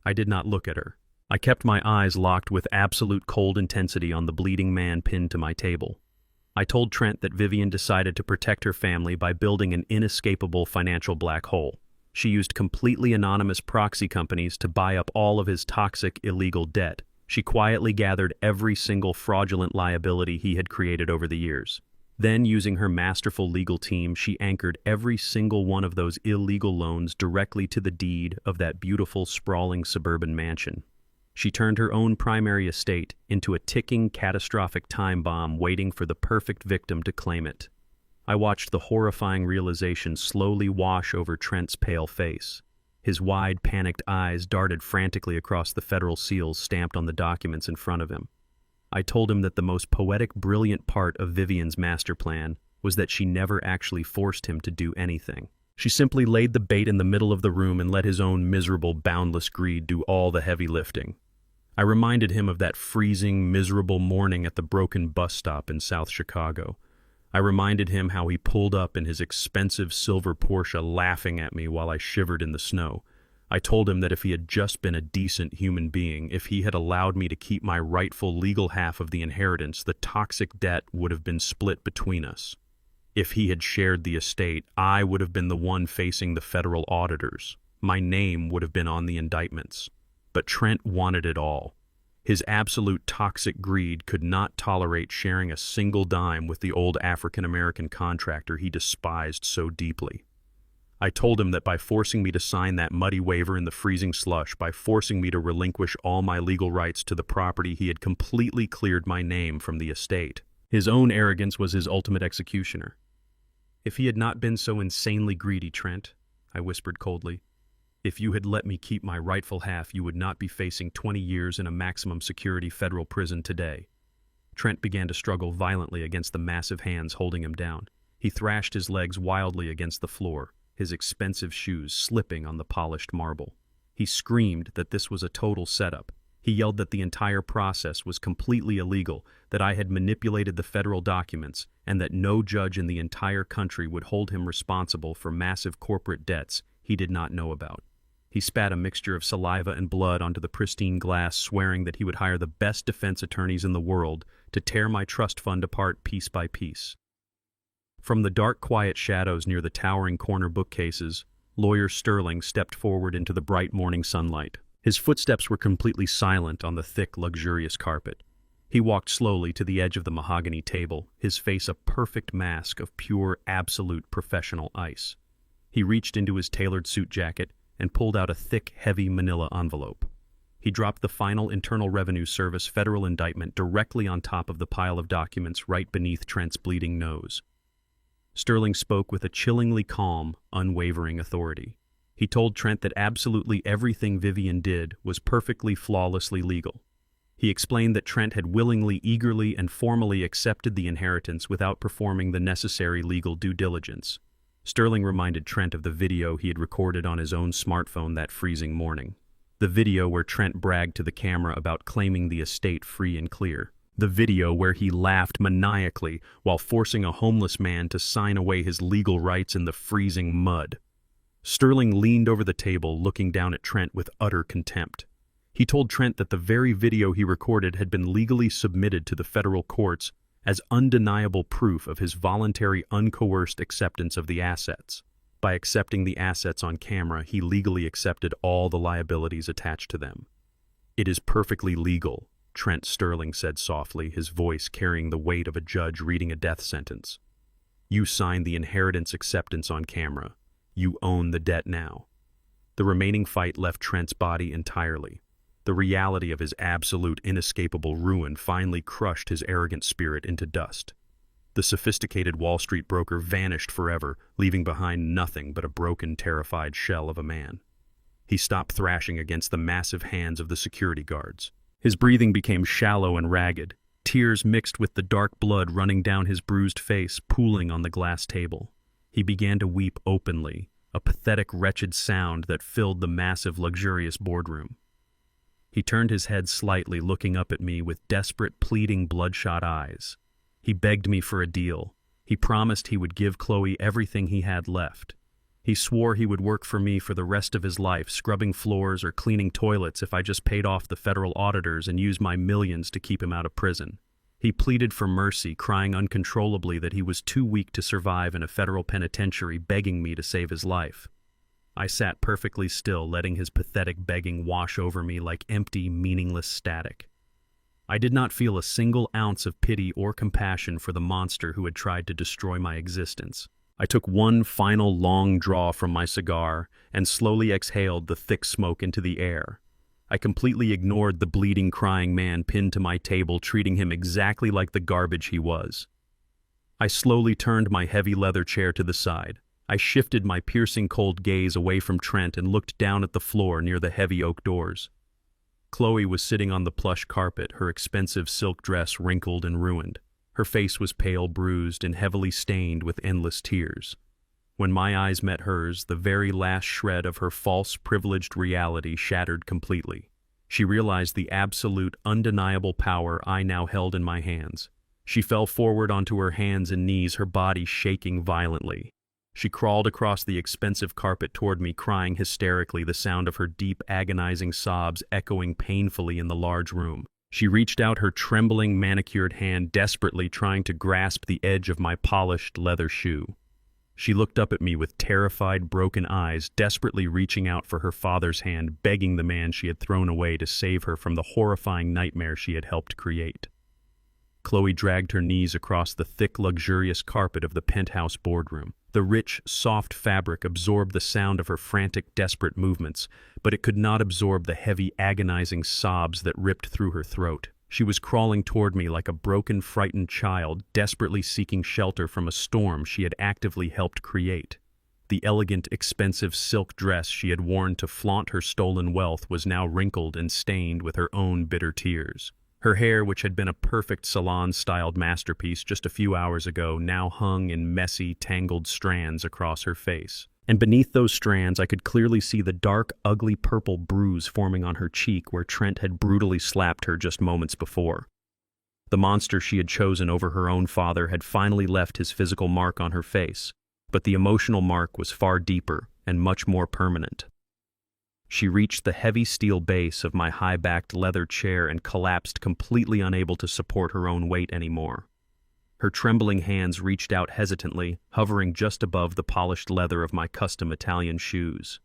I did not look at her. I kept my eyes locked with absolute cold intensity on the bleeding man pinned to my table. I told Trent that Vivien decided to protect her family by building an inescapable financial black hole. She used completely anonymous proxy companies to buy up all of his toxic, illegal debt. She quietly gathered every single fraudulent liability he had created over the years. Then, using her masterful legal team, she anchored every single one of those illegal loans directly to the deed of that beautiful, sprawling suburban mansion. She turned her own primary estate into a ticking, catastrophic time bomb waiting for the perfect victim to claim it. I watched the horrifying realization slowly wash over Trent's pale face. His wide, panicked eyes darted frantically across the federal seals stamped on the documents in front of him. I told him that the most poetic, brilliant part of Vivien's master plan was that she never actually forced him to do anything. She simply laid the bait in the middle of the room and let his own miserable, boundless greed do all the heavy lifting. I reminded him of that freezing, miserable morning at the broken bus stop in South Chicago. I reminded him how he pulled up in his expensive silver Porsche laughing at me while I shivered in the snow. I told him that if he had just been a decent human being, if he had allowed me to keep my rightful legal half of the inheritance, the toxic debt would have been split between us. If he had shared the estate, I would have been the one facing the federal auditors. My name would have been on the indictments. But Trent wanted it all. His absolute toxic greed could not tolerate sharing a single dime with the old African-American contractor he despised so deeply. I told him that by forcing me to sign that muddy waiver in the freezing slush, by forcing me to relinquish all my legal rights to the property, he had completely cleared my name from the estate. His own arrogance was his ultimate executioner. If he had not been so insanely greedy, Trent, I whispered coldly, if you had let me keep my rightful half, you would not be facing 20 years in a maximum security federal prison today. Trent began to struggle violently against the massive hands holding him down. He thrashed his legs wildly against the floor, his expensive shoes slipping on the polished marble. He screamed that this was a total setup. He yelled that the entire process was completely illegal, that I had manipulated the federal documents, and that no judge in the entire country would hold him responsible for massive corporate debts he did not know about. He spat a mixture of saliva and blood onto the pristine glass, swearing that he would hire the best defense attorneys in the world to tear my trust fund apart piece by piece. From the dark, quiet shadows near the towering corner bookcases, Lawyer Sterling stepped forward into the bright morning sunlight. His footsteps were completely silent on the thick, luxurious carpet. He walked slowly to the edge of the mahogany table, his face a perfect mask of pure, absolute professional ice. He reached into his tailored suit jacket and pulled out a thick, heavy manila envelope. He dropped the final Internal Revenue Service federal indictment directly on top of the pile of documents right beneath Trent's bleeding nose. Sterling spoke with a chillingly calm, unwavering authority. He told Trent that absolutely everything Vivien did was perfectly, flawlessly legal. He explained that Trent had willingly, eagerly, and formally accepted the inheritance without performing the necessary legal due diligence. Sterling reminded Trent of the video he had recorded on his own smartphone that freezing morning. The video where Trent bragged to the camera about claiming the estate free and clear. The video where he laughed maniacally while forcing a homeless man to sign away his legal rights in the freezing mud. Sterling leaned over the table, looking down at Trent with utter contempt. He told Trent that the very video he recorded had been legally submitted to the federal courts as undeniable proof of his voluntary, uncoerced acceptance of the assets. By accepting the assets on camera, he legally accepted all the liabilities attached to them. "It is perfectly legal," Trent Sterling said softly, his voice carrying the weight of a judge reading a death sentence. "You signed the inheritance acceptance on camera. You own the debt now." The remaining fight left Trent's body entirely. The reality of his absolute, inescapable ruin finally crushed his arrogant spirit into dust. The sophisticated Wall Street broker vanished forever, leaving behind nothing but a broken, terrified shell of a man. He stopped thrashing against the massive hands of the security guards. His breathing became shallow and ragged, tears mixed with the dark blood running down his bruised face, pooling on the glass table. He began to weep openly, a pathetic, wretched sound that filled the massive, luxurious boardroom. He turned his head slightly, looking up at me with desperate, pleading, bloodshot eyes. He begged me for a deal. He promised he would give Chloe everything he had left. He swore he would work for me for the rest of his life, scrubbing floors or cleaning toilets if I just paid off the federal auditors and used my millions to keep him out of prison. He pleaded for mercy, crying uncontrollably that he was too weak to survive in a federal penitentiary, begging me to save his life. I sat perfectly still, letting his pathetic begging wash over me like empty, meaningless static. I did not feel a single ounce of pity or compassion for the monster who had tried to destroy my existence. I took one final long draw from my cigar and slowly exhaled the thick smoke into the air. I completely ignored the bleeding, crying man pinned to my table, treating him exactly like the garbage he was. I slowly turned my heavy leather chair to the side. I shifted my piercing cold gaze away from Trent and looked down at the floor near the heavy oak doors. Chloe was sitting on the plush carpet, her expensive silk dress wrinkled and ruined. Her face was pale, bruised, and heavily stained with endless tears. When my eyes met hers, the very last shred of her false, privileged reality shattered completely. She realized the absolute, undeniable power I now held in my hands. She fell forward onto her hands and knees, her body shaking violently. She crawled across the expensive carpet toward me, crying hysterically, the sound of her deep, agonizing sobs echoing painfully in the large room. She reached out her trembling, manicured hand, desperately trying to grasp the edge of my polished leather shoe. She looked up at me with terrified, broken eyes, desperately reaching out for her father's hand, begging the man she had thrown away to save her from the horrifying nightmare she had helped create. Chloe dragged her knees across the thick, luxurious carpet of the penthouse boardroom. The rich, soft fabric absorbed the sound of her frantic, desperate movements, but it could not absorb the heavy, agonizing sobs that ripped through her throat. She was crawling toward me like a broken, frightened child, desperately seeking shelter from a storm she had actively helped create. The elegant, expensive silk dress she had worn to flaunt her stolen wealth was now wrinkled and stained with her own bitter tears. Her hair, which had been a perfect salon-styled masterpiece just a few hours ago, now hung in messy, tangled strands across her face. And beneath those strands, I could clearly see the dark, ugly purple bruise forming on her cheek where Trent had brutally slapped her just moments before. The monster she had chosen over her own father had finally left his physical mark on her face, but the emotional mark was far deeper and much more permanent. She reached the heavy steel base of my high-backed leather chair and collapsed, completely unable to support her own weight anymore. Her trembling hands reached out hesitantly, hovering just above the polished leather of my custom Italian shoes.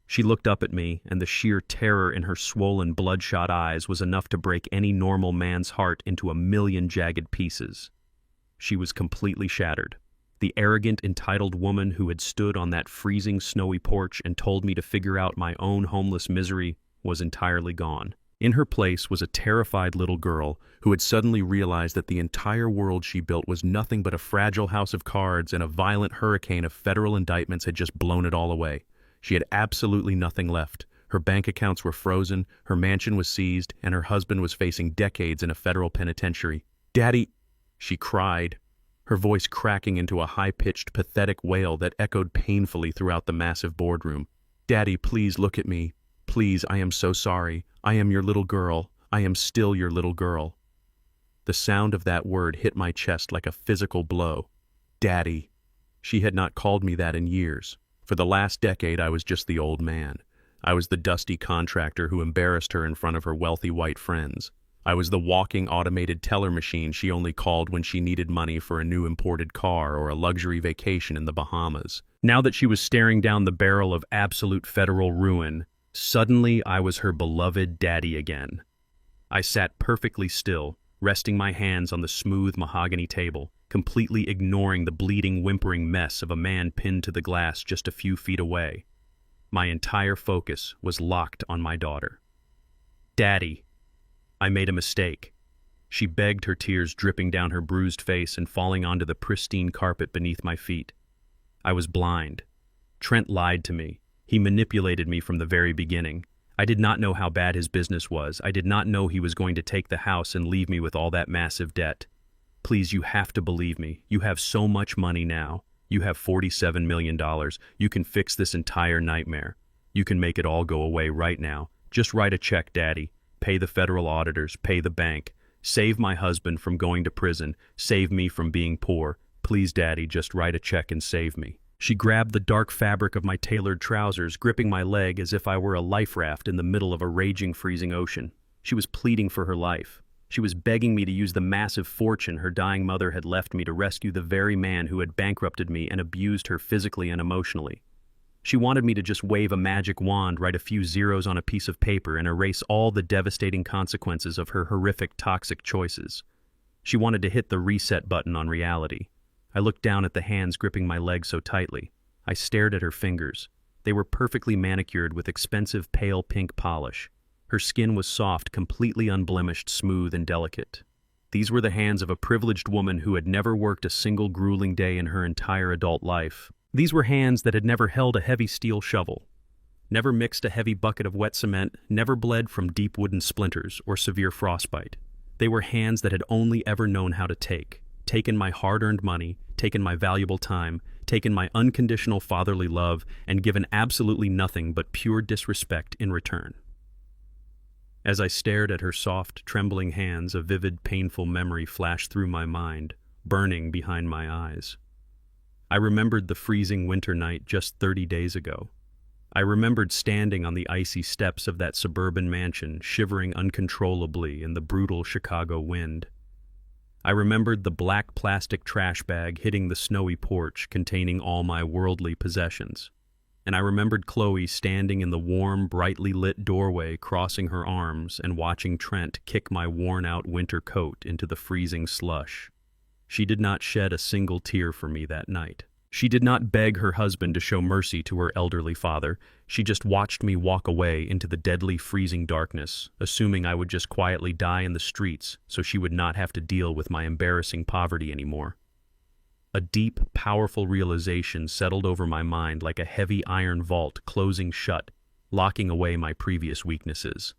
She looked up at me, and the sheer terror in her swollen, bloodshot eyes was enough to break any normal man's heart into a million jagged pieces. She was completely shattered. The arrogant, entitled woman who had stood on that freezing, snowy porch and told me to figure out my own homeless misery was entirely gone. In her place was a terrified little girl who had suddenly realized that the entire world she built was nothing but a fragile house of cards, and a violent hurricane of federal indictments had just blown it all away. She had absolutely nothing left. Her bank accounts were frozen, her mansion was seized, and her husband was facing decades in a federal penitentiary. "Daddy," she cried, her voice cracking into a high-pitched, pathetic wail that echoed painfully throughout the massive boardroom. "Daddy, please look at me. Please, I am so sorry. I am your little girl. I am still your little girl." The sound of that word hit my chest like a physical blow. Daddy. She had not called me that in years. For the last decade, I was just the old man. I was the dusty contractor who embarrassed her in front of her wealthy white friends. I was the walking automated teller machine she only called when she needed money for a new imported car or a luxury vacation in the Bahamas. Now that she was staring down the barrel of absolute federal ruin, suddenly I was her beloved daddy again. I sat perfectly still, resting my hands on the smooth mahogany table, completely ignoring the bleeding, whimpering mess of a man pinned to the glass just a few feet away. My entire focus was locked on my daughter. "Daddy, I made a mistake," she begged, her tears dripping down her bruised face and falling onto the pristine carpet beneath my feet. I was blind. Trent lied to me. He manipulated me from the very beginning. I did not know how bad his business was. I did not know he was going to take the house and leave me with all that massive debt. Please, you have to believe me. You have so much money now. You have $47 million. You can fix this entire nightmare. You can make it all go away right now. Just write a check, Daddy. Pay the federal auditors. Pay the bank. Save my husband from going to prison. Save me from being poor. Please, Daddy, just write a check and save me. She grabbed the dark fabric of my tailored trousers, gripping my leg as if I were a life raft in the middle of a raging, freezing ocean. She was pleading for her life. She was begging me to use the massive fortune her dying mother had left me to rescue the very man who had bankrupted me and abused her physically and emotionally. She wanted me to just wave a magic wand, write a few zeros on a piece of paper, and erase all the devastating consequences of her horrific, toxic choices. She wanted to hit the reset button on reality. I looked down at the hands gripping my leg so tightly. I stared at her fingers. They were perfectly manicured with expensive pale pink polish. Her skin was soft, completely unblemished, smooth, and delicate. These were the hands of a privileged woman who had never worked a single grueling day in her entire adult life. These were hands that had never held a heavy steel shovel, never mixed a heavy bucket of wet cement, never bled from deep wooden splinters or severe frostbite. They were hands that had only ever known how to taken my hard-earned money, taken my valuable time, taken my unconditional fatherly love, and given absolutely nothing but pure disrespect in return. As I stared at her soft, trembling hands, a vivid, painful memory flashed through my mind, burning behind my eyes. I remembered the freezing winter night just 30 days ago. I remembered standing on the icy steps of that suburban mansion, shivering uncontrollably in the brutal Chicago wind. I remembered the black plastic trash bag hitting the snowy porch containing all my worldly possessions. And I remembered Chloe standing in the warm, brightly lit doorway, crossing her arms and watching Trent kick my worn-out winter coat into the freezing slush. She did not shed a single tear for me that night. She did not beg her husband to show mercy to her elderly father. She just watched me walk away into the deadly freezing darkness, assuming I would just quietly die in the streets so she would not have to deal with my embarrassing poverty anymore. A deep, powerful realization settled over my mind like a heavy iron vault closing shut, locking away my previous weaknesses.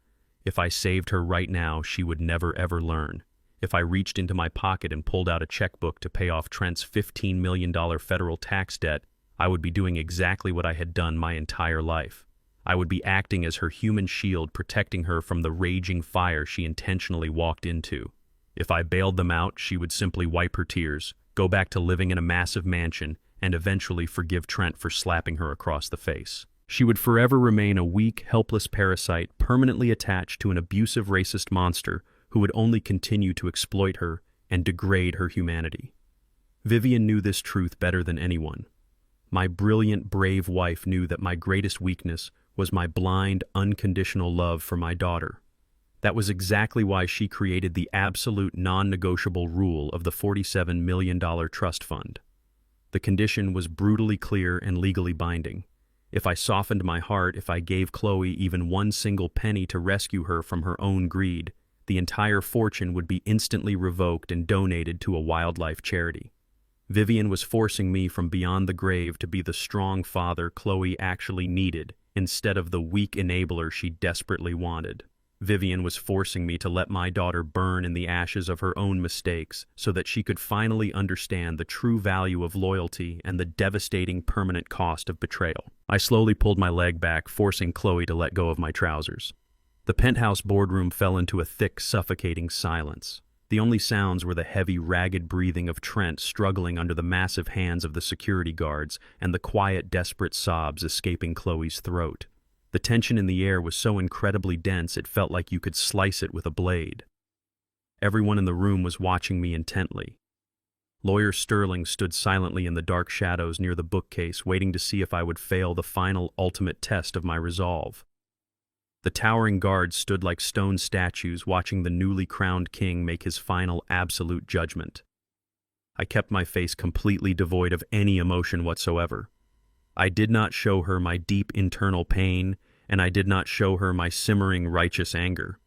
If I saved her right now, she would never ever learn. If I reached into my pocket and pulled out a checkbook to pay off Trent's $15 million federal tax debt, I would be doing exactly what I had done my entire life. I would be acting as her human shield, protecting her from the raging fire she intentionally walked into. If I bailed them out, she would simply wipe her tears, go back to living in a massive mansion, and eventually forgive Trent for slapping her across the face. She would forever remain a weak, helpless parasite permanently attached to an abusive racist monster who would only continue to exploit her and degrade her humanity. Vivien knew this truth better than anyone. My brilliant, brave wife knew that my greatest weakness was my blind, unconditional love for my daughter. That was exactly why she created the absolute non-negotiable rule of the $47 million trust fund. The condition was brutally clear and legally binding. If I softened my heart, if I gave Chloe even one single penny to rescue her from her own greed, the entire fortune would be instantly revoked and donated to a wildlife charity. Vivien was forcing me from beyond the grave to be the strong father Chloe actually needed, instead of the weak enabler she desperately wanted. Vivien was forcing me to let my daughter burn in the ashes of her own mistakes so that she could finally understand the true value of loyalty and the devastating permanent cost of betrayal. I slowly pulled my leg back, forcing Chloe to let go of my trousers. The penthouse boardroom fell into a thick, suffocating silence. The only sounds were the heavy, ragged breathing of Trent struggling under the massive hands of the security guards and the quiet, desperate sobs escaping Chloe's throat. The tension in the air was so incredibly dense it felt like you could slice it with a blade. Everyone in the room was watching me intently. Lawyer Sterling stood silently in the dark shadows near the bookcase, waiting to see if I would fail the final, ultimate test of my resolve. The towering guards stood like stone statues, watching the newly crowned king make his final, absolute judgment. I kept my face completely devoid of any emotion whatsoever. I did not show her my deep internal pain, and I did not show her my simmering righteous anger.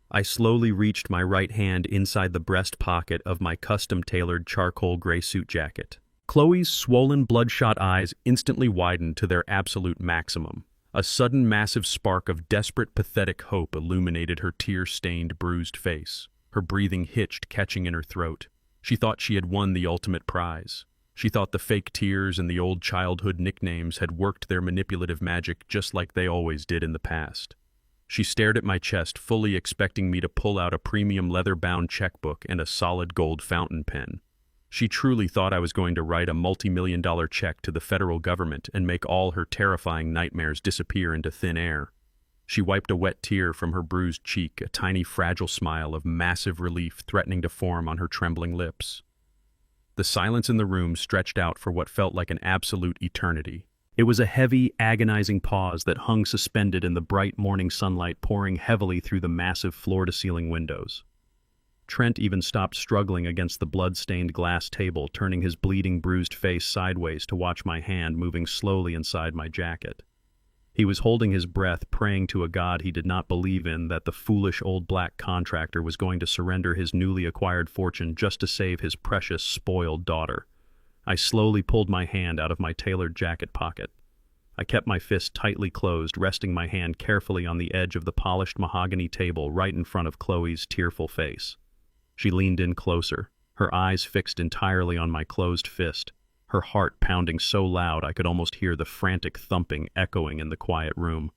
I slowly reached my right hand inside the breast pocket of my custom-tailored charcoal gray suit jacket. Chloe's swollen, bloodshot eyes instantly widened to their absolute maximum. A sudden massive spark of desperate, pathetic hope illuminated her tear-stained, bruised face. Her breathing hitched, catching in her throat. She thought she had won the ultimate prize. She thought the fake tears and the old childhood nicknames had worked their manipulative magic just like they always did in the past. She stared at my chest, fully expecting me to pull out a premium leather-bound checkbook and a solid gold fountain pen. She truly thought I was going to write a multi-million-dollar check to the federal government and make all her terrifying nightmares disappear into thin air. She wiped a wet tear from her bruised cheek, a tiny fragile smile of massive relief threatening to form on her trembling lips. The silence in the room stretched out for what felt like an absolute eternity. It was a heavy, agonizing pause that hung suspended in the bright morning sunlight pouring heavily through the massive floor-to-ceiling windows. Trent even stopped struggling against the blood-stained glass table, turning his bleeding, bruised face sideways to watch my hand moving slowly inside my jacket. He was holding his breath, praying to a god he did not believe in that the foolish old black contractor was going to surrender his newly acquired fortune just to save his precious, spoiled daughter. I slowly pulled my hand out of my tailored jacket pocket. I kept my fist tightly closed, resting my hand carefully on the edge of the polished mahogany table right in front of Chloe's tearful face. She leaned in closer, her eyes fixed entirely on my closed fist, her heart pounding so loud I could almost hear the frantic thumping echoing in the quiet room.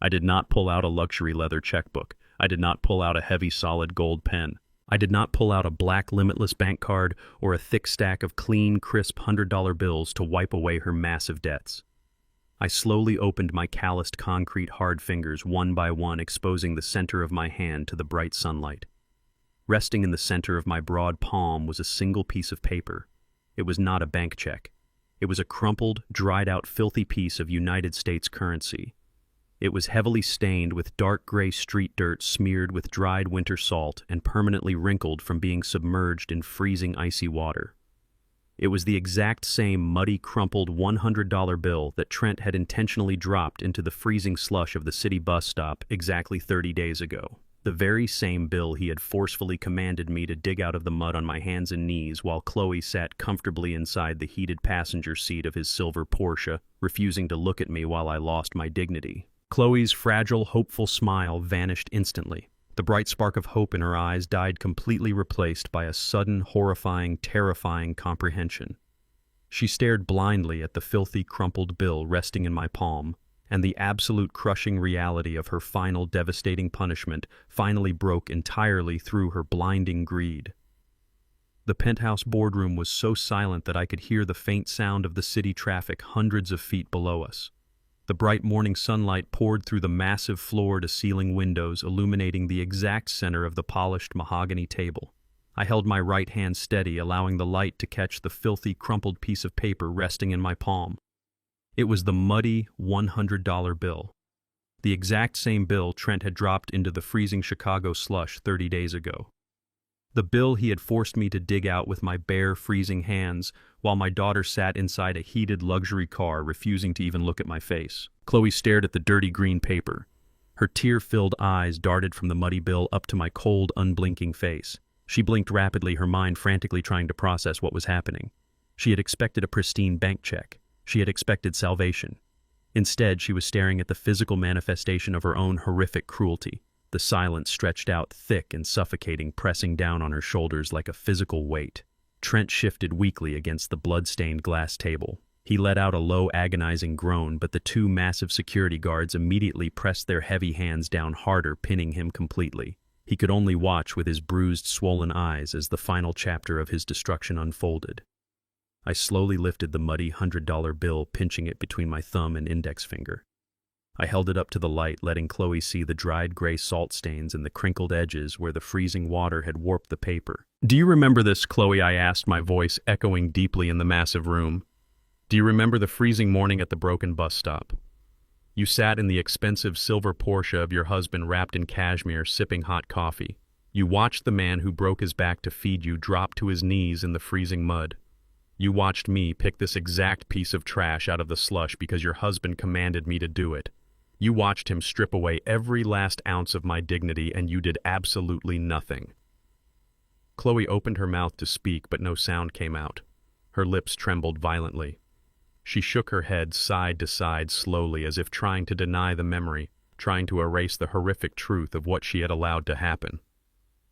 I did not pull out a luxury leather checkbook. I did not pull out a heavy solid gold pen. I did not pull out a black limitless bank card or a thick stack of clean, crisp $100 bills to wipe away her massive debts. I slowly opened my calloused concrete hard fingers one by one, exposing the center of my hand to the bright sunlight. Resting in the center of my broad palm was a single piece of paper. It was not a bank check. It was a crumpled, dried-out, filthy piece of United States currency. It was heavily stained with dark gray street dirt smeared with dried winter salt and permanently wrinkled from being submerged in freezing icy water. It was the exact same muddy, crumpled $100 bill that Trent had intentionally dropped into the freezing slush of the city bus stop exactly 30 days ago. The very same bill he had forcefully commanded me to dig out of the mud on my hands and knees while Chloe sat comfortably inside the heated passenger seat of his silver Porsche, refusing to look at me while I lost my dignity. Chloe's fragile, hopeful smile vanished instantly. The bright spark of hope in her eyes died, completely replaced by a sudden, horrifying, terrifying comprehension. She stared blindly at the filthy, crumpled bill resting in my palm, and the absolute crushing reality of her final devastating punishment finally broke entirely through her blinding greed. The penthouse boardroom was so silent that I could hear the faint sound of the city traffic hundreds of feet below us. The bright morning sunlight poured through the massive floor-to-ceiling windows, illuminating the exact center of the polished mahogany table. I held my right hand steady, allowing the light to catch the filthy, crumpled piece of paper resting in my palm. It was the muddy $100 bill. The exact same bill Trent had dropped into the freezing Chicago slush 30 days ago. The bill he had forced me to dig out with my bare, freezing hands while my daughter sat inside a heated luxury car, refusing to even look at my face. Chloe stared at the dirty green paper. Her tear-filled eyes darted from the muddy bill up to my cold, unblinking face. She blinked rapidly, her mind frantically trying to process what was happening. She had expected a pristine bank check. She had expected salvation. Instead, she was staring at the physical manifestation of her own horrific cruelty. The silence stretched out thick and suffocating, pressing down on her shoulders like a physical weight. Trent shifted weakly against the blood-stained glass table. He let out a low, agonizing groan, but the two massive security guards immediately pressed their heavy hands down harder, pinning him completely. He could only watch with his bruised, swollen eyes as the final chapter of his destruction unfolded. I slowly lifted the muddy $100 bill, pinching it between my thumb and index finger. I held it up to the light, letting Chloe see the dried gray salt stains and the crinkled edges where the freezing water had warped the paper. "Do you remember this, Chloe?" I asked, my voice echoing deeply in the massive room. "Do you remember the freezing morning at the broken bus stop? You sat in the expensive silver Porsche of your husband wrapped in cashmere, sipping hot coffee. You watched the man who broke his back to feed you drop to his knees in the freezing mud. You watched me pick this exact piece of trash out of the slush because your husband commanded me to do it. You watched him strip away every last ounce of my dignity, and you did absolutely nothing." Chloe opened her mouth to speak, but no sound came out. Her lips trembled violently. She shook her head side to side slowly, as if trying to deny the memory, trying to erase the horrific truth of what she had allowed to happen.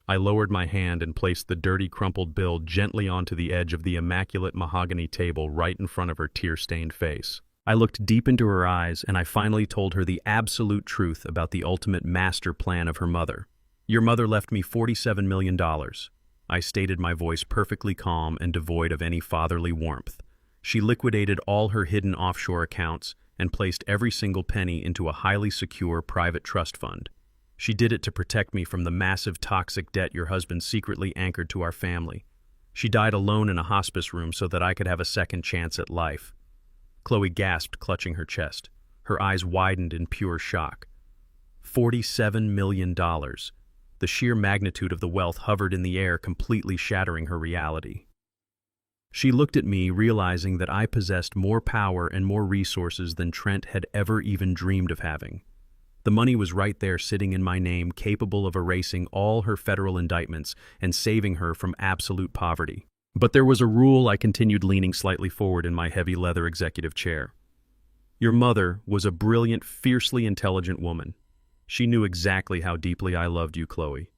I lowered my hand and placed the dirty, crumpled bill gently onto the edge of the immaculate mahogany table right in front of her tear-stained face. I looked deep into her eyes, and I finally told her the absolute truth about the ultimate master plan of her mother. "Your mother left me $47 million. I stated, my voice perfectly calm and devoid of any fatherly warmth. She liquidated all her hidden offshore accounts and placed every single penny into a highly secure private trust fund. She did it to protect me from the massive toxic debt your husband secretly anchored to our family. She died alone in a hospice room so that I could have a second chance at life." Chloe gasped, clutching her chest. Her eyes widened in pure shock. $47 million. The sheer magnitude of the wealth hovered in the air, completely shattering her reality. She looked at me, realizing that I possessed more power and more resources than Trent had ever even dreamed of having. The money was right there, sitting in my name, capable of erasing all her federal indictments and saving her from absolute poverty. "But there was a rule," I continued, leaning slightly forward in my heavy leather executive chair. "Your mother was a brilliant, fiercely intelligent woman. She knew exactly how deeply I loved you, Chloe.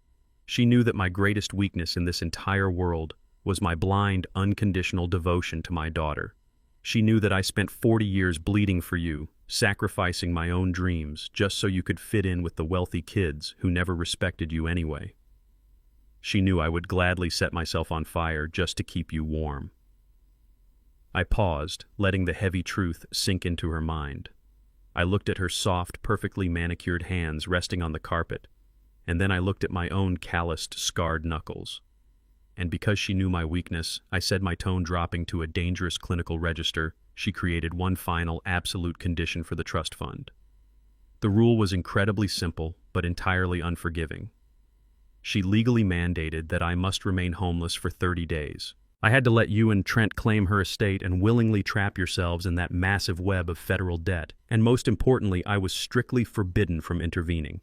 She knew that my greatest weakness in this entire world was my blind, unconditional devotion to my daughter. She knew that I spent 40 years bleeding for you, sacrificing my own dreams just so you could fit in with the wealthy kids who never respected you anyway. She knew I would gladly set myself on fire just to keep you warm." I paused, letting the heavy truth sink into her mind. I looked at her soft, perfectly manicured hands resting on the carpet, and then I looked at my own calloused, scarred knuckles. And because she knew my weakness, I said, my tone dropping to a dangerous clinical register, she created one final, absolute condition for the trust fund. The rule was incredibly simple, but entirely unforgiving. She legally mandated that I must remain homeless for 30 days. I had to let you and Trent claim her estate and willingly trap yourselves in that massive web of federal debt. And most importantly, I was strictly forbidden from intervening.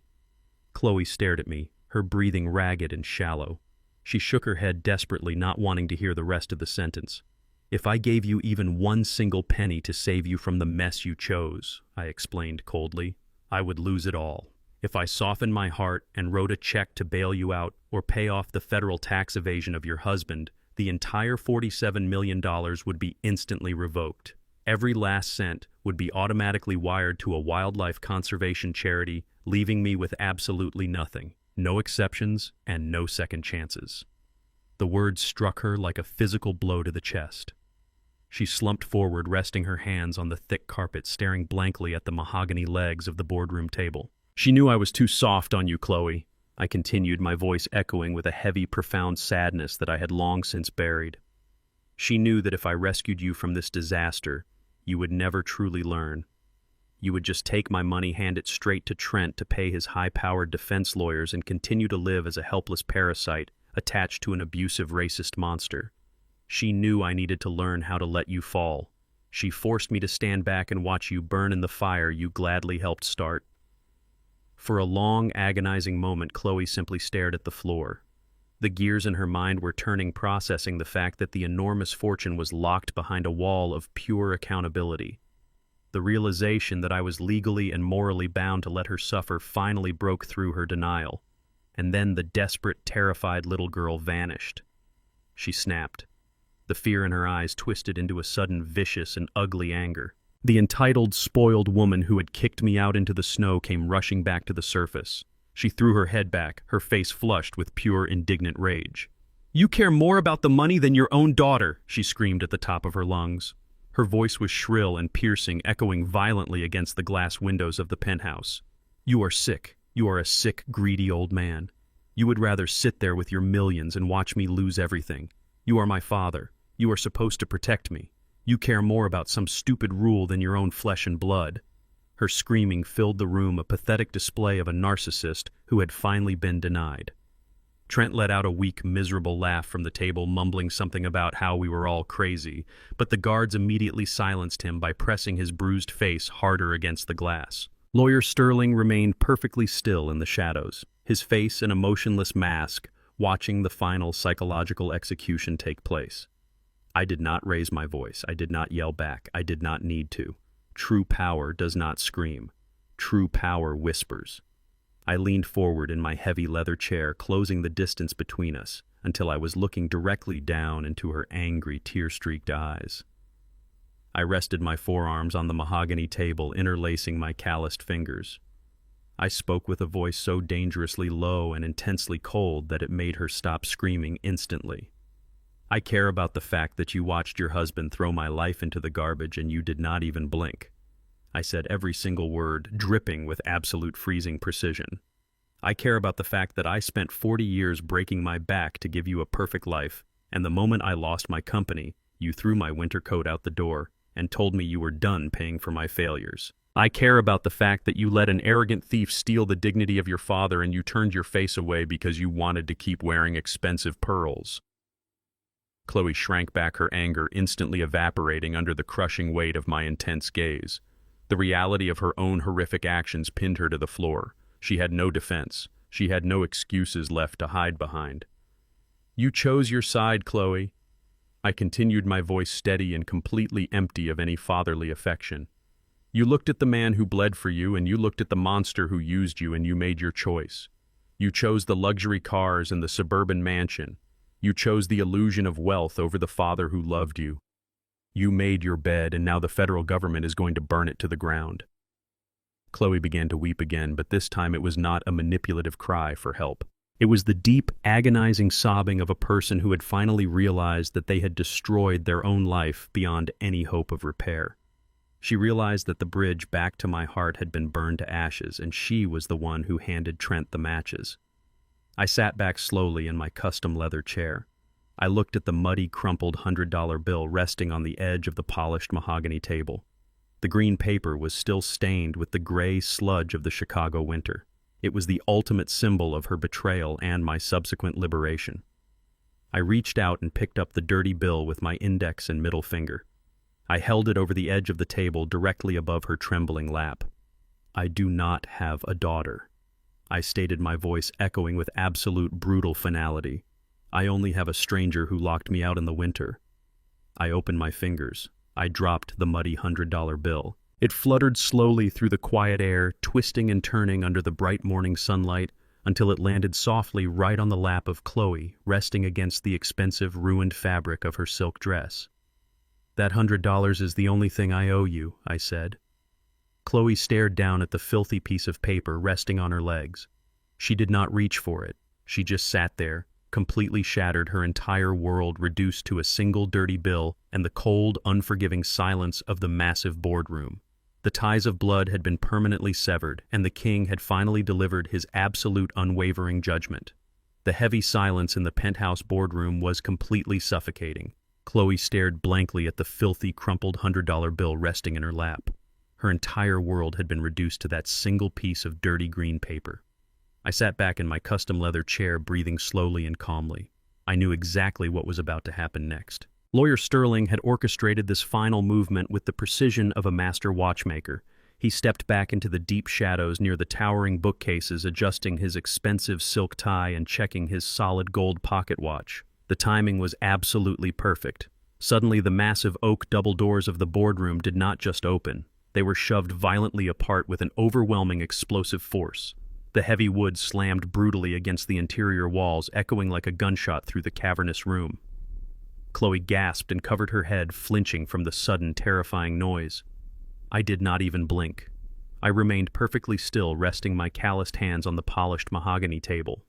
Chloe stared at me, her breathing ragged and shallow. She shook her head desperately, not wanting to hear the rest of the sentence. "If I gave you even one single penny to save you from the mess you chose," I explained coldly, "I would lose it all. If I softened my heart and wrote a check to bail you out or pay off the federal tax evasion of your husband, the entire $47 million would be instantly revoked. Every last cent would be automatically wired to a wildlife conservation charity, leaving me with absolutely nothing. No exceptions and no second chances." The words struck her like a physical blow to the chest. She slumped forward, resting her hands on the thick carpet, staring blankly at the mahogany legs of the boardroom table. "She knew I was too soft on you, Chloe," I continued, my voice echoing with a heavy, profound sadness that I had long since buried. "She knew that if I rescued you from this disaster, you would never truly learn. You would just take my money, hand it straight to Trent to pay his high-powered defense lawyers, and continue to live as a helpless parasite attached to an abusive, racist monster. She knew I needed to learn how to let you fall. She forced me to stand back and watch you burn in the fire you gladly helped start." For a long, agonizing moment, Chloe simply stared at the floor. The gears in her mind were turning, processing the fact that the enormous fortune was locked behind a wall of pure accountability. The realization that I was legally and morally bound to let her suffer finally broke through her denial, and then the desperate, terrified little girl vanished. She snapped. The fear in her eyes twisted into a sudden vicious and ugly anger. The entitled, spoiled woman who had kicked me out into the snow came rushing back to the surface. She threw her head back, her face flushed with pure, indignant rage. "You care more about the money than your own daughter," she screamed at the top of her lungs. Her voice was shrill and piercing, echoing violently against the glass windows of the penthouse. "You are sick. You are a sick, greedy old man. You would rather sit there with your millions and watch me lose everything. You are my father. You are supposed to protect me. You care more about some stupid rule than your own flesh and blood." Her screaming filled the room, a pathetic display of a narcissist who had finally been denied. Trent let out a weak, miserable laugh from the table, mumbling something about how we were all crazy, but the guards immediately silenced him by pressing his bruised face harder against the glass. Lawyer Sterling remained perfectly still in the shadows, his face an emotionless mask, watching the final psychological execution take place. I did not raise my voice. I did not yell back. I did not need to. True power does not scream. True power whispers. I leaned forward in my heavy leather chair, closing the distance between us, until I was looking directly down into her angry, tear-streaked eyes. I rested my forearms on the mahogany table, interlacing my calloused fingers. I spoke with a voice so dangerously low and intensely cold that it made her stop screaming instantly. "I care about the fact that you watched your husband throw my life into the garbage and you did not even blink." I said every single word, dripping with absolute freezing precision. "I care about the fact that I spent 40 years breaking my back to give you a perfect life, and the moment I lost my company, you threw my winter coat out the door and told me you were done paying for my failures. I care about the fact that you let an arrogant thief steal the dignity of your father and you turned your face away because you wanted to keep wearing expensive pearls." Chloe shrank back, her anger instantly evaporating under the crushing weight of my intense gaze. The reality of her own horrific actions pinned her to the floor. She had no defense. She had no excuses left to hide behind. "You chose your side, Chloe." I continued, my voice steady and completely empty of any fatherly affection. "You looked at the man who bled for you, and you looked at the monster who used you, and you made your choice. You chose the luxury cars and the suburban mansion. You chose the illusion of wealth over the father who loved you. You made your bed, and now the federal government is going to burn it to the ground." Chloe began to weep again, but this time it was not a manipulative cry for help. It was the deep, agonizing sobbing of a person who had finally realized that they had destroyed their own life beyond any hope of repair. She realized that the bridge back to my heart had been burned to ashes, and she was the one who handed Trent the matches. I sat back slowly in my custom leather chair. I looked at the muddy, crumpled $100 bill resting on the edge of the polished mahogany table. The green paper was still stained with the gray sludge of the Chicago winter. It was the ultimate symbol of her betrayal and my subsequent liberation. I reached out and picked up the dirty bill with my index and middle finger. I held it over the edge of the table directly above her trembling lap. "I do not have a daughter," I stated, my voice echoing with absolute brutal finality. "I only have a stranger who locked me out in the winter." I opened my fingers. I dropped the muddy $100 bill. It fluttered slowly through the quiet air, twisting and turning under the bright morning sunlight, until it landed softly right on the lap of Chloe, resting against the expensive, ruined fabric of her silk dress. "That $100 is the only thing I owe you," I said. Chloe stared down at the filthy piece of paper resting on her legs. She did not reach for it. She just sat there, completely shattered, her entire world reduced to a single dirty bill and the cold, unforgiving silence of the massive boardroom. The ties of blood had been permanently severed, and the king had finally delivered his absolute, unwavering judgment. The heavy silence in the penthouse boardroom was completely suffocating. Chloe stared blankly at the filthy, crumpled $100 bill resting in her lap. Her entire world had been reduced to that single piece of dirty green paper. I sat back in my custom leather chair, breathing slowly and calmly. I knew exactly what was about to happen next. Lawyer Sterling had orchestrated this final movement with the precision of a master watchmaker. He stepped back into the deep shadows near the towering bookcases, adjusting his expensive silk tie and checking his solid gold pocket watch. The timing was absolutely perfect. Suddenly, the massive oak double doors of the boardroom did not just open. They were shoved violently apart with an overwhelming explosive force. The heavy wood slammed brutally against the interior walls, echoing like a gunshot through the cavernous room. Chloe gasped and covered her head, flinching from the sudden, terrifying noise. I did not even blink. I remained perfectly still, resting my calloused hands on the polished mahogany table.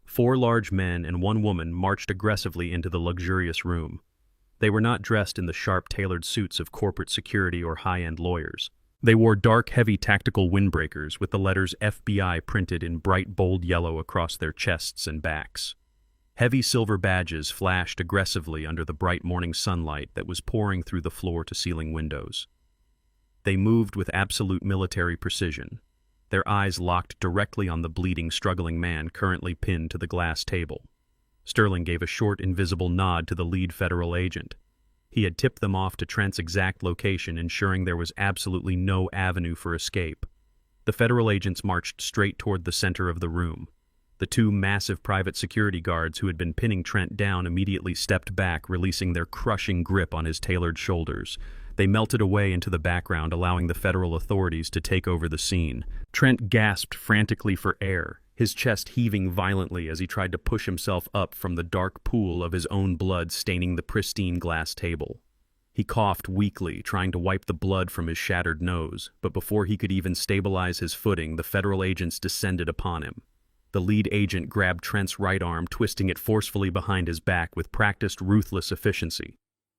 4 large men and 1 woman marched aggressively into the luxurious room. They were not dressed in the sharp, tailored suits of corporate security or high-end lawyers. They wore dark, heavy tactical windbreakers with the letters FBI printed in bright, bold yellow across their chests and backs. Heavy silver badges flashed aggressively under the bright morning sunlight that was pouring through the floor-to-ceiling windows. They moved with absolute military precision, their eyes locked directly on the bleeding, struggling man currently pinned to the glass table. Sterling gave a short, invisible nod to the lead federal agent. He had tipped them off to Trent's exact location, ensuring there was absolutely no avenue for escape. The federal agents marched straight toward the center of the room. The 2 massive private security guards who had been pinning Trent down immediately stepped back, releasing their crushing grip on his tailored shoulders. They melted away into the background, allowing the federal authorities to take over the scene. Trent gasped frantically for air, his chest heaving violently as he tried to push himself up from the dark pool of his own blood staining the pristine glass table. He coughed weakly, trying to wipe the blood from his shattered nose, but before he could even stabilize his footing, the federal agents descended upon him. The lead agent grabbed Trent's right arm, twisting it forcefully behind his back with practiced, ruthless efficiency.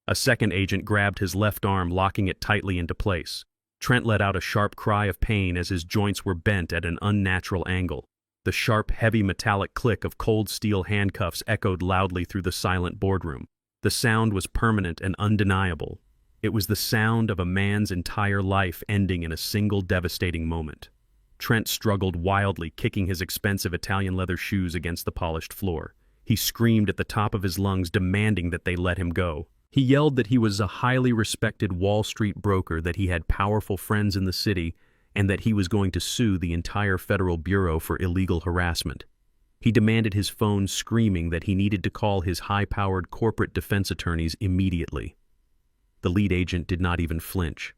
A second agent grabbed his left arm, locking it tightly into place. Trent let out a sharp cry of pain as his joints were bent at an unnatural angle. The sharp, heavy metallic click of cold steel handcuffs echoed loudly through the silent boardroom. The sound was permanent and undeniable. It was the sound of a man's entire life ending in a single devastating moment. Trent struggled wildly, kicking his expensive Italian leather shoes against the polished floor. He screamed at the top of his lungs, demanding that they let him go. He yelled that he was a highly respected Wall Street broker, that he had powerful friends in the city, and that he was going to sue the entire Federal Bureau for illegal harassment. He demanded his phone, screaming that he needed to call his high-powered corporate defense attorneys immediately. The lead agent did not even flinch.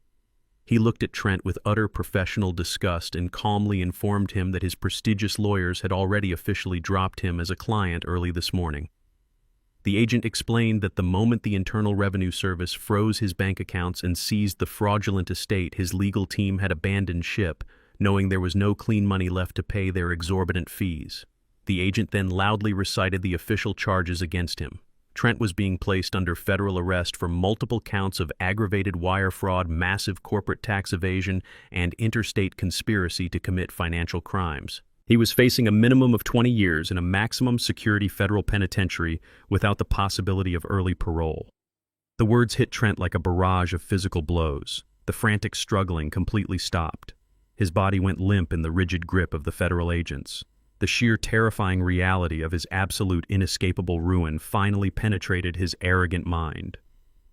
He looked at Trent with utter professional disgust and calmly informed him that his prestigious lawyers had already officially dropped him as a client early this morning. The agent explained that the moment the Internal Revenue Service froze his bank accounts and seized the fraudulent estate, his legal team had abandoned ship, knowing there was no clean money left to pay their exorbitant fees. The agent then loudly recited the official charges against him. Trent was being placed under federal arrest for multiple counts of aggravated wire fraud, massive corporate tax evasion, and interstate conspiracy to commit financial crimes. He was facing a minimum of 20 years in a maximum security federal penitentiary without the possibility of early parole. The words hit Trent like a barrage of physical blows. The frantic struggling completely stopped. His body went limp in the rigid grip of the federal agents. The sheer terrifying reality of his absolute inescapable ruin finally penetrated his arrogant mind.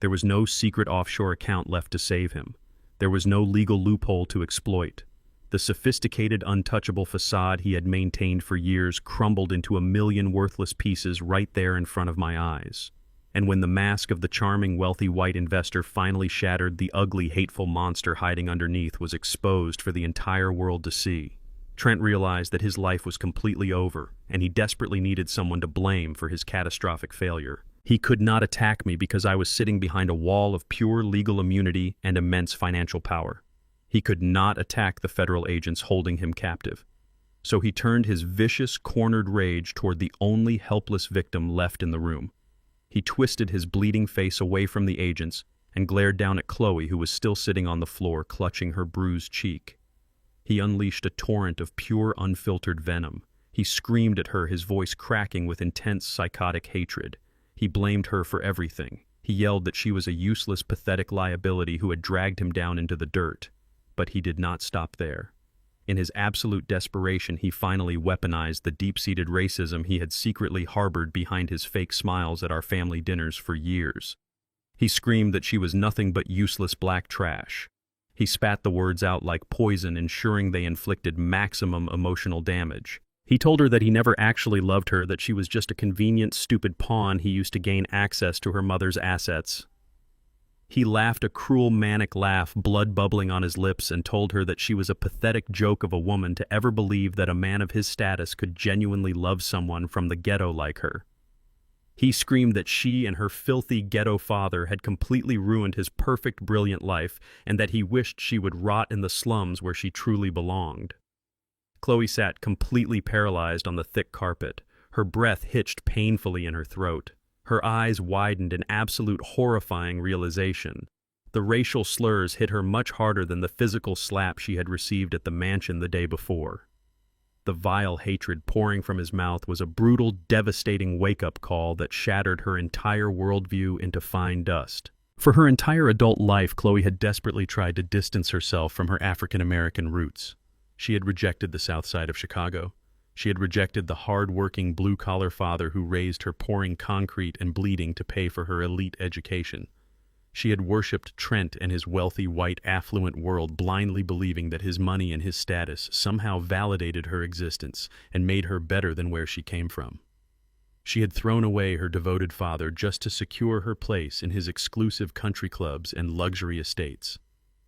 There was no secret offshore account left to save him. There was no legal loophole to exploit. The sophisticated, untouchable facade he had maintained for years crumbled into a million worthless pieces right there in front of my eyes. And when the mask of the charming, wealthy white investor finally shattered, the ugly, hateful monster hiding underneath was exposed for the entire world to see. Trent realized that his life was completely over, and he desperately needed someone to blame for his catastrophic failure. He could not attack me because I was sitting behind a wall of pure legal immunity and immense financial power. He could not attack the federal agents holding him captive. So he turned his vicious, cornered rage toward the only helpless victim left in the room. He twisted his bleeding face away from the agents and glared down at Chloe, who was still sitting on the floor, clutching her bruised cheek. He unleashed a torrent of pure, unfiltered venom. He screamed at her, his voice cracking with intense, psychotic hatred. He blamed her for everything. He yelled that she was a useless, pathetic liability who had dragged him down into the dirt. But he did not stop there. In his absolute desperation, he finally weaponized the deep-seated racism he had secretly harbored behind his fake smiles at our family dinners for years. He screamed that she was nothing but useless black trash. He spat the words out like poison, ensuring they inflicted maximum emotional damage. He told her that he never actually loved her, that she was just a convenient, stupid pawn he used to gain access to her mother's assets. He laughed a cruel, manic laugh, blood bubbling on his lips, and told her that she was a pathetic joke of a woman to ever believe that a man of his status could genuinely love someone from the ghetto like her. He screamed that she and her filthy ghetto father had completely ruined his perfect, brilliant life, and that he wished she would rot in the slums where she truly belonged. Chloe sat completely paralyzed on the thick carpet. Her breath hitched painfully in her throat. Her eyes widened in absolute horrifying realization. The racial slurs hit her much harder than the physical slap she had received at the mansion the day before. The vile hatred pouring from his mouth was a brutal, devastating wake-up call that shattered her entire worldview into fine dust. For her entire adult life, Chloe had desperately tried to distance herself from her African-American roots. She had rejected the South Side of Chicago. She had rejected the hard-working, blue-collar father who raised her pouring concrete and bleeding to pay for her elite education. She had worshipped Trent and his wealthy, white, affluent world, blindly believing that his money and his status somehow validated her existence and made her better than where she came from. She had thrown away her devoted father just to secure her place in his exclusive country clubs and luxury estates.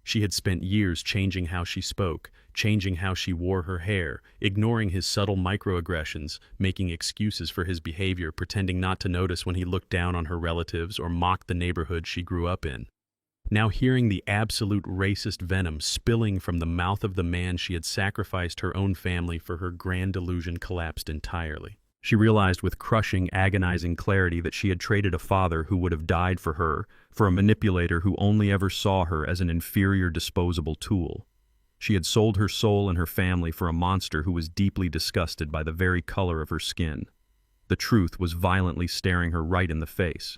She had spent years changing how she spoke, changing how she wore her hair, ignoring his subtle microaggressions, making excuses for his behavior, pretending not to notice when he looked down on her relatives or mocked the neighborhood she grew up in. Now hearing the absolute racist venom spilling from the mouth of the man she had sacrificed her own family for, her grand delusion collapsed entirely. She realized with crushing, agonizing clarity that she had traded a father who would have died for her for a manipulator who only ever saw her as an inferior, disposable tool. She had sold her soul and her family for a monster who was deeply disgusted by the very color of her skin. The truth was violently staring her right in the face.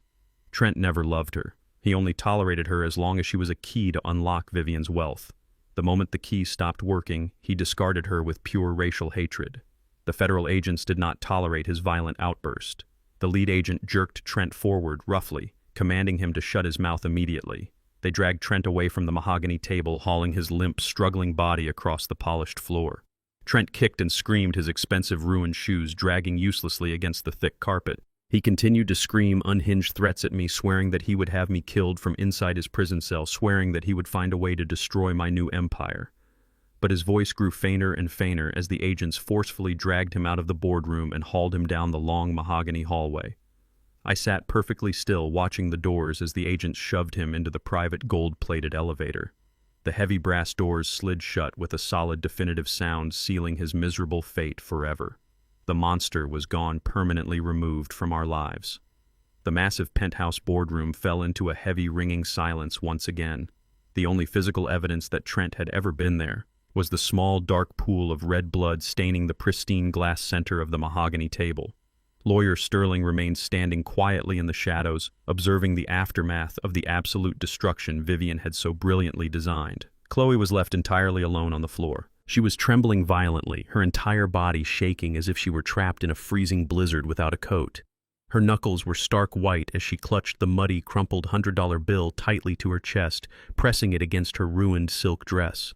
Trent never loved her. He only tolerated her as long as she was a key to unlock Vivien's wealth. The moment the key stopped working, he discarded her with pure racial hatred. The federal agents did not tolerate his violent outburst. The lead agent jerked Trent forward roughly, commanding him to shut his mouth immediately. They dragged Trent away from the mahogany table, hauling his limp, struggling body across the polished floor. Trent kicked and screamed, his expensive ruined shoes dragging uselessly against the thick carpet. He continued to scream unhinged threats at me, swearing that he would have me killed from inside his prison cell, swearing that he would find a way to destroy my new empire. But his voice grew fainter and fainter as the agents forcefully dragged him out of the boardroom and hauled him down the long mahogany hallway. I sat perfectly still, watching the doors as the agents shoved him into the private gold-plated elevator. The heavy brass doors slid shut with a solid, definitive sound, sealing his miserable fate forever. The monster was gone, permanently removed from our lives. The massive penthouse boardroom fell into a heavy, ringing silence once again. The only physical evidence that Trent had ever been there was the small, dark pool of red blood staining the pristine glass center of the mahogany table. Lawyer Sterling remained standing quietly in the shadows, observing the aftermath of the absolute destruction Vivien had so brilliantly designed. Chloe was left entirely alone on the floor. She was trembling violently, her entire body shaking as if she were trapped in a freezing blizzard without a coat. Her knuckles were stark white as she clutched the muddy, crumpled $100 bill tightly to her chest, pressing it against her ruined silk dress.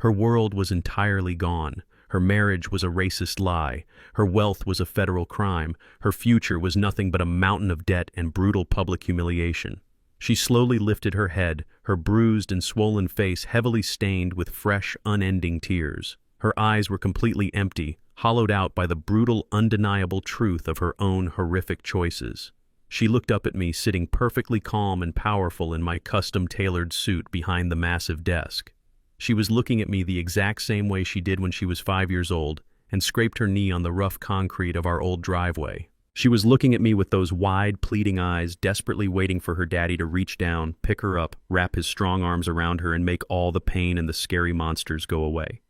Her world was entirely gone. Her marriage was a racist lie. Her wealth was a federal crime. Her future was nothing but a mountain of debt and brutal public humiliation. She slowly lifted her head, her bruised and swollen face heavily stained with fresh, unending tears. Her eyes were completely empty, hollowed out by the brutal, undeniable truth of her own horrific choices. She looked up at me, sitting perfectly calm and powerful in my custom-tailored suit behind the massive desk. She was looking at me the exact same way she did when she was 5 years old, and scraped her knee on the rough concrete of our old driveway. She was looking at me with those wide, pleading eyes, desperately waiting for her daddy to reach down, pick her up, wrap his strong arms around her, and make all the pain and the scary monsters go away.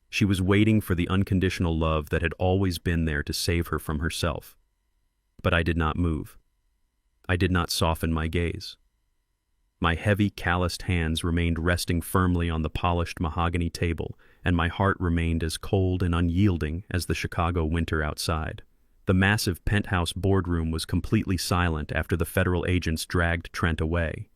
She was waiting for the unconditional love that had always been there to save her from herself. But I did not move. I did not soften my gaze. My heavy, calloused hands remained resting firmly on the polished mahogany table, and my heart remained as cold and unyielding as the Chicago winter outside. The massive penthouse boardroom was completely silent after the federal agents dragged Trent away.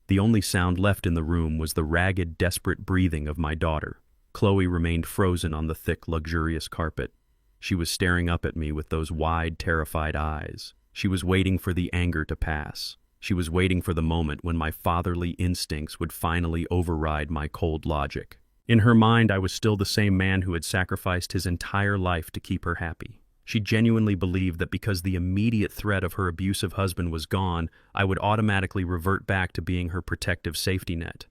The only sound left in the room was the ragged, desperate breathing of my daughter. Chloe remained frozen on the thick, luxurious carpet. She was staring up at me with those wide, terrified eyes. She was waiting for the anger to pass. She was waiting for the moment when my fatherly instincts would finally override my cold logic. In her mind, I was still the same man who had sacrificed his entire life to keep her happy. She genuinely believed that because the immediate threat of her abusive husband was gone, I would automatically revert back to being her protective safety net.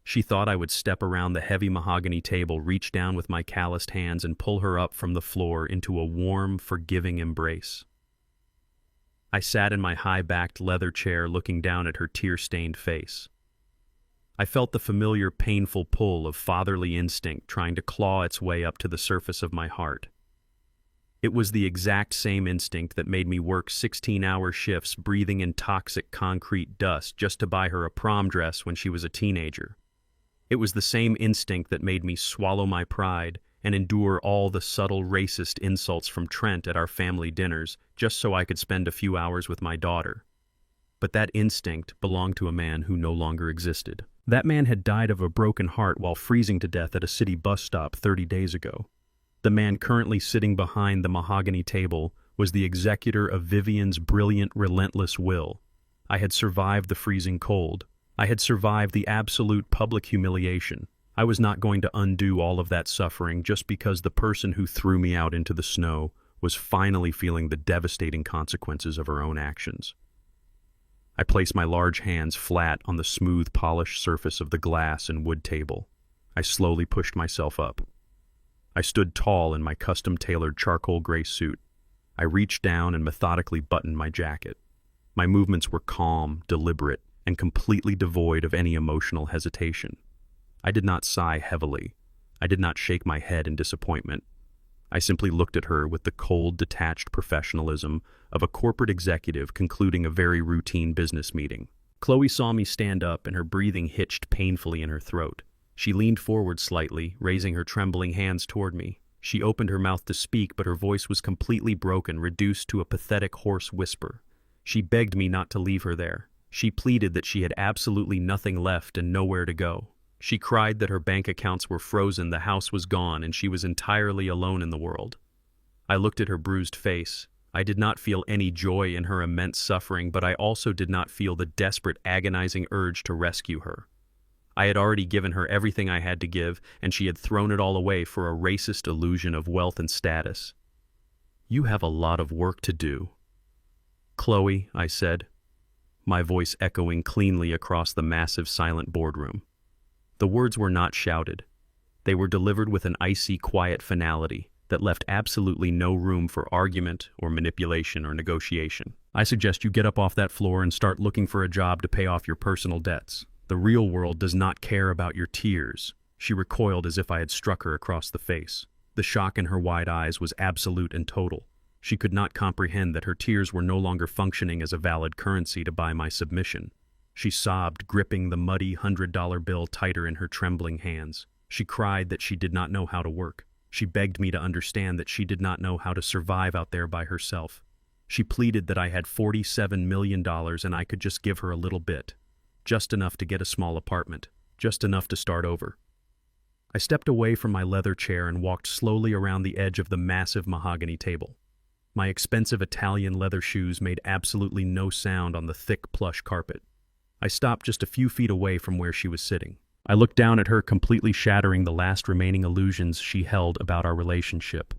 She thought I would step around the heavy mahogany table, reach down with my calloused hands, and pull her up from the floor into a warm, forgiving embrace. I sat in my high-backed leather chair looking down at her tear-stained face. I felt the familiar, painful pull of fatherly instinct trying to claw its way up to the surface of my heart. It was the exact same instinct that made me work 16-hour shifts breathing in toxic concrete dust just to buy her a prom dress when she was a teenager. It was the same instinct that made me swallow my pride and endure all the subtle racist insults from Trent at our family dinners just so I could spend a few hours with my daughter. But that instinct belonged to a man who no longer existed. That man had died of a broken heart while freezing to death at a city bus stop 30 days ago. The man currently sitting behind the mahogany table was the executor of Vivien's brilliant, relentless will. I had survived the freezing cold. I had survived the absolute public humiliation. I was not going to undo all of that suffering just because the person who threw me out into the snow was finally feeling the devastating consequences of her own actions. I placed my large hands flat on the smooth, polished surface of the glass and wood table. I slowly pushed myself up. I stood tall in my custom-tailored charcoal gray suit. I reached down and methodically buttoned my jacket. My movements were calm, deliberate, and completely devoid of any emotional hesitation. I did not sigh heavily. I did not shake my head in disappointment. I simply looked at her with the cold, detached professionalism of a corporate executive concluding a very routine business meeting. Chloe saw me stand up and her breathing hitched painfully in her throat. She leaned forward slightly, raising her trembling hands toward me. She opened her mouth to speak, but her voice was completely broken, reduced to a pathetic hoarse whisper. She begged me not to leave her there. She pleaded that she had absolutely nothing left and nowhere to go. She cried that her bank accounts were frozen, the house was gone, and she was entirely alone in the world. I looked at her bruised face. I did not feel any joy in her immense suffering, but I also did not feel the desperate, agonizing urge to rescue her. I had already given her everything I had to give, and she had thrown it all away for a racist illusion of wealth and status. "You have a lot of work to do." "Chloe," I said, my voice echoing cleanly across the massive silent boardroom. The words were not shouted. They were delivered with an icy, quiet finality that left absolutely no room for argument or manipulation or negotiation. "I suggest you get up off that floor and start looking for a job to pay off your personal debts. The real world does not care about your tears." She recoiled as if I had struck her across the face. The shock in her wide eyes was absolute and total. She could not comprehend that her tears were no longer functioning as a valid currency to buy my submission. She sobbed, gripping the muddy $100 bill tighter in her trembling hands. She cried that she did not know how to work. She begged me to understand that she did not know how to survive out there by herself. She pleaded that I had $47 million and I could just give her a little bit. Just enough to get a small apartment. Just enough to start over. I stepped away from my leather chair and walked slowly around the edge of the massive mahogany table. My expensive Italian leather shoes made absolutely no sound on the thick plush carpet. I stopped just a few feet away from where she was sitting. I looked down at her, completely shattering the last remaining illusions she held about our relationship.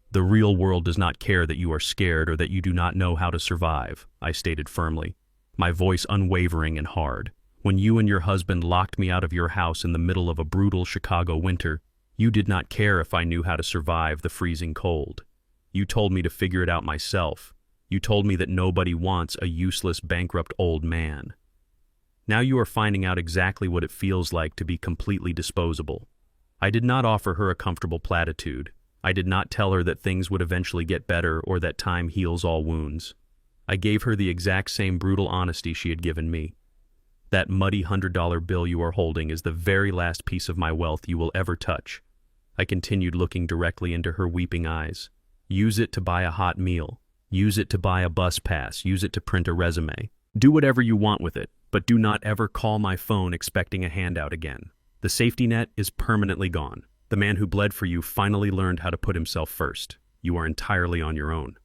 "The real world does not care that you are scared or that you do not know how to survive," I stated firmly, my voice unwavering and hard. "When you and your husband locked me out of your house in the middle of a brutal Chicago winter, you did not care if I knew how to survive the freezing cold. You told me to figure it out myself. You told me that nobody wants a useless, bankrupt old man. Now you are finding out exactly what it feels like to be completely disposable." I did not offer her a comfortable platitude. I did not tell her that things would eventually get better or that time heals all wounds. I gave her the exact same brutal honesty she had given me. "That muddy $100 bill you are holding is the very last piece of my wealth you will ever touch." I continued, looking directly into her weeping eyes. "Use it to buy a hot meal. Use it to buy a bus pass. Use it to print a resume. Do whatever you want with it, but do not ever call my phone expecting a handout again. The safety net is permanently gone. The man who bled for you finally learned how to put himself first. You are entirely on your own."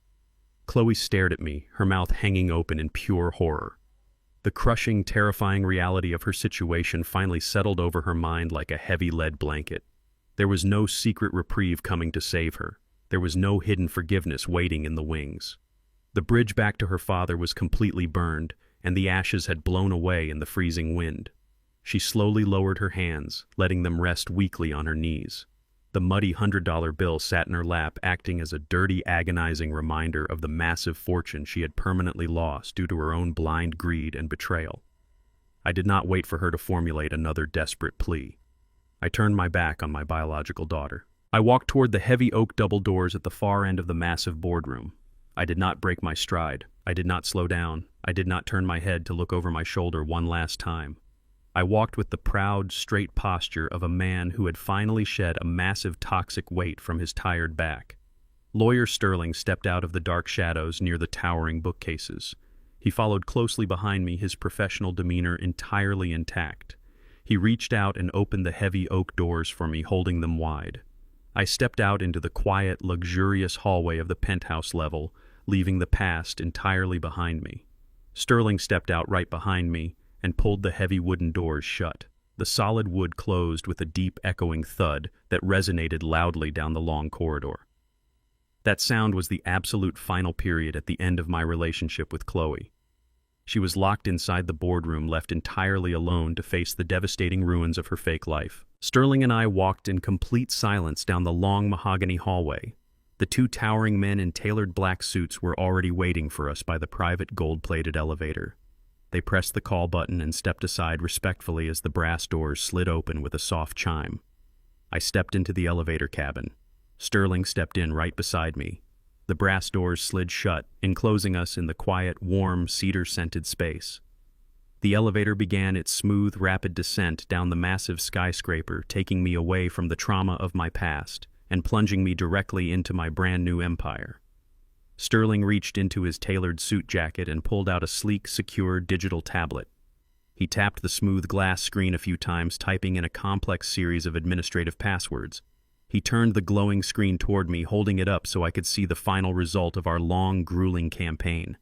Chloe stared at me, her mouth hanging open in pure horror. The crushing, terrifying reality of her situation finally settled over her mind like a heavy lead blanket. There was no secret reprieve coming to save her. There was no hidden forgiveness waiting in the wings. The bridge back to her father was completely burned, and the ashes had blown away in the freezing wind. She slowly lowered her hands, letting them rest weakly on her knees. The muddy $100 bill sat in her lap, acting as a dirty, agonizing reminder of the massive fortune she had permanently lost due to her own blind greed and betrayal. I did not wait for her to formulate another desperate plea. I turned my back on my biological daughter. I walked toward the heavy oak double doors at the far end of the massive boardroom. I did not break my stride. I did not slow down. I did not turn my head to look over my shoulder one last time. I walked with the proud, straight posture of a man who had finally shed a massive toxic weight from his tired back. Lawyer Sterling stepped out of the dark shadows near the towering bookcases. He followed closely behind me, his professional demeanor entirely intact. He reached out and opened the heavy oak doors for me, holding them wide. I stepped out into the quiet, luxurious hallway of the penthouse level, leaving the past entirely behind me. Sterling stepped out right behind me and pulled the heavy wooden doors shut. The solid wood closed with a deep, echoing thud that resonated loudly down the long corridor. That sound was the absolute final period at the end of my relationship with Chloe. She was locked inside the boardroom, left entirely alone to face the devastating ruins of her fake life. Sterling and I walked in complete silence down the long mahogany hallway. The two towering men in tailored black suits were already waiting for us by the private gold-plated elevator. They pressed the call button and stepped aside respectfully as the brass doors slid open with a soft chime. I stepped into the elevator cabin. Sterling stepped in right beside me. The brass doors slid shut, enclosing us in the quiet, warm, cedar-scented space. The elevator began its smooth, rapid descent down the massive skyscraper, taking me away from the trauma of my past and plunging me directly into my brand-new empire. Sterling reached into his tailored suit jacket and pulled out a sleek, secure digital tablet. He tapped the smooth glass screen a few times, typing in a complex series of administrative passwords. He turned the glowing screen toward me, holding it up so I could see the final result of our long, grueling campaign.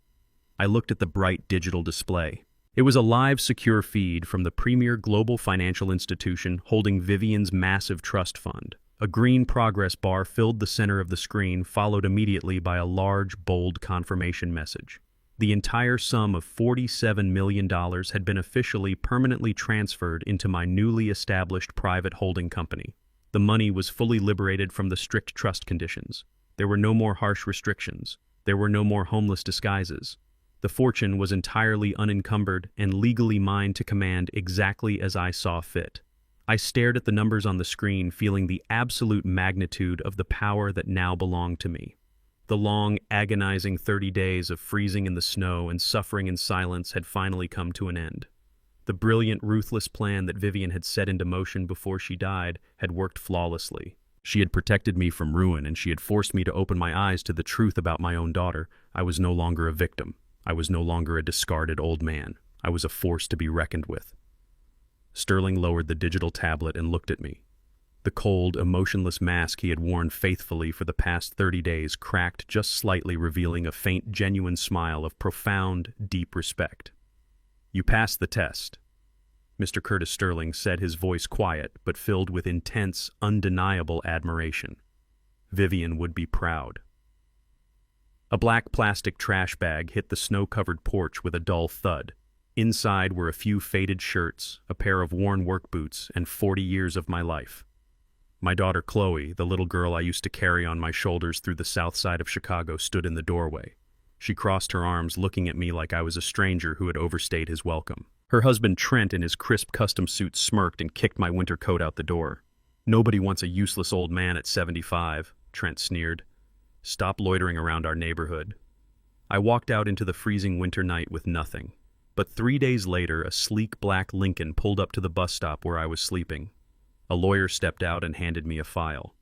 I looked at the bright digital display. It was a live, secure feed from the premier global financial institution holding Vivien's massive trust fund. A green progress bar filled the center of the screen, followed immediately by a large, bold confirmation message. The entire sum of $47 million had been officially permanently transferred into my newly established private holding company. The money was fully liberated from the strict trust conditions. There were no more harsh restrictions. There were no more homeless disguises. The fortune was entirely unencumbered and legally mine to command exactly as I saw fit. I stared at the numbers on the screen, feeling the absolute magnitude of the power that now belonged to me. The long, agonizing 30 days of freezing in the snow and suffering in silence had finally come to an end. The brilliant, ruthless plan that Vivien had set into motion before she died had worked flawlessly. She had protected me from ruin, and she had forced me to open my eyes to the truth about my own daughter. I was no longer a victim. I was no longer a discarded old man. I was a force to be reckoned with. Sterling lowered the digital tablet and looked at me. The cold, emotionless mask he had worn faithfully for the past 30 days cracked just slightly, revealing a faint, genuine smile of profound, deep respect. "You passed the test," Mr. Curtis Sterling said, his voice quiet but filled with intense, undeniable admiration. Vivien would be proud. A black plastic trash bag hit the snow-covered porch with a dull thud. Inside were a few faded shirts, a pair of worn work boots, and 40 years of my life. My daughter Chloe, the little girl I used to carry on my shoulders through the south side of Chicago, stood in the doorway. She crossed her arms, looking at me like I was a stranger who had overstayed his welcome. Her husband Trent, in his crisp custom suit, smirked and kicked my winter coat out the door. "Nobody wants a useless old man at 75, Trent sneered. "Stop loitering around our neighborhood." I walked out into the freezing winter night with nothing. But 3 days later, a sleek black Lincoln pulled up to the bus stop where I was sleeping. A lawyer stepped out and handed me a file.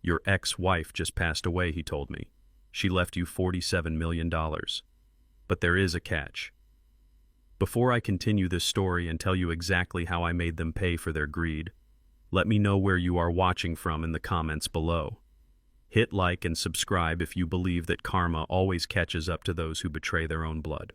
"Your ex-wife just passed away," he told me. "She left you $47 million. But there is a catch. Before I continue this story and tell you exactly how I made them pay for their greed, let me know where you are watching from in the comments below. Hit like and subscribe if you believe that karma always catches up to those who betray their own blood.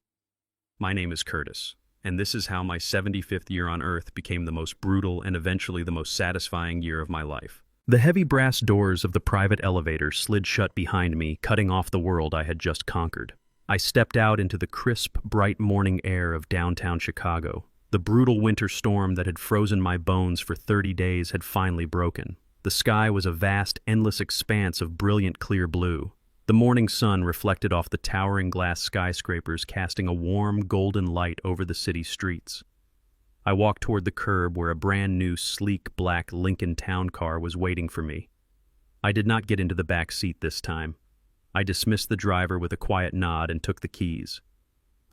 My name is Curtis, and this is how my 75th year on Earth became the most brutal and eventually the most satisfying year of my life. The heavy brass doors of the private elevator slid shut behind me, cutting off the world I had just conquered. I stepped out into the crisp, bright morning air of downtown Chicago. The brutal winter storm that had frozen my bones for 30 days had finally broken. The sky was a vast, endless expanse of brilliant clear blue. The morning sun reflected off the towering glass skyscrapers, casting a warm, golden light over the city's streets. I walked toward the curb where a brand new, sleek, black Lincoln Town car was waiting for me. I did not get into the back seat this time. I dismissed the driver with a quiet nod and took the keys.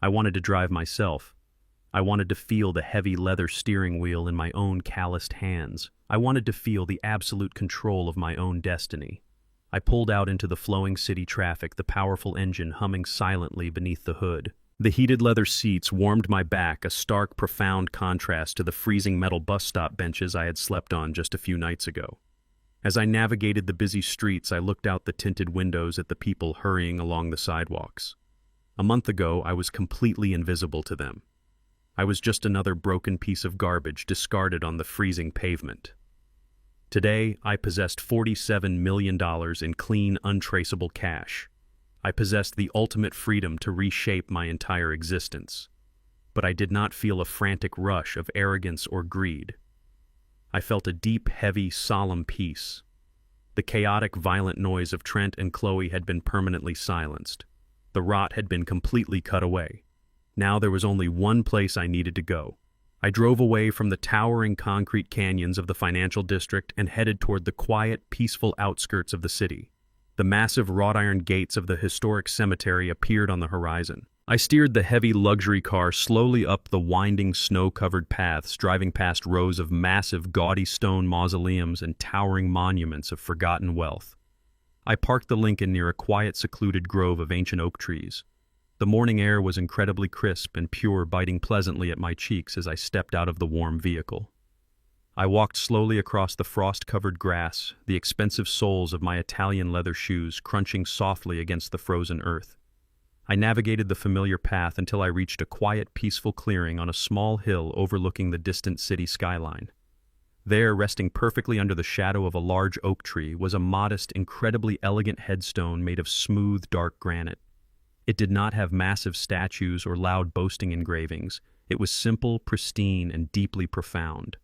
I wanted to drive myself. I wanted to feel the heavy leather steering wheel in my own calloused hands. I wanted to feel the absolute control of my own destiny. I pulled out into the flowing city traffic, the powerful engine humming silently beneath the hood. The heated leather seats warmed my back, a stark, profound contrast to the freezing metal bus stop benches I had slept on just a few nights ago. As I navigated the busy streets, I looked out the tinted windows at the people hurrying along the sidewalks. A month ago, I was completely invisible to them. I was just another broken piece of garbage discarded on the freezing pavement. Today, I possessed $47 million in clean, untraceable cash. I possessed the ultimate freedom to reshape my entire existence. But I did not feel a frantic rush of arrogance or greed. I felt a deep, heavy, solemn peace. The chaotic, violent noise of Trent and Chloe had been permanently silenced. The rot had been completely cut away. Now there was only one place I needed to go. I drove away from the towering concrete canyons of the financial district and headed toward the quiet, peaceful outskirts of the city. The massive wrought iron gates of the historic cemetery appeared on the horizon. I steered the heavy luxury car slowly up the winding, snow-covered paths, driving past rows of massive, gaudy stone mausoleums and towering monuments of forgotten wealth. I parked the Lincoln near a quiet, secluded grove of ancient oak trees. The morning air was incredibly crisp and pure, biting pleasantly at my cheeks as I stepped out of the warm vehicle. I walked slowly across the frost-covered grass, the expensive soles of my Italian leather shoes crunching softly against the frozen earth. I navigated the familiar path until I reached a quiet, peaceful clearing on a small hill overlooking the distant city skyline. There, resting perfectly under the shadow of a large oak tree, was a modest, incredibly elegant headstone made of smooth, dark granite. It did not have massive statues or loud boasting engravings. It was simple, pristine, and deeply profound.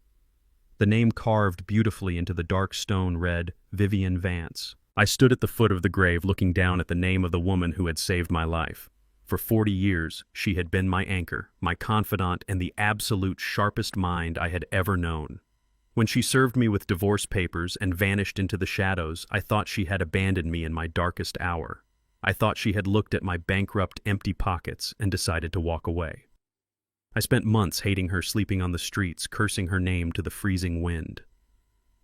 The name carved beautifully into the dark stone read, Vivien Vance. I stood at the foot of the grave looking down at the name of the woman who had saved my life. For 40 years, she had been my anchor, my confidant, and the absolute sharpest mind I had ever known. When she served me with divorce papers and vanished into the shadows, I thought she had abandoned me in my darkest hour. I thought she had looked at my bankrupt, empty pockets and decided to walk away. I spent months hating her, sleeping on the streets, cursing her name to the freezing wind.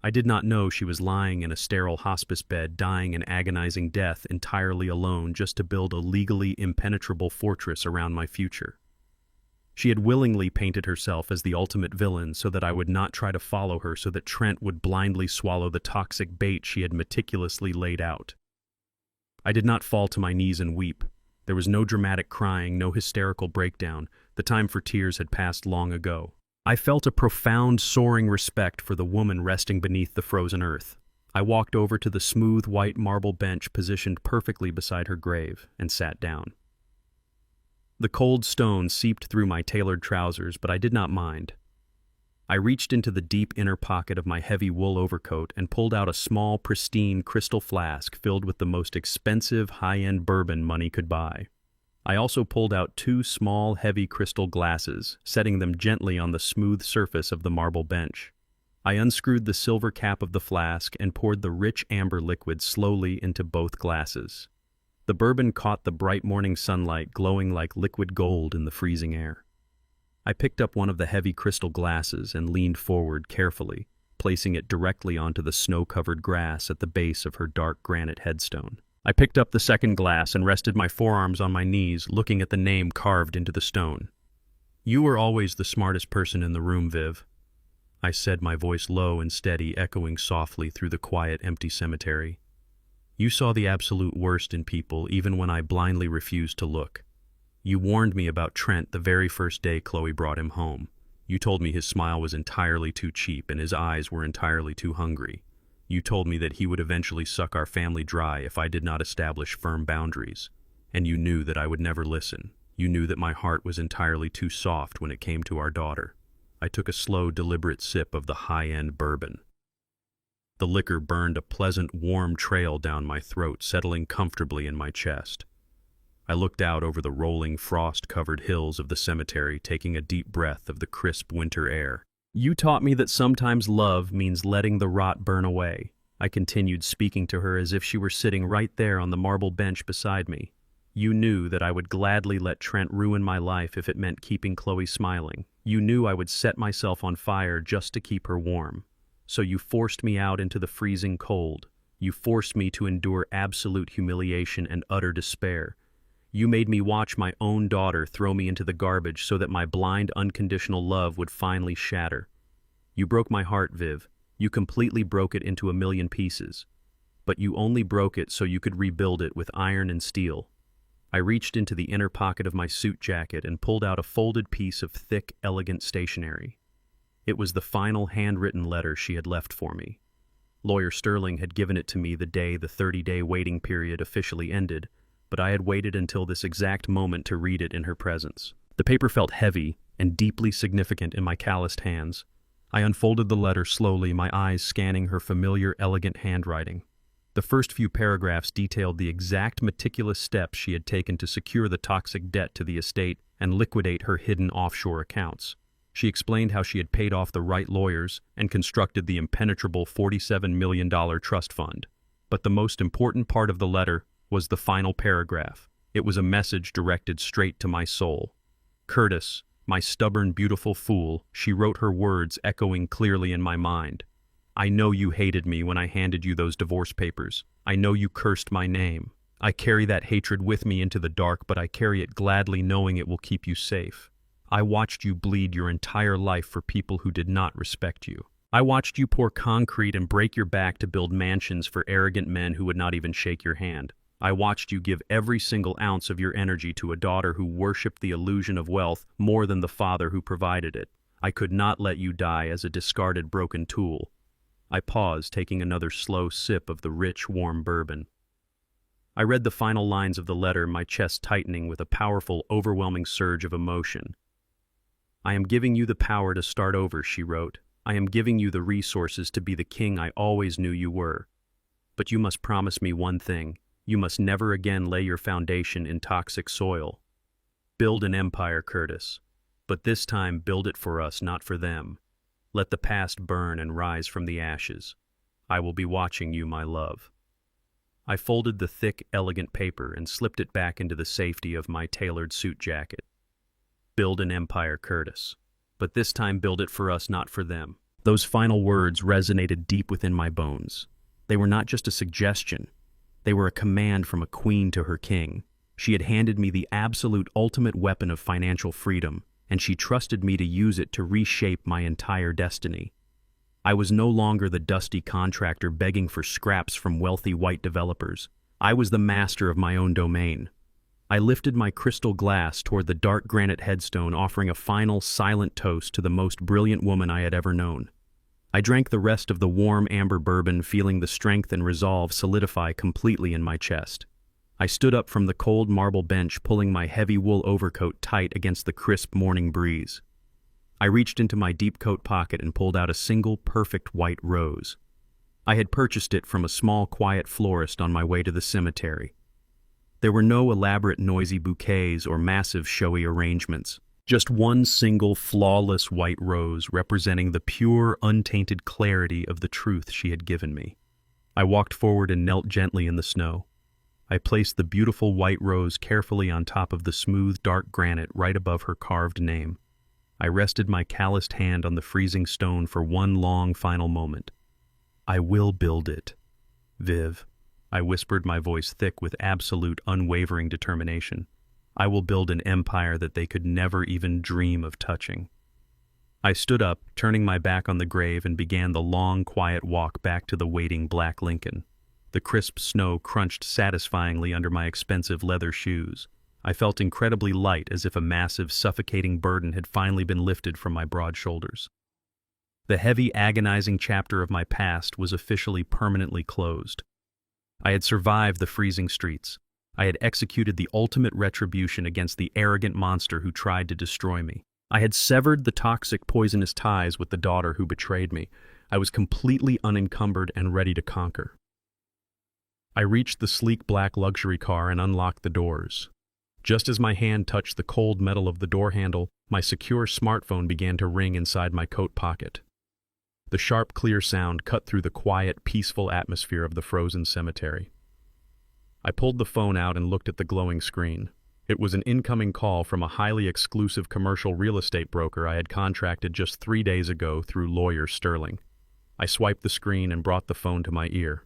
I did not know she was lying in a sterile hospice bed, dying an agonizing death entirely alone just to build a legally impenetrable fortress around my future. She had willingly painted herself as the ultimate villain so that I would not try to follow her, so that Trent would blindly swallow the toxic bait she had meticulously laid out. I did not fall to my knees and weep. There was no dramatic crying, no hysterical breakdown. The time for tears had passed long ago. I felt a profound, soaring respect for the woman resting beneath the frozen earth. I walked over to the smooth, white marble bench positioned perfectly beside her grave and sat down. The cold stone seeped through my tailored trousers, but I did not mind. I reached into the deep inner pocket of my heavy wool overcoat and pulled out a small, pristine crystal flask filled with the most expensive, high-end bourbon money could buy. I also pulled out 2 small, heavy crystal glasses, setting them gently on the smooth surface of the marble bench. I unscrewed the silver cap of the flask and poured the rich amber liquid slowly into both glasses. The bourbon caught the bright morning sunlight, glowing like liquid gold in the freezing air. I picked up one of the heavy crystal glasses and leaned forward carefully, placing it directly onto the snow-covered grass at the base of her dark granite headstone. I picked up the second glass and rested my forearms on my knees, looking at the name carved into the stone. "You were always the smartest person in the room, Viv," I said, my voice low and steady, echoing softly through the quiet, empty cemetery. "You saw the absolute worst in people even when I blindly refused to look. You warned me about Trent the very first day Chloe brought him home. You told me his smile was entirely too cheap and his eyes were entirely too hungry. You told me that he would eventually suck our family dry if I did not establish firm boundaries. And you knew that I would never listen. You knew that my heart was entirely too soft when it came to our daughter. I took a slow, deliberate sip of the high-end bourbon. The liquor burned a pleasant, warm trail down my throat, settling comfortably in my chest. I looked out over the rolling, frost-covered hills of the cemetery, taking a deep breath of the crisp winter air. You taught me that sometimes love means letting the rot burn away. I continued, speaking to her as if she were sitting right there on the marble bench beside me. You knew that I would gladly let Trent ruin my life if it meant keeping Chloe smiling. You knew I would set myself on fire just to keep her warm. So you forced me out into the freezing cold. You forced me to endure absolute humiliation and utter despair. You made me watch my own daughter throw me into the garbage so that my blind, unconditional love would finally shatter. You broke my heart, Viv. You completely broke it into a million pieces. But you only broke it so you could rebuild it with iron and steel. I reached into the inner pocket of my suit jacket and pulled out a folded piece of thick, elegant stationery. It was the final handwritten letter she had left for me. Lawyer Sterling had given it to me the day the 30-day waiting period officially ended, but I had waited until this exact moment to read it in her presence. The paper felt heavy and deeply significant in my calloused hands. I unfolded the letter slowly, my eyes scanning her familiar, elegant handwriting. The first few paragraphs detailed the exact meticulous steps she had taken to secure the toxic debt to the estate and liquidate her hidden offshore accounts. She explained how she had paid off the right lawyers and constructed the impenetrable $47 million trust fund. But the most important part of the letter was the final paragraph. It was a message directed straight to my soul. Curtis, my stubborn, beautiful fool, she wrote her words echoing clearly in my mind. I know you hated me when I handed you those divorce papers. I know you cursed my name. I carry that hatred with me into the dark, but I carry it gladly knowing it will keep you safe. I watched you bleed your entire life for people who did not respect you. I watched you pour concrete and break your back to build mansions for arrogant men who would not even shake your hand. I watched you give every single ounce of your energy to a daughter who worshipped the illusion of wealth more than the father who provided it. I could not let you die as a discarded, broken tool. I paused, taking another slow sip of the rich, warm bourbon. I read the final lines of the letter, my chest tightening with a powerful, overwhelming surge of emotion. I am giving you the power to start over, she wrote. I am giving you the resources to be the king I always knew you were. But you must promise me one thing. You must never again lay your foundation in toxic soil. Build an empire, Curtis. But this time build it for us, not for them. Let the past burn and rise from the ashes. I will be watching you, my love. I folded the thick, elegant paper and slipped it back into the safety of my tailored suit jacket. Build an empire, Curtis. But this time build it for us, not for them. Those final words resonated deep within my bones. They were not just a suggestion. They were a command from a queen to her king. She had handed me the absolute ultimate weapon of financial freedom, and she trusted me to use it to reshape my entire destiny. I was no longer the dusty contractor begging for scraps from wealthy white developers. I was the master of my own domain. I lifted my crystal glass toward the dark granite headstone, offering a final, silent toast to the most brilliant woman I had ever known. I drank the rest of the warm amber bourbon, feeling the strength and resolve solidify completely in my chest. I stood up from the cold marble bench, pulling my heavy wool overcoat tight against the crisp morning breeze. I reached into my deep coat pocket and pulled out a single perfect white rose. I had purchased it from a small, quiet florist on my way to the cemetery. There were no elaborate, noisy bouquets or massive, showy arrangements. Just one single, flawless white rose representing the pure, untainted clarity of the truth she had given me. I walked forward and knelt gently in the snow. I placed the beautiful white rose carefully on top of the smooth, dark granite right above her carved name. I rested my calloused hand on the freezing stone for one long, final moment. I will build it, Viv. I whispered, my voice thick with absolute, unwavering determination. I will build an empire that they could never even dream of touching. I stood up, turning my back on the grave, and began the long, quiet walk back to the waiting black Lincoln. The crisp snow crunched satisfyingly under my expensive leather shoes. I felt incredibly light, as if a massive, suffocating burden had finally been lifted from my broad shoulders. The heavy, agonizing chapter of my past was officially permanently closed. I had survived the freezing streets. I had executed the ultimate retribution against the arrogant monster who tried to destroy me. I had severed the toxic, poisonous ties with the daughter who betrayed me. I was completely unencumbered and ready to conquer. I reached the sleek black luxury car and unlocked the doors. Just as my hand touched the cold metal of the door handle, my secure smartphone began to ring inside my coat pocket. The sharp, clear sound cut through the quiet, peaceful atmosphere of the frozen cemetery. I pulled the phone out and looked at the glowing screen. It was an incoming call from a highly exclusive commercial real estate broker I had contracted just 3 days ago through lawyer Sterling. I swiped the screen and brought the phone to my ear.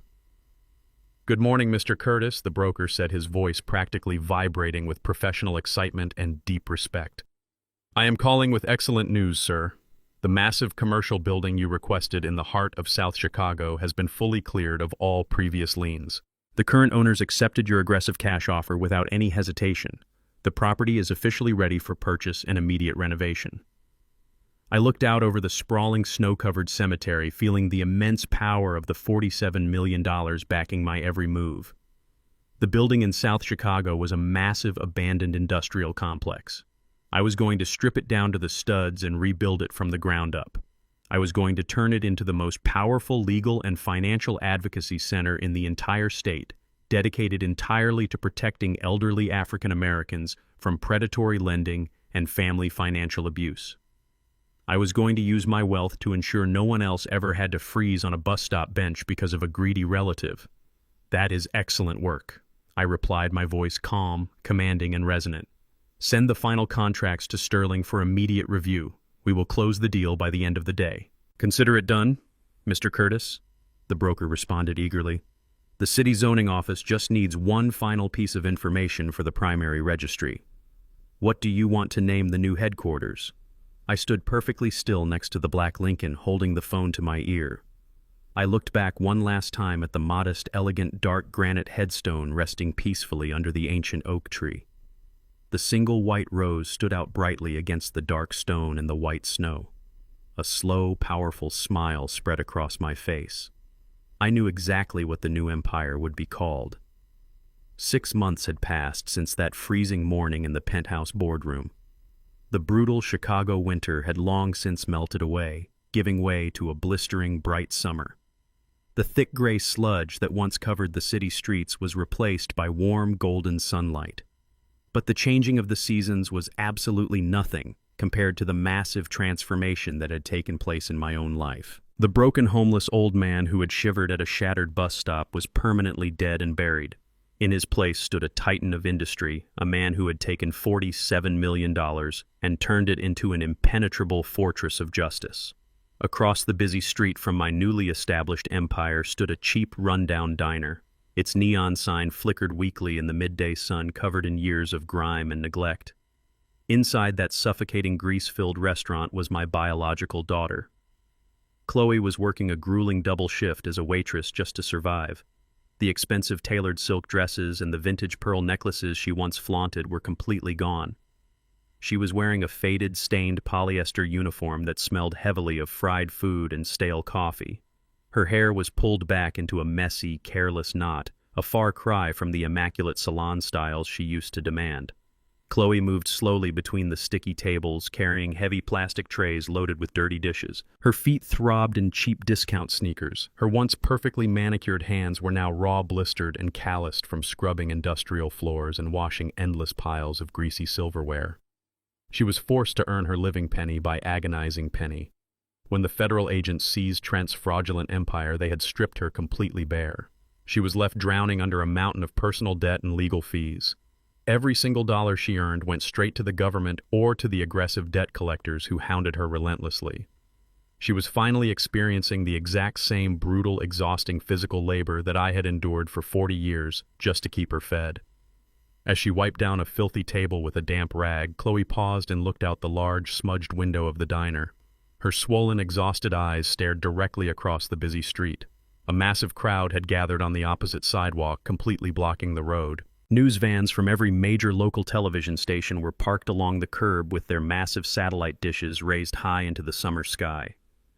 "Good morning, Mr. Curtis," the broker said, his voice practically vibrating with professional excitement and deep respect. "I am calling with excellent news, sir. The massive commercial building you requested in the heart of South Chicago has been fully cleared of all previous liens. The current owners accepted your aggressive cash offer without any hesitation. The property is officially ready for purchase and immediate renovation." I looked out over the sprawling snow-covered cemetery, feeling the immense power of the $47 million backing my every move. The building in South Chicago was a massive abandoned industrial complex. I was going to strip it down to the studs and rebuild it from the ground up. I was going to turn it into the most powerful legal and financial advocacy center in the entire state, dedicated entirely to protecting elderly African Americans from predatory lending and family financial abuse. I was going to use my wealth to ensure no one else ever had to freeze on a bus stop bench because of a greedy relative. "That is excellent work," I replied, my voice calm, commanding, and resonant. "Send the final contracts to Sterling for immediate review. We will close the deal by the end of the day." "Consider it done, Mr. Curtis," the broker responded eagerly. "The city zoning office just needs one final piece of information for the primary registry. What do you want to name the new headquarters?" I stood perfectly still next to the black Lincoln, holding the phone to my ear. I looked back one last time at the modest, elegant, dark granite headstone resting peacefully under the ancient oak tree. The single white rose stood out brightly against the dark stone and the white snow. A slow, powerful smile spread across my face. I knew exactly what the new empire would be called. 6 months had passed since that freezing morning in the penthouse boardroom. The brutal Chicago winter had long since melted away, giving way to a blistering, bright summer. The thick gray sludge that once covered the city streets was replaced by warm, golden sunlight. But the changing of the seasons was absolutely nothing compared to the massive transformation that had taken place in my own life. The broken, homeless old man who had shivered at a shattered bus stop was permanently dead and buried. In his place stood a titan of industry, a man who had taken $47 million and turned it into an impenetrable fortress of justice. Across the busy street from my newly established empire stood a cheap, rundown diner. Its neon sign flickered weakly in the midday sun, covered in years of grime and neglect. Inside that suffocating, grease-filled restaurant was my biological daughter. Chloe was working a grueling double shift as a waitress just to survive. The expensive tailored silk dresses and the vintage pearl necklaces she once flaunted were completely gone. She was wearing a faded, stained polyester uniform that smelled heavily of fried food and stale coffee. Her hair was pulled back into a messy, careless knot, a far cry from the immaculate salon styles she used to demand. Chloe moved slowly between the sticky tables, carrying heavy plastic trays loaded with dirty dishes. Her feet throbbed in cheap discount sneakers. Her once perfectly manicured hands were now raw, blistered, and calloused from scrubbing industrial floors and washing endless piles of greasy silverware. She was forced to earn her living penny by agonizing penny. When the federal agents seized Trent's fraudulent empire, they had stripped her completely bare. She was left drowning under a mountain of personal debt and legal fees. Every single dollar she earned went straight to the government or to the aggressive debt collectors who hounded her relentlessly. She was finally experiencing the exact same brutal, exhausting physical labor that I had endured for 40 years just to keep her fed. As she wiped down a filthy table with a damp rag, Chloe paused and looked out the large, smudged window of the diner. Her swollen, exhausted eyes stared directly across the busy street. A massive crowd had gathered on the opposite sidewalk, completely blocking the road. News vans from every major local television station were parked along the curb with their massive satellite dishes raised high into the summer sky.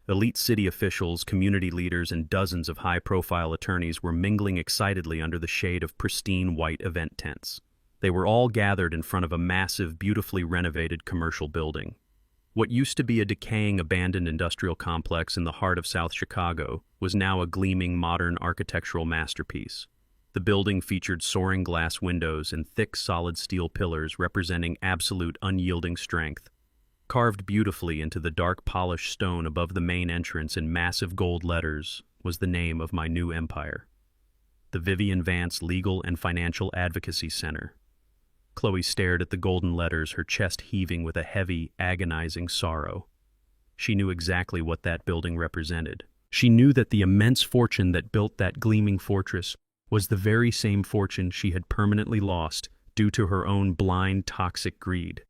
Elite city officials, community leaders, and dozens of high-profile attorneys were mingling excitedly under the shade of pristine white event tents. They were all gathered in front of a massive, beautifully renovated commercial building. What used to be a decaying, abandoned industrial complex in the heart of South Chicago was now a gleaming, modern architectural masterpiece. The building featured soaring glass windows and thick, solid steel pillars representing absolute, unyielding strength. Carved beautifully into the dark, polished stone above the main entrance in massive gold letters was the name of my new empire: the Vivien Vance Legal and Financial Advocacy Center. Chloe stared at the golden letters, her chest heaving with a heavy, agonizing sorrow. She knew exactly what that building represented. She knew that the immense fortune that built that gleaming fortress was the very same fortune she had permanently lost due to her own blind, toxic greed.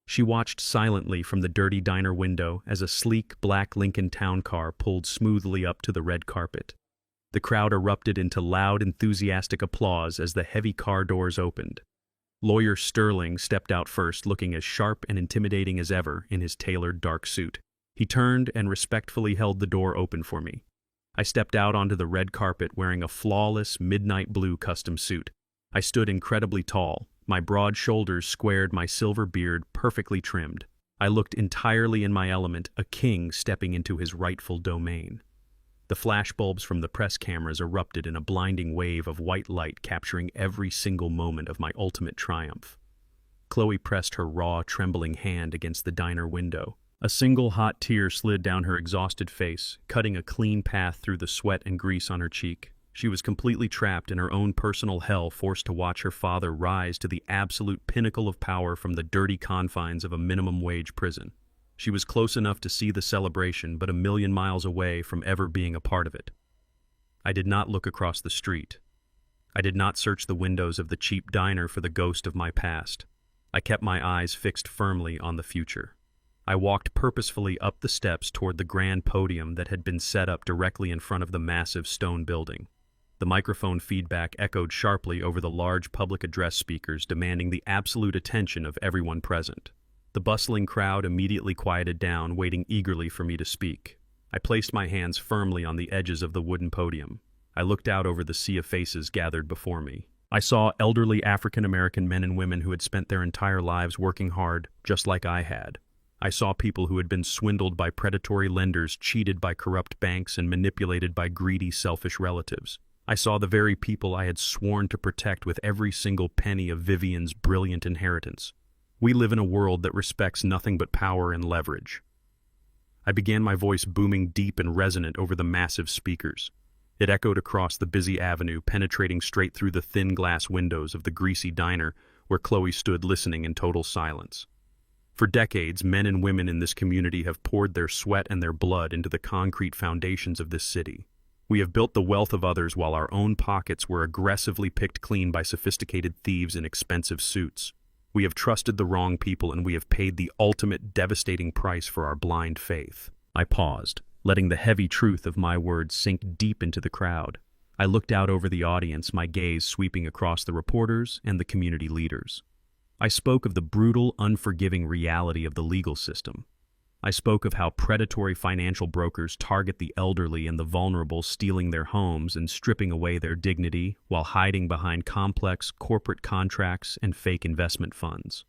She watched silently from the dirty diner window as a sleek, black Lincoln town car pulled smoothly up to the red carpet. The crowd erupted into loud, enthusiastic applause as the heavy car doors opened. Lawyer Sterling stepped out first, looking as sharp and intimidating as ever in his tailored dark suit. He turned and respectfully held the door open for me. I stepped out onto the red carpet wearing a flawless midnight blue custom suit. I stood incredibly tall, my broad shoulders squared, my silver beard perfectly trimmed. I looked entirely in my element, a king stepping into his rightful domain. The flashbulbs from the press cameras erupted in a blinding wave of white light, capturing every single moment of my ultimate triumph. Chloe pressed her raw, trembling hand against the diner window. A single hot tear slid down her exhausted face, cutting a clean path through the sweat and grease on her cheek. She was completely trapped in her own personal hell, forced to watch her father rise to the absolute pinnacle of power from the dirty confines of a minimum-wage prison. She was close enough to see the celebration, but a million miles away from ever being a part of it. I did not look across the street. I did not search the windows of the cheap diner for the ghost of my past. I kept my eyes fixed firmly on the future. I walked purposefully up the steps toward the grand podium that had been set up directly in front of the massive stone building. The microphone feedback echoed sharply over the large public address speakers, demanding the absolute attention of everyone present. The bustling crowd immediately quieted down, waiting eagerly for me to speak. I placed my hands firmly on the edges of the wooden podium. I looked out over the sea of faces gathered before me. I saw elderly African-American men and women who had spent their entire lives working hard, just like I had. I saw people who had been swindled by predatory lenders, cheated by corrupt banks, and manipulated by greedy, selfish relatives. I saw the very people I had sworn to protect with every single penny of Vivien's brilliant inheritance. We live in a world that respects nothing but power and leverage. I began, my voice booming deep and resonant over the massive speakers. It echoed across the busy avenue, penetrating straight through the thin glass windows of the greasy diner where Chloe stood listening in total silence. For decades, men and women in this community have poured their sweat and their blood into the concrete foundations of this city. We have built the wealth of others while our own pockets were aggressively picked clean by sophisticated thieves in expensive suits. We have trusted the wrong people, and we have paid the ultimate devastating price for our blind faith. I paused, letting the heavy truth of my words sink deep into the crowd. I looked out over the audience, my gaze sweeping across the reporters and the community leaders. I spoke of the brutal, unforgiving reality of the legal system. I spoke of how predatory financial brokers target the elderly and the vulnerable, stealing their homes and stripping away their dignity while hiding behind complex corporate contracts and fake investment funds.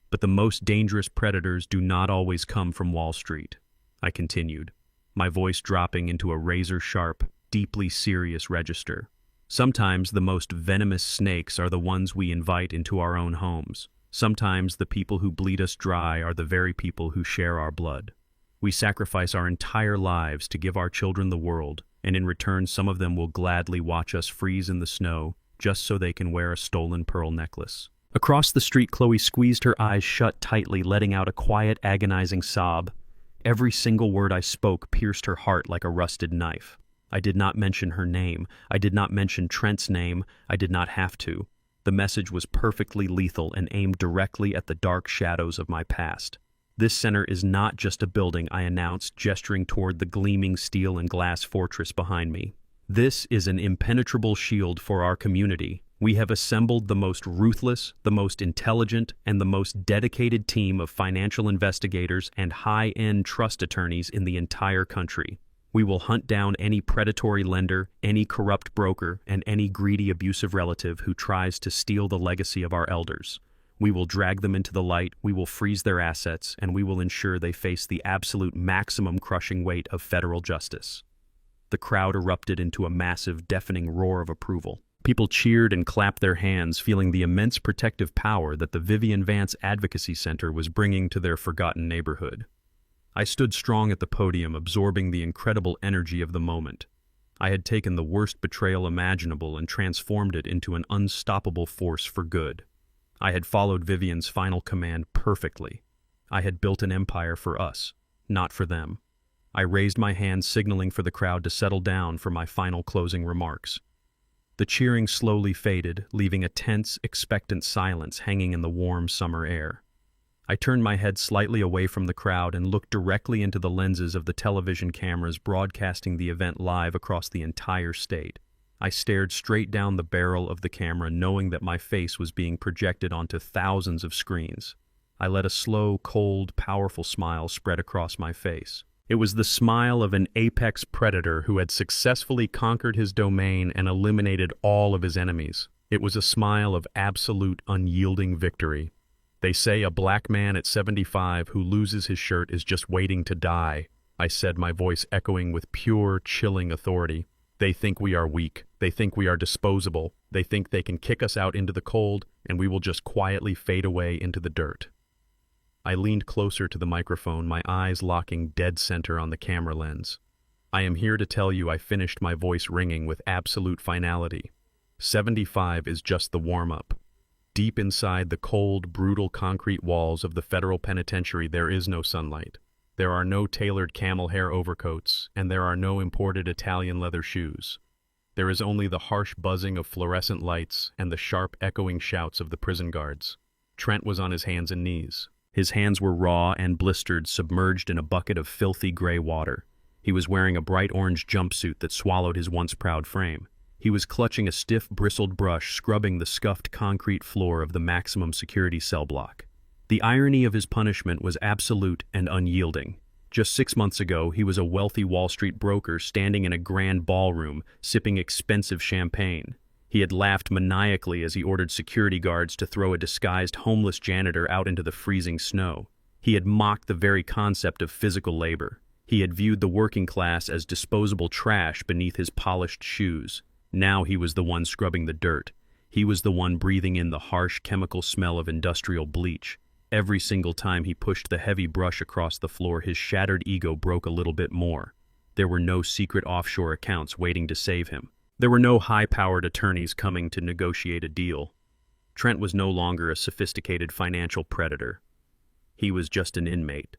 But the most dangerous predators do not always come from Wall Street, I continued, my voice dropping into a razor-sharp, deeply serious register. Sometimes the most venomous snakes are the ones we invite into our own homes. Sometimes the people who bleed us dry are the very people who share our blood. We sacrifice our entire lives to give our children the world, and in return some of them will gladly watch us freeze in the snow just so they can wear a stolen pearl necklace. Across the street, Chloe squeezed her eyes shut tightly, letting out a quiet, agonizing sob. Every single word I spoke pierced her heart like a rusted knife. I did not mention her name. I did not mention Trent's name. I did not have to. The message was perfectly lethal and aimed directly at the dark shadows of my past. This center is not just a building, I announced, gesturing toward the gleaming steel and glass fortress behind me. This is an impenetrable shield for our community. We have assembled the most ruthless, the most intelligent, and the most dedicated team of financial investigators and high-end trust attorneys in the entire country. We will hunt down any predatory lender, any corrupt broker, and any greedy abusive relative who tries to steal the legacy of our elders. We will drag them into the light, we will freeze their assets, and we will ensure they face the absolute maximum crushing weight of federal justice. The crowd erupted into a massive, deafening roar of approval. People cheered and clapped their hands, feeling the immense protective power that the Vivien Vance Advocacy Center was bringing to their forgotten neighborhood. I stood strong at the podium, absorbing the incredible energy of the moment. I had taken the worst betrayal imaginable and transformed it into an unstoppable force for good. I had followed Vivien's final command perfectly. I had built an empire for us, not for them. I raised my hand, signaling for the crowd to settle down for my final closing remarks. The cheering slowly faded, leaving a tense, expectant silence hanging in the warm summer air. I turned my head slightly away from the crowd and looked directly into the lenses of the television cameras broadcasting the event live across the entire state. I stared straight down the barrel of the camera, knowing that my face was being projected onto thousands of screens. I let a slow, cold, powerful smile spread across my face. It was the smile of an apex predator who had successfully conquered his domain and eliminated all of his enemies. It was a smile of absolute, unyielding victory. They say a black man at 75 who loses his shirt is just waiting to die, I said, my voice echoing with pure, chilling authority. They think we are weak. They think we are disposable. They think they can kick us out into the cold, and we will just quietly fade away into the dirt. I leaned closer to the microphone, my eyes locking dead center on the camera lens. I am here to tell you, I finished, my voice ringing with absolute finality. 75 is just the warm-up. Deep inside the cold, brutal concrete walls of the federal penitentiary, there is no sunlight. There are no tailored camel hair overcoats, and there are no imported Italian leather shoes. There is only the harsh buzzing of fluorescent lights and the sharp, echoing shouts of the prison guards. Trent was on his hands and knees. His hands were raw and blistered, submerged in a bucket of filthy gray water. He was wearing a bright orange jumpsuit that swallowed his once proud frame. He was clutching a stiff, bristled brush, scrubbing the scuffed concrete floor of the maximum security cell block. The irony of his punishment was absolute and unyielding. Just 6 months ago, he was a wealthy Wall Street broker standing in a grand ballroom, sipping expensive champagne. He had laughed maniacally as he ordered security guards to throw a disguised homeless janitor out into the freezing snow. He had mocked the very concept of physical labor. He had viewed the working class as disposable trash beneath his polished shoes. Now he was the one scrubbing the dirt. He was the one breathing in the harsh chemical smell of industrial bleach. Every single time he pushed the heavy brush across the floor, his shattered ego broke a little bit more. There were no secret offshore accounts waiting to save him. There were no high-powered attorneys coming to negotiate a deal. Trent was no longer a sophisticated financial predator. He was just an inmate,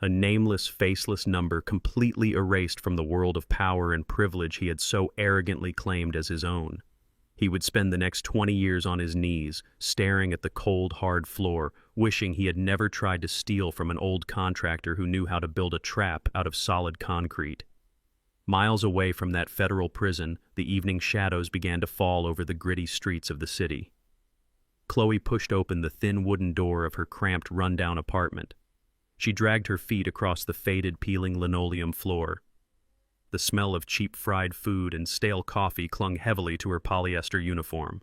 a nameless, faceless number completely erased from the world of power and privilege he had so arrogantly claimed as his own. He would spend the next 20 years on his knees, staring at the cold, hard floor, wishing he had never tried to steal from an old contractor who knew how to build a trap out of solid concrete. Miles away from that federal prison, the evening shadows began to fall over the gritty streets of the city. Chloe pushed open the thin wooden door of her cramped, run-down apartment. She dragged her feet across the faded, peeling linoleum floor. The smell of cheap fried food and stale coffee clung heavily to her polyester uniform.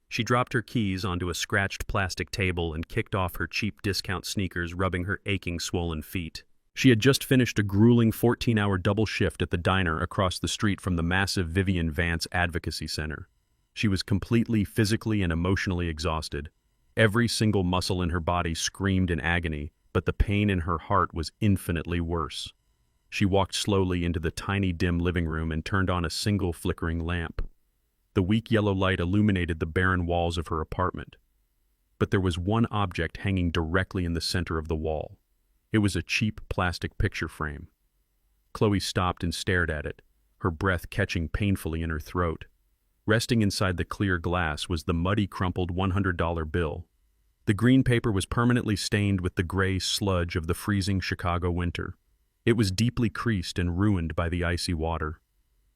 She dropped her keys onto a scratched plastic table and kicked off her cheap discount sneakers, rubbing her aching, swollen feet. She had just finished a grueling 14-hour double shift at the diner across the street from the massive Vivien Vance Advocacy Center. She was completely physically and emotionally exhausted. Every single muscle in her body screamed in agony, but the pain in her heart was infinitely worse. She walked slowly into the tiny, dim living room and turned on a single flickering lamp. The weak yellow light illuminated the barren walls of her apartment. But there was one object hanging directly in the center of the wall. It was a cheap plastic picture frame. Chloe stopped and stared at it, her breath catching painfully in her throat. Resting inside the clear glass was the muddy, crumpled $100 bill. The green paper was permanently stained with the gray sludge of the freezing Chicago winter. It was deeply creased and ruined by the icy water.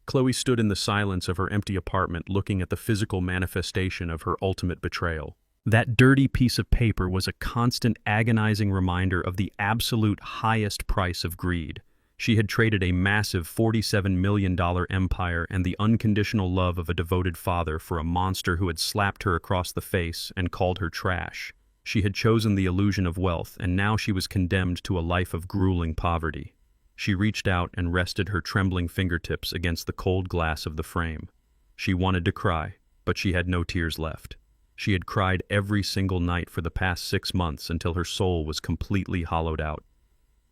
Chloe stood in the silence of her empty apartment looking at the physical manifestation of her ultimate betrayal. That dirty piece of paper was a constant agonizing reminder of the absolute highest price of greed. She had traded a massive $47 million empire and the unconditional love of a devoted father for a monster who had slapped her across the face and called her trash. She had chosen the illusion of wealth, and now she was condemned to a life of grueling poverty. She reached out and rested her trembling fingertips against the cold glass of the frame. She wanted to cry, but she had no tears left. She had cried every single night for the past 6 months until her soul was completely hollowed out.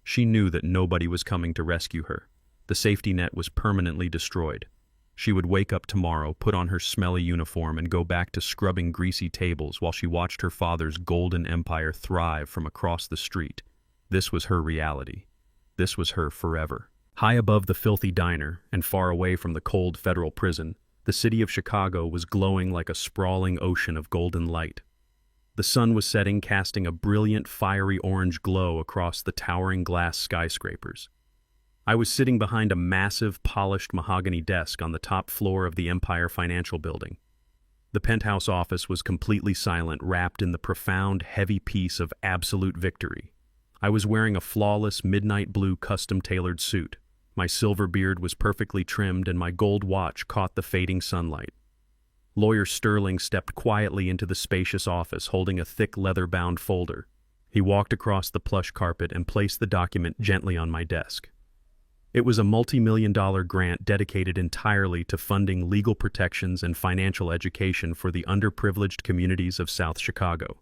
She knew that nobody was coming to rescue her. The safety net was permanently destroyed. She would wake up tomorrow, put on her smelly uniform, and go back to scrubbing greasy tables while she watched her father's golden empire thrive from across the street. This was her reality. This was her forever. High above the filthy diner, and far away from the cold federal prison, the city of Chicago was glowing like a sprawling ocean of golden light. The sun was setting, casting a brilliant, fiery orange glow across the towering glass skyscrapers. I was sitting behind a massive, polished mahogany desk on the top floor of the Empire Financial Building. The penthouse office was completely silent, wrapped in the profound, heavy peace of absolute victory. I was wearing a flawless midnight blue custom-tailored suit. My silver beard was perfectly trimmed and my gold watch caught the fading sunlight. Lawyer Sterling stepped quietly into the spacious office holding a thick leather-bound folder. He walked across the plush carpet and placed the document gently on my desk. It was a multi-million-dollar grant dedicated entirely to funding legal protections and financial education for the underprivileged communities of South Chicago.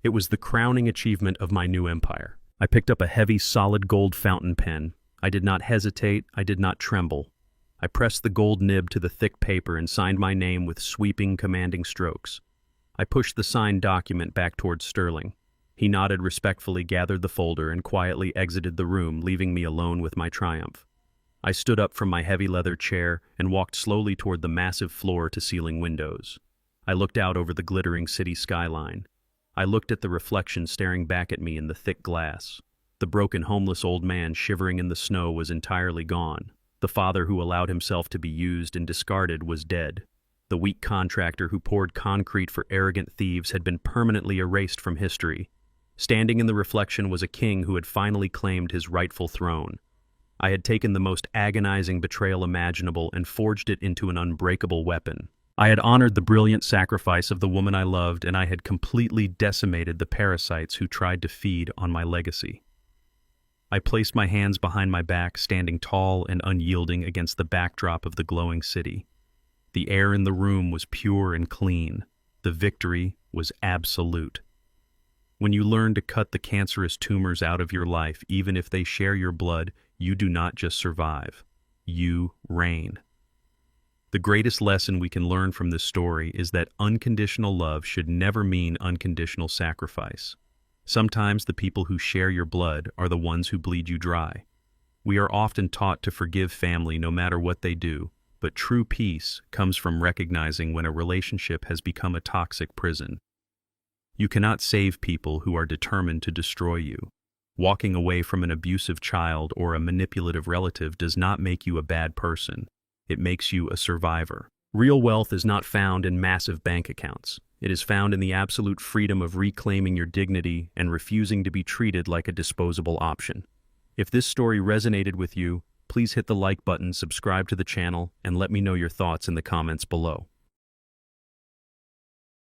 It was the crowning achievement of my new empire. I picked up a heavy, solid gold fountain pen. I did not hesitate, I did not tremble. I pressed the gold nib to the thick paper and signed my name with sweeping, commanding strokes. I pushed the signed document back towards Sterling. He nodded respectfully, gathered the folder, and quietly exited the room, leaving me alone with my triumph. I stood up from my heavy leather chair and walked slowly toward the massive floor-to-ceiling windows. I looked out over the glittering city skyline. I looked at the reflection staring back at me in the thick glass. The broken, homeless old man shivering in the snow was entirely gone. The father who allowed himself to be used and discarded was dead. The weak contractor who poured concrete for arrogant thieves had been permanently erased from history. Standing in the reflection was a king who had finally claimed his rightful throne. I had taken the most agonizing betrayal imaginable and forged it into an unbreakable weapon. I had honored the brilliant sacrifice of the woman I loved, and I had completely decimated the parasites who tried to feed on my legacy. I placed my hands behind my back, standing tall and unyielding against the backdrop of the glowing city. The air in the room was pure and clean. The victory was absolute. When you learn to cut the cancerous tumors out of your life, even if they share your blood, you do not just survive. You reign. The greatest lesson we can learn from this story is that unconditional love should never mean unconditional sacrifice. Sometimes the people who share your blood are the ones who bleed you dry. We are often taught to forgive family no matter what they do, but true peace comes from recognizing when a relationship has become a toxic prison. You cannot save people who are determined to destroy you. Walking away from an abusive child or a manipulative relative does not make you a bad person. It makes you a survivor. Real wealth is not found in massive bank accounts. It is found in the absolute freedom of reclaiming your dignity and refusing to be treated like a disposable option. If this story resonated with you, please hit the like button, subscribe to the channel, and let me know your thoughts in the comments below.